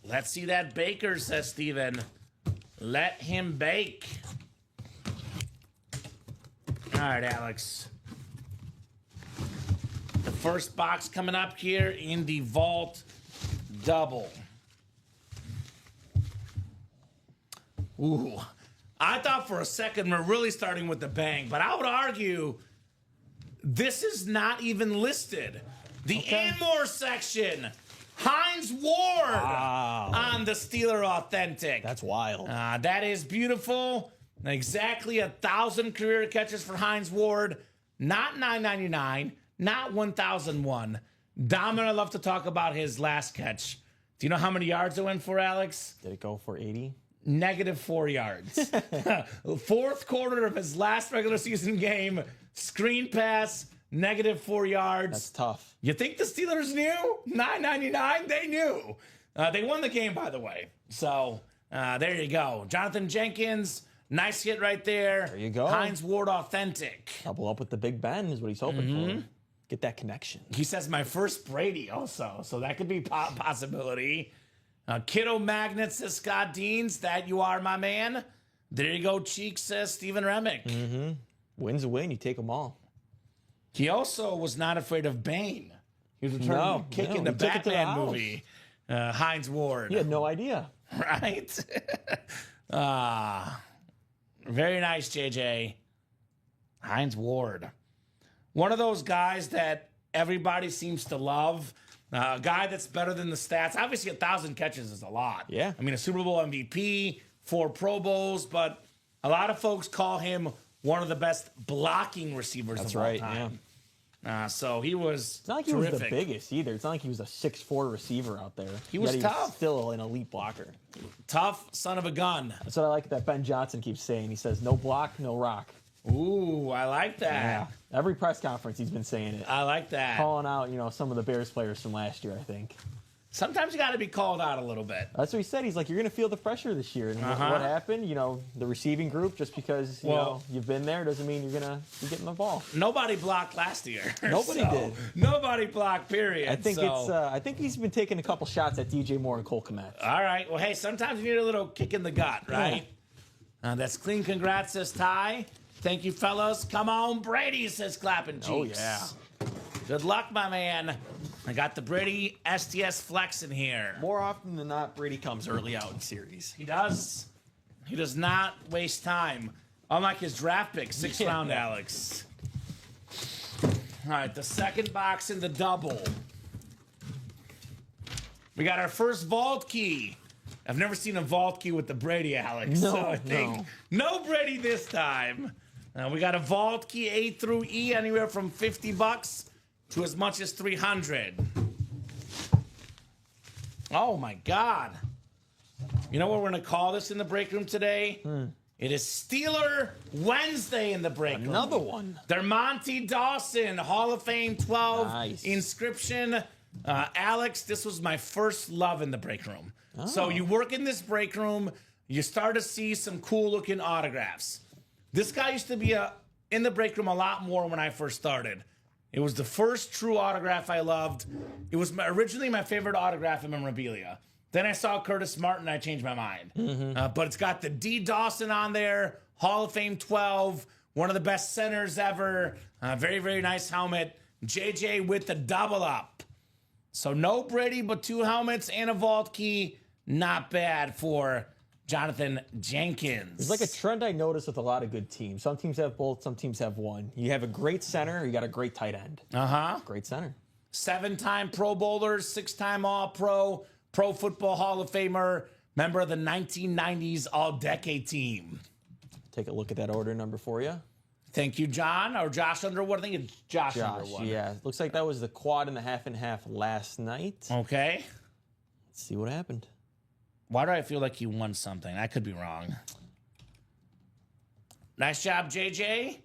Let's see that Baker, says Steven. Let him bake. All right, Alex. The first box coming up here in the Vault Double. Ooh. I thought for a second we're really starting with the bang, but I would argue this is not even listed. The Anmore section. Hines Ward on the Steeler Authentic. That's wild. That is beautiful. Exactly 1,000 career catches for Hines Ward. Not 999, not 1,001. Dominic, I love to talk about his last catch. Do you know how many yards it went for, Alex? Did it go for 80? -4 yards. Fourth quarter of his last regular season game. Screen pass, -4 yards. That's tough. You think the Steelers knew? 999? They knew. They won the game, by the way. So there you go. Jonathan Jenkins, nice hit right there. There you go. Hines Ward Authentic. Double up with the Big Ben is what he's hoping for. Get that connection. He says my first Brady also, so that could be possibility. Kiddo Magnet, says Scott Deans. That you are, my man. There you go, Cheek, says Steven Remick. Win's a win. You take them all. He also was not afraid of Bane. He was returning to kick in the Batman movie. Hines Ward. He had no idea. Right? Very nice, JJ. Hines Ward. One of those guys that everybody seems to love. A guy that's better than the stats. Obviously, 1,000 catches is a lot. Yeah. I mean, a Super Bowl MVP, 4 Pro Bowls, but a lot of folks call him one of the best blocking receivers of all time. Yeah. So he was It's not like he terrific. was the biggest either. It's not like he was a 6'4" receiver out there. He was tough. Still an elite blocker. Tough son of a gun. That's what I like that Ben Johnson keeps saying. He says, no block, no rock. Ooh, I like that. Yeah. Every press conference he's been saying it. I like that. Calling out, some of the Bears players from last year, I think. Sometimes you got to be called out a little bit. That's what he said. He's like, you're going to feel the pressure this year. And what happened? You know, the receiving group, just because you've been there doesn't mean you're going to be getting the ball. Nobody blocked last year. Nobody did. Nobody blocked, period. I think I think he's been taking a couple shots at DJ Moore and Cole Kmet. All right. Well, hey, sometimes you need a little kick in the gut, right? Yeah. That's clean. Congrats, says Ty. Thank you, fellas. Come on, Brady, says Clapping Cheeks. Oh, yeah. Good luck, my man. I got the Brady STS Flex in here. More often than not, Brady comes early out in series. He does. He does not waste time. Unlike his draft pick, 6th round, Alex. All right, the second box in the double. We got our first vault key. I've never seen a vault key with the Brady, Alex. No, so I think no Brady this time. We got a vault key A through E, anywhere from $50 to as much as 300. Oh my God. You know what we're going to call this in the break room today? It is Steeler Wednesday in the break room. Another one. They're Monty Dawson, Hall of Fame 12 Nice. inscription. Alex, this was my first love in the break room. Oh. So you work in this break room, you start to see some cool looking autographs. This guy used to be in the break room a lot more when I first started. It was the first true autograph I loved. It was originally my favorite autograph in memorabilia. Then I saw Curtis Martin, I changed my mind. But it's got the D. Dawson on there, Hall of Fame 12, one of the best centers ever. Very, very nice helmet. JJ with the double up. So no Brady, but 2 helmets and a vault key. Not bad for Jonathan Jenkins. It's like a trend I noticed with a lot of good teams. Some teams have both, some teams have one. You have a great center, you got a great tight end. Great center. 7-time Pro Bowler, 6-time All-Pro, Pro Football Hall of Famer, member of the 1990s All-Decade team. Take a look at that order number for you. Thank you, John, or Josh Underwood. I think it's Josh Underwood. Yeah. Looks like that was the quad and the half and half last night. Okay. Let's see what happened. Why do I feel like he won something? I could be wrong. Nice job, JJ.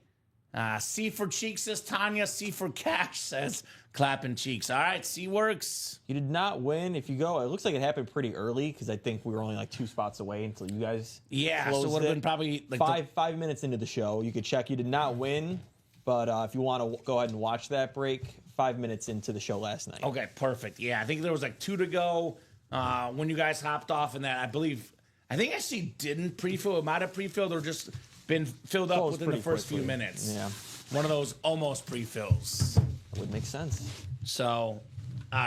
C for cheeks, says Tanya. C for cash, says Clapping Cheeks. All right, C works. You did not win. If you go, it looks like it happened pretty early because I think we were only like 2 spots away until you guys so it would have been probably like 5 minutes into the show. You could check. You did not win, but if you want to go ahead and watch that break, 5 minutes into the show last night. Okay, perfect. Yeah, I think there was like 2 to go when you guys hopped off, and that I think actually didn't pre-fill. It might have pre-filled or just been filled up within the first few minutes. Yeah. One of those almost pre-fills. That would make sense. So,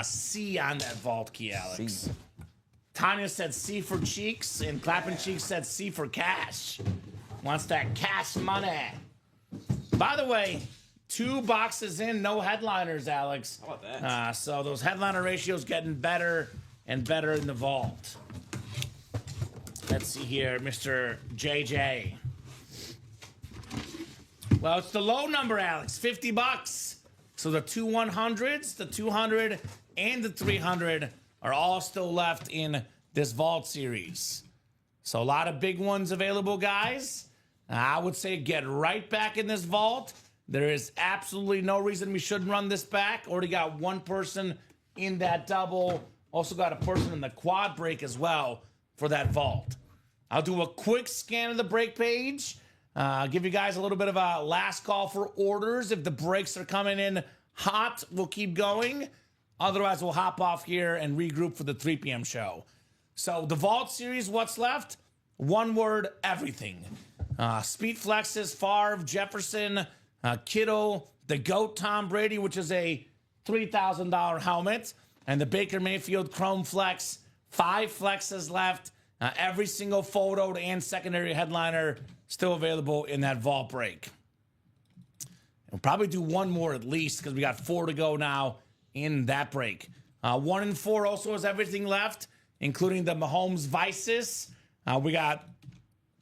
C on that vault key, Alex. C. Tanya said C for cheeks, and Clapping Cheeks said C for cash. Wants that cash money. By the way, 2 boxes in, no headliners, Alex. How about that? So those headliner ratios getting better and better in the vault. Let's see here, Mr. JJ. Well, it's the low number, Alex, $50. So the 2 100s, the 200, and the 300 are all still left in this vault series. So a lot of big ones available, guys. I would say get right back in this vault. There is absolutely no reason we shouldn't run this back. Already got 1 person in that double. Also got a person in the quad break as well for that vault. I'll do a quick scan of the break page. Give you guys a little bit of a last call for orders. If the breaks are coming in hot, we'll keep going. Otherwise, we'll hop off here and regroup for the 3 p.m. show. So the vault series, what's left? 1 word, everything. Speed flexes, Favre, Jefferson, Kittle, the GOAT Tom Brady, which is a $3,000 helmet, and the Baker Mayfield Chrome Flex. 5 flexes left. Every single photo and secondary headliner still available in that vault break. We'll probably do 1 more at least because we got 4 to go now in that break. 1 and 4 also has everything left, including the Mahomes Vices. We got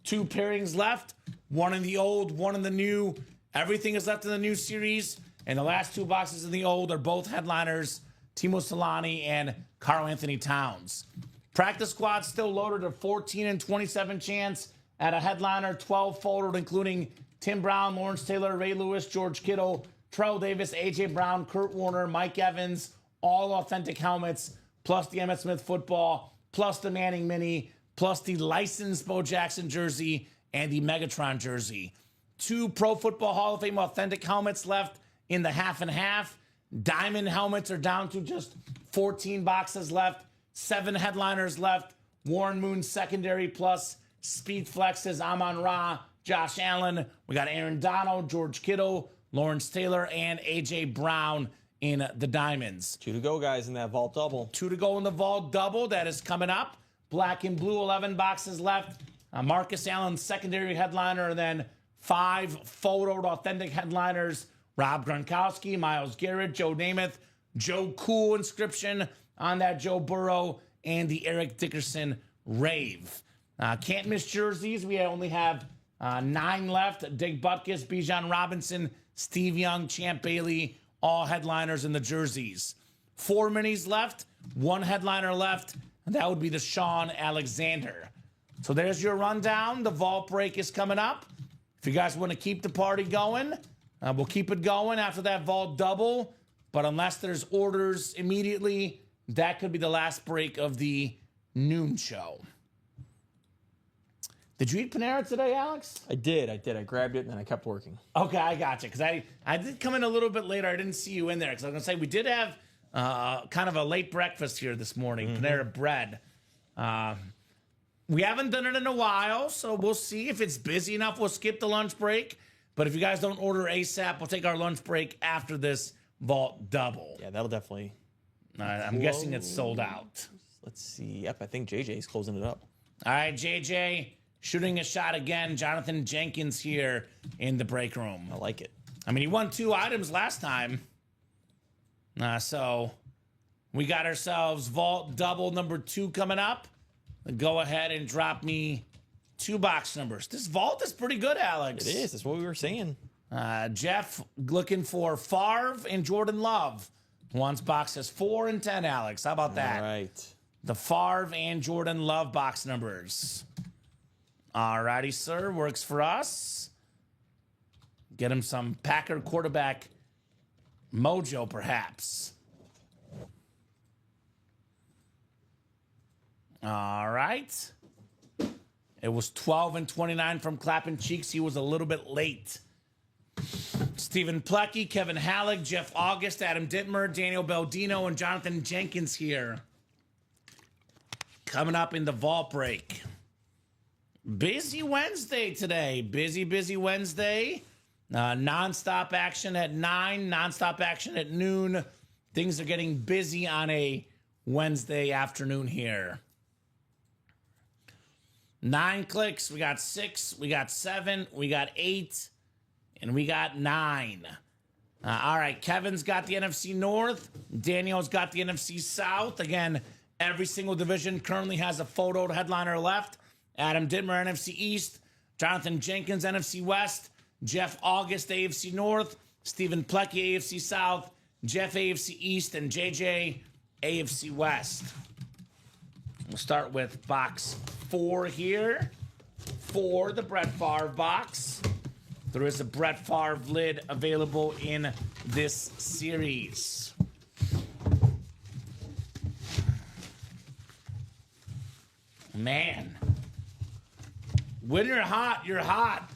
2 pairings left, 1 in the old, 1 in the new. Everything is left in the new series, and the last 2 boxes in the old are both headliners, Timo Solani and Karl Anthony Towns. Practice squad still loaded a 14 and 27 chance at a headliner, 12 folded, including Tim Brown, Lawrence Taylor, Ray Lewis, George Kittle, Terrell Davis, A.J. Brown, Kurt Warner, Mike Evans, all authentic helmets plus the Emmitt Smith football, plus the Manning mini, plus the licensed Bo Jackson jersey and the Megatron jersey. 2 Pro Football Hall of Fame authentic helmets left in the half and half. Diamond helmets are down to just 14 boxes left. 7 headliners left. Warren Moon secondary plus Speed Flexes, Amon Ra, Josh Allen. We got Aaron Donald, George Kittle, Lawrence Taylor, and A.J. Brown in the diamonds. 2 to go, guys, in that vault double. 2 to go in the vault double. That is coming up. Black and blue, 11 boxes left. Marcus Allen, secondary headliner, and then 5 photoed authentic headliners. Rob Gronkowski, Myles Garrett, Joe Namath, Joe Cool inscription on that Joe Burrow, and the Eric Dickerson rave. Can't miss jerseys. We only have 9 left. Dig Butkus, Bijan Robinson, Steve Young, Champ Bailey, all headliners in the jerseys. 4 minis left, 1 headliner left, and that would be the Sean Alexander. So there's your rundown. The vault break is coming up. If you guys want to keep the party going, we'll keep it going after that vault double. But unless there's orders immediately, that could be the last break of the noon show. Did you eat Panera today, Alex? I did. I grabbed it and then I kept working. Okay, I got you. Because I did come in a little bit later. I didn't see you in there. Because I was going to say, we did have kind of a late breakfast here this morning. Panera bread. We haven't done it in a while, so we'll see. If it's busy enough, we'll skip the lunch break. But if you guys don't order ASAP, we'll take our lunch break after this vault double. Yeah, that'll definitely... I'm guessing it's sold out. Let's see. Yep, I think JJ's closing it up. All right, JJ shooting a shot again. Jonathan Jenkins here in the break room. I like it. I mean, he won 2 items last time. So we got ourselves vault double number 2 coming up. Go ahead and drop me 2 box numbers. This vault is pretty good, Alex. It is. That's what we were saying. Jeff looking for Favre and Jordan Love. Wants boxes 4 and 10, Alex. How about that? All right. The Favre and Jordan Love box numbers. All righty, sir. Works for us. Get him some Packer quarterback mojo, perhaps. All right. It was 12 and 29 from Clapping Cheeks. He was a little bit late. Stephen Plecky, Kevin Halleck, Jeff August, Adam Dittmer, Daniel Baldino, and Jonathan Jenkins here. Coming up in the vault break. Busy Wednesday today. Busy Wednesday. Non-stop action at 9, non-stop action at noon. Things are getting busy on a Wednesday afternoon here. 9 clicks. We got 6. We got 7. We got 8. And we got 9. All right. Kevin's got the NFC North. Daniel's got the NFC South. Again, every single division currently has a photoed headliner left. Adam Dittmer, NFC East. Jonathan Jenkins, NFC West. Jeff August, AFC North. Stephen Plecky, AFC South. Jeff, AFC East. And JJ, AFC West. We'll start with box 4 here. 4, the Brett Favre box. There is a Brett Favre lid available in this series. Man. When you're hot, you're hot.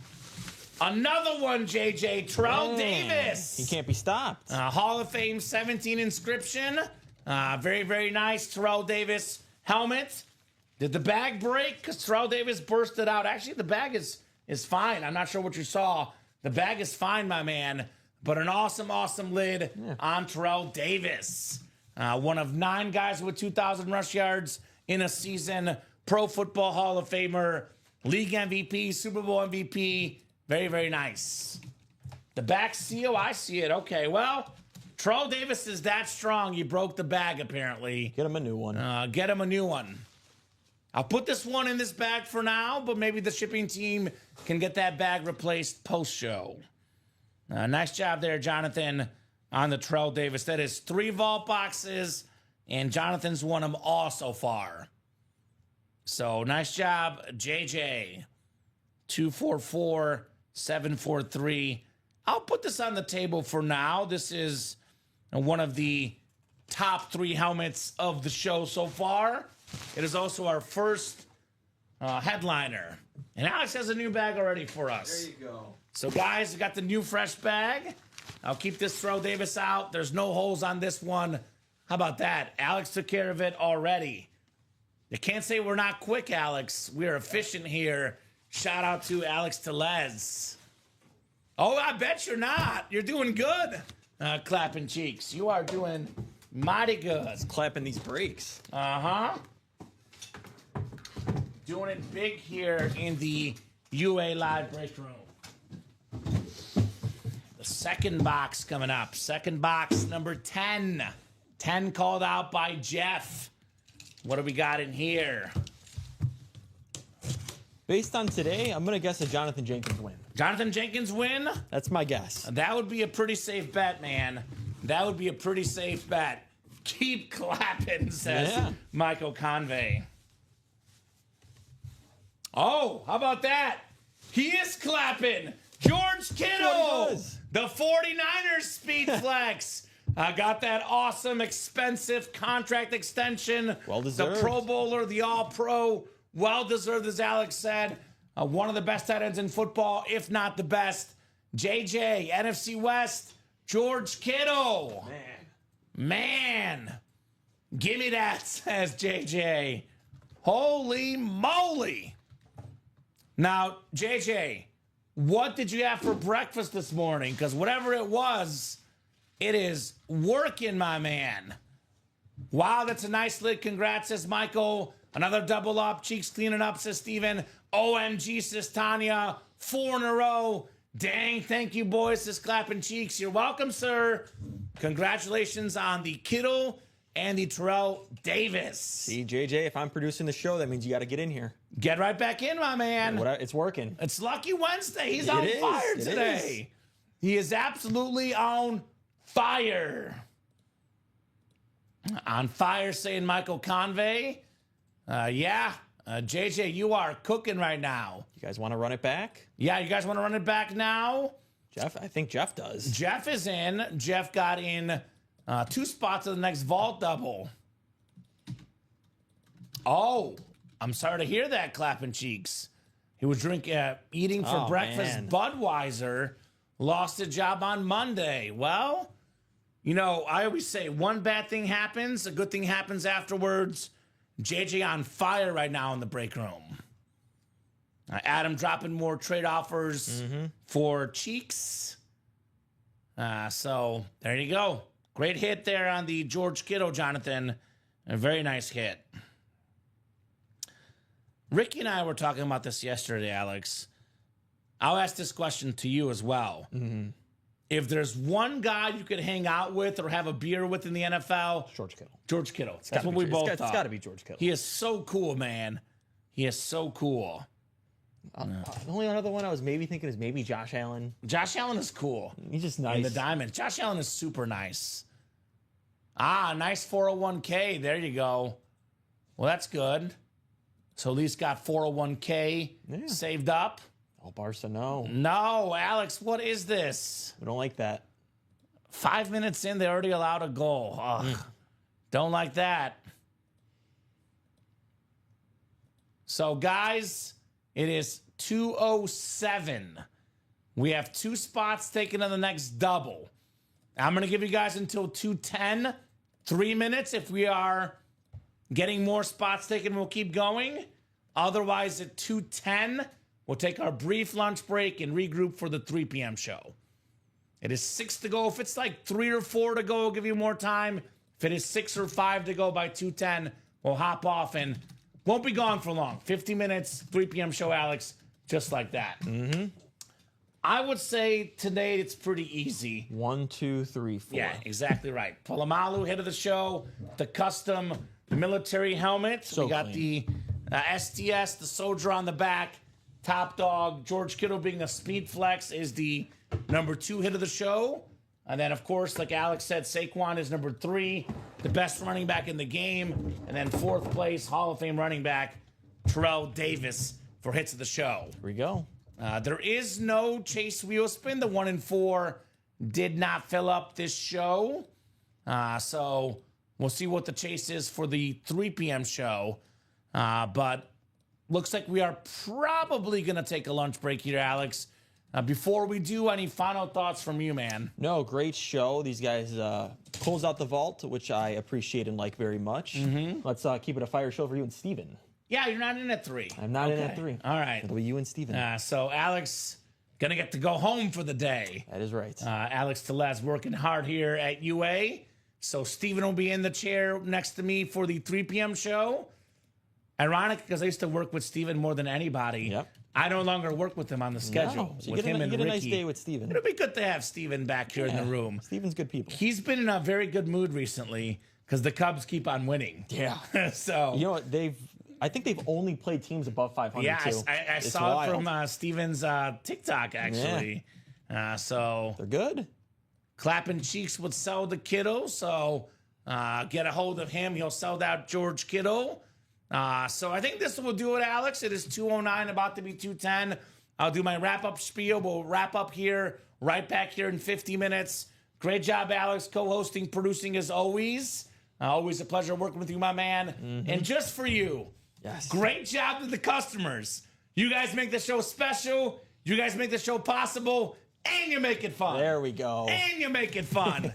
Another one, JJ. Terrell Davis. He can't be stopped. Hall of Fame 17 inscription. Very nice Terrell Davis helmet. Did the bag break? Because Terrell Davis bursted out. Actually, the bag is fine. I'm not sure what you saw. The bag is fine, my man. But an awesome lid on Terrell Davis. One of 9 guys with 2,000 rush yards in a season. Pro Football Hall of Famer. League MVP. Super Bowl MVP. Very nice. The back seal, I see it. Okay, well, Terrell Davis is that strong. He broke the bag, apparently. Get him a new one. Get him a new one. I'll put this one in this bag for now, but maybe the shipping team can get that bag replaced post-show. Nice job there, Jonathan, on the Terrell Davis. That is 3 vault boxes, and Jonathan's won them all so far. So nice job, JJ. 244-743. I'll put this on the table for now. This is one of the top 3 helmets of the show so far. It is also our first headliner. And Alex has a new bag already for us. There you go. So, guys, we got the new fresh bag. I'll keep this Throw Davis out. There's no holes on this one. How about that? Alex took care of it already. You can't say we're not quick, Alex. We're efficient here. Shout out to Alex Telez. Oh, I bet you're not. You're doing good. Clapping cheeks. You are doing mighty good. Clapping these brakes. Uh-huh. Doing it big here in the UA Live break room. The second box coming up. Second box, number 10. 10 called out by Jeff. What do we got in here? Based on today, I'm going to guess a Jonathan Jenkins win. Jonathan Jenkins win? That's my guess. That would be a pretty safe bet, man. That would be a pretty safe bet. Keep clapping, says Michael Convey. Oh, how about that? He is clapping. George Kittle, the 49ers speed flex. Got that awesome, expensive contract extension. Well-deserved. The Pro Bowler, the All-Pro. Well-deserved, as Alex said. One of the best tight ends in football, if not the best. JJ, NFC West, George Kittle. Man. Give me that, says JJ. Holy moly. Now, JJ, what did you have for breakfast this morning? Because whatever it was, it is working, my man. Wow, that's a nice lid. Congrats, says Michael. Another double up. Cheeks cleaning up, says Steven. OMG, says Tanya. 4 in a row. Dang, thank you, boys, says Clapping Cheeks. You're welcome, sir. Congratulations on the Kittle and the Terrell Davis. See, JJ, if I'm producing the show, that means you got to get in here. Get right back in, my man. It's working. It's Lucky Wednesday. He's on fire today. He is absolutely on fire. On fire, saying Michael Convey. JJ, you are cooking right now. You guys want to run it back? Yeah, you guys want to run it back now? Jeff, I think Jeff does. Jeff is in. Jeff got in 2 spots of the next vault double. Oh, I'm sorry to hear that, Clapping Cheeks. He was eating for breakfast. Man. Budweiser lost a job on Monday. Well, you know, I always say one bad thing happens, a good thing happens afterwards. JJ on fire right now in the break room. Adam dropping more trade offers for Cheeks. So there you go. Great hit there on the George Kittle, Jonathan. A very nice hit. Ricky and I were talking about this yesterday, Alex. I'll ask this question to you as well. If there's one guy you could hang out with or have a beer with in the NFL, George Kittle. George Kittle. That's what we both thought. It's got to be George Kittle. He is so cool, man. He is so cool. The only other one I was maybe thinking is maybe Josh Allen. Josh Allen is cool. He's just nice. In the diamond. Josh Allen is super nice. Nice 401k. There you go. Well, that's good. So at least got 401k saved up. Oh, Barca, no. No, Alex, what is this? We don't like that. 5 minutes in, they already allowed a goal. Ugh. Don't like that. So, guys, it is 2:07. We have 2 spots taken on the next double. I'm going to give you guys until 2:10. 3 minutes. If we are getting more spots taken, we'll keep going. Otherwise, at 2:10, we'll take our brief lunch break and regroup for the 3 p.m. show. It is 6 to go. If it's like 3 or 4 to go, we'll give you more time. If it is 6 or 5 to go by 2:10, we'll hop off and won't be gone for long. 50 minutes, 3 p.m. show, Alex, just like that. I would say today it's pretty easy. 1, 2, 3, 4. Yeah, exactly right. Polamalu, head of the show, the custom military helmet. So we got clean. the SDS, the soldier on the back, top dog. George Kittle being a speed flex is the number 2 hit of the show. And then, of course, like Alex said, Saquon is number 3, the best running back in the game. And then 4th place, Hall of Fame running back, Terrell Davis for hits of the show. Here we go. There is no Chase Wheel Spin. The 1 and 4 did not fill up this show. So We'll see what the chase is for the 3 p.m. show. But looks like we are probably going to take a lunch break here, Alex. Before we do, any final thoughts from you, man? No, great show. These guys close out the vault, which I appreciate and like very much. Let's keep it a fire show for you and Steven. Yeah, you're not in at 3. I'm not in at 3. All right. It'll be you and Steven. So Alex going to get to go home for the day. That is right. Alex Tellez working hard here at UA. So Steven will be in the chair next to me for the 3 p.m. show. Ironic, because I used to work with Steven more than anybody. Yep. I no longer work with him on the schedule. No. So with him and you get a Ricky. nice day with Steven. It'll be good to have Steven back here in the room. Steven's good people. He's been in a very good mood recently because the Cubs keep on winning. Yeah. So you know what? I think they've only played teams above 500 yeah, too. I saw it from Steven's TikTok actually. So they're good. Clapping cheeks would sell the Kiddo. So get a hold of him. He'll sell that George Kittle. So I think this will do it, Alex. It is 2:09, about to be 2:10. I'll do my wrap-up spiel. We'll wrap up here, right back here in 50 minutes. Great job, Alex, co-hosting, producing as always. Always a pleasure working with you, my man. And just for you, yes, great job to the customers. You guys make the show special. You guys make the show possible. And you make it fun. There we go. And you make it fun.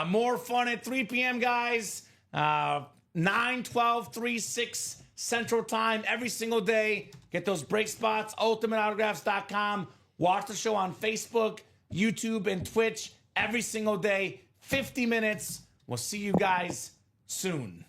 More fun at 3 p.m., guys. 9, 12, 3, 6 Central Time every single day. Get those break spots, ultimateautographs.com. Watch the show on Facebook, YouTube, and Twitch every single day. 50 minutes. We'll see you guys soon.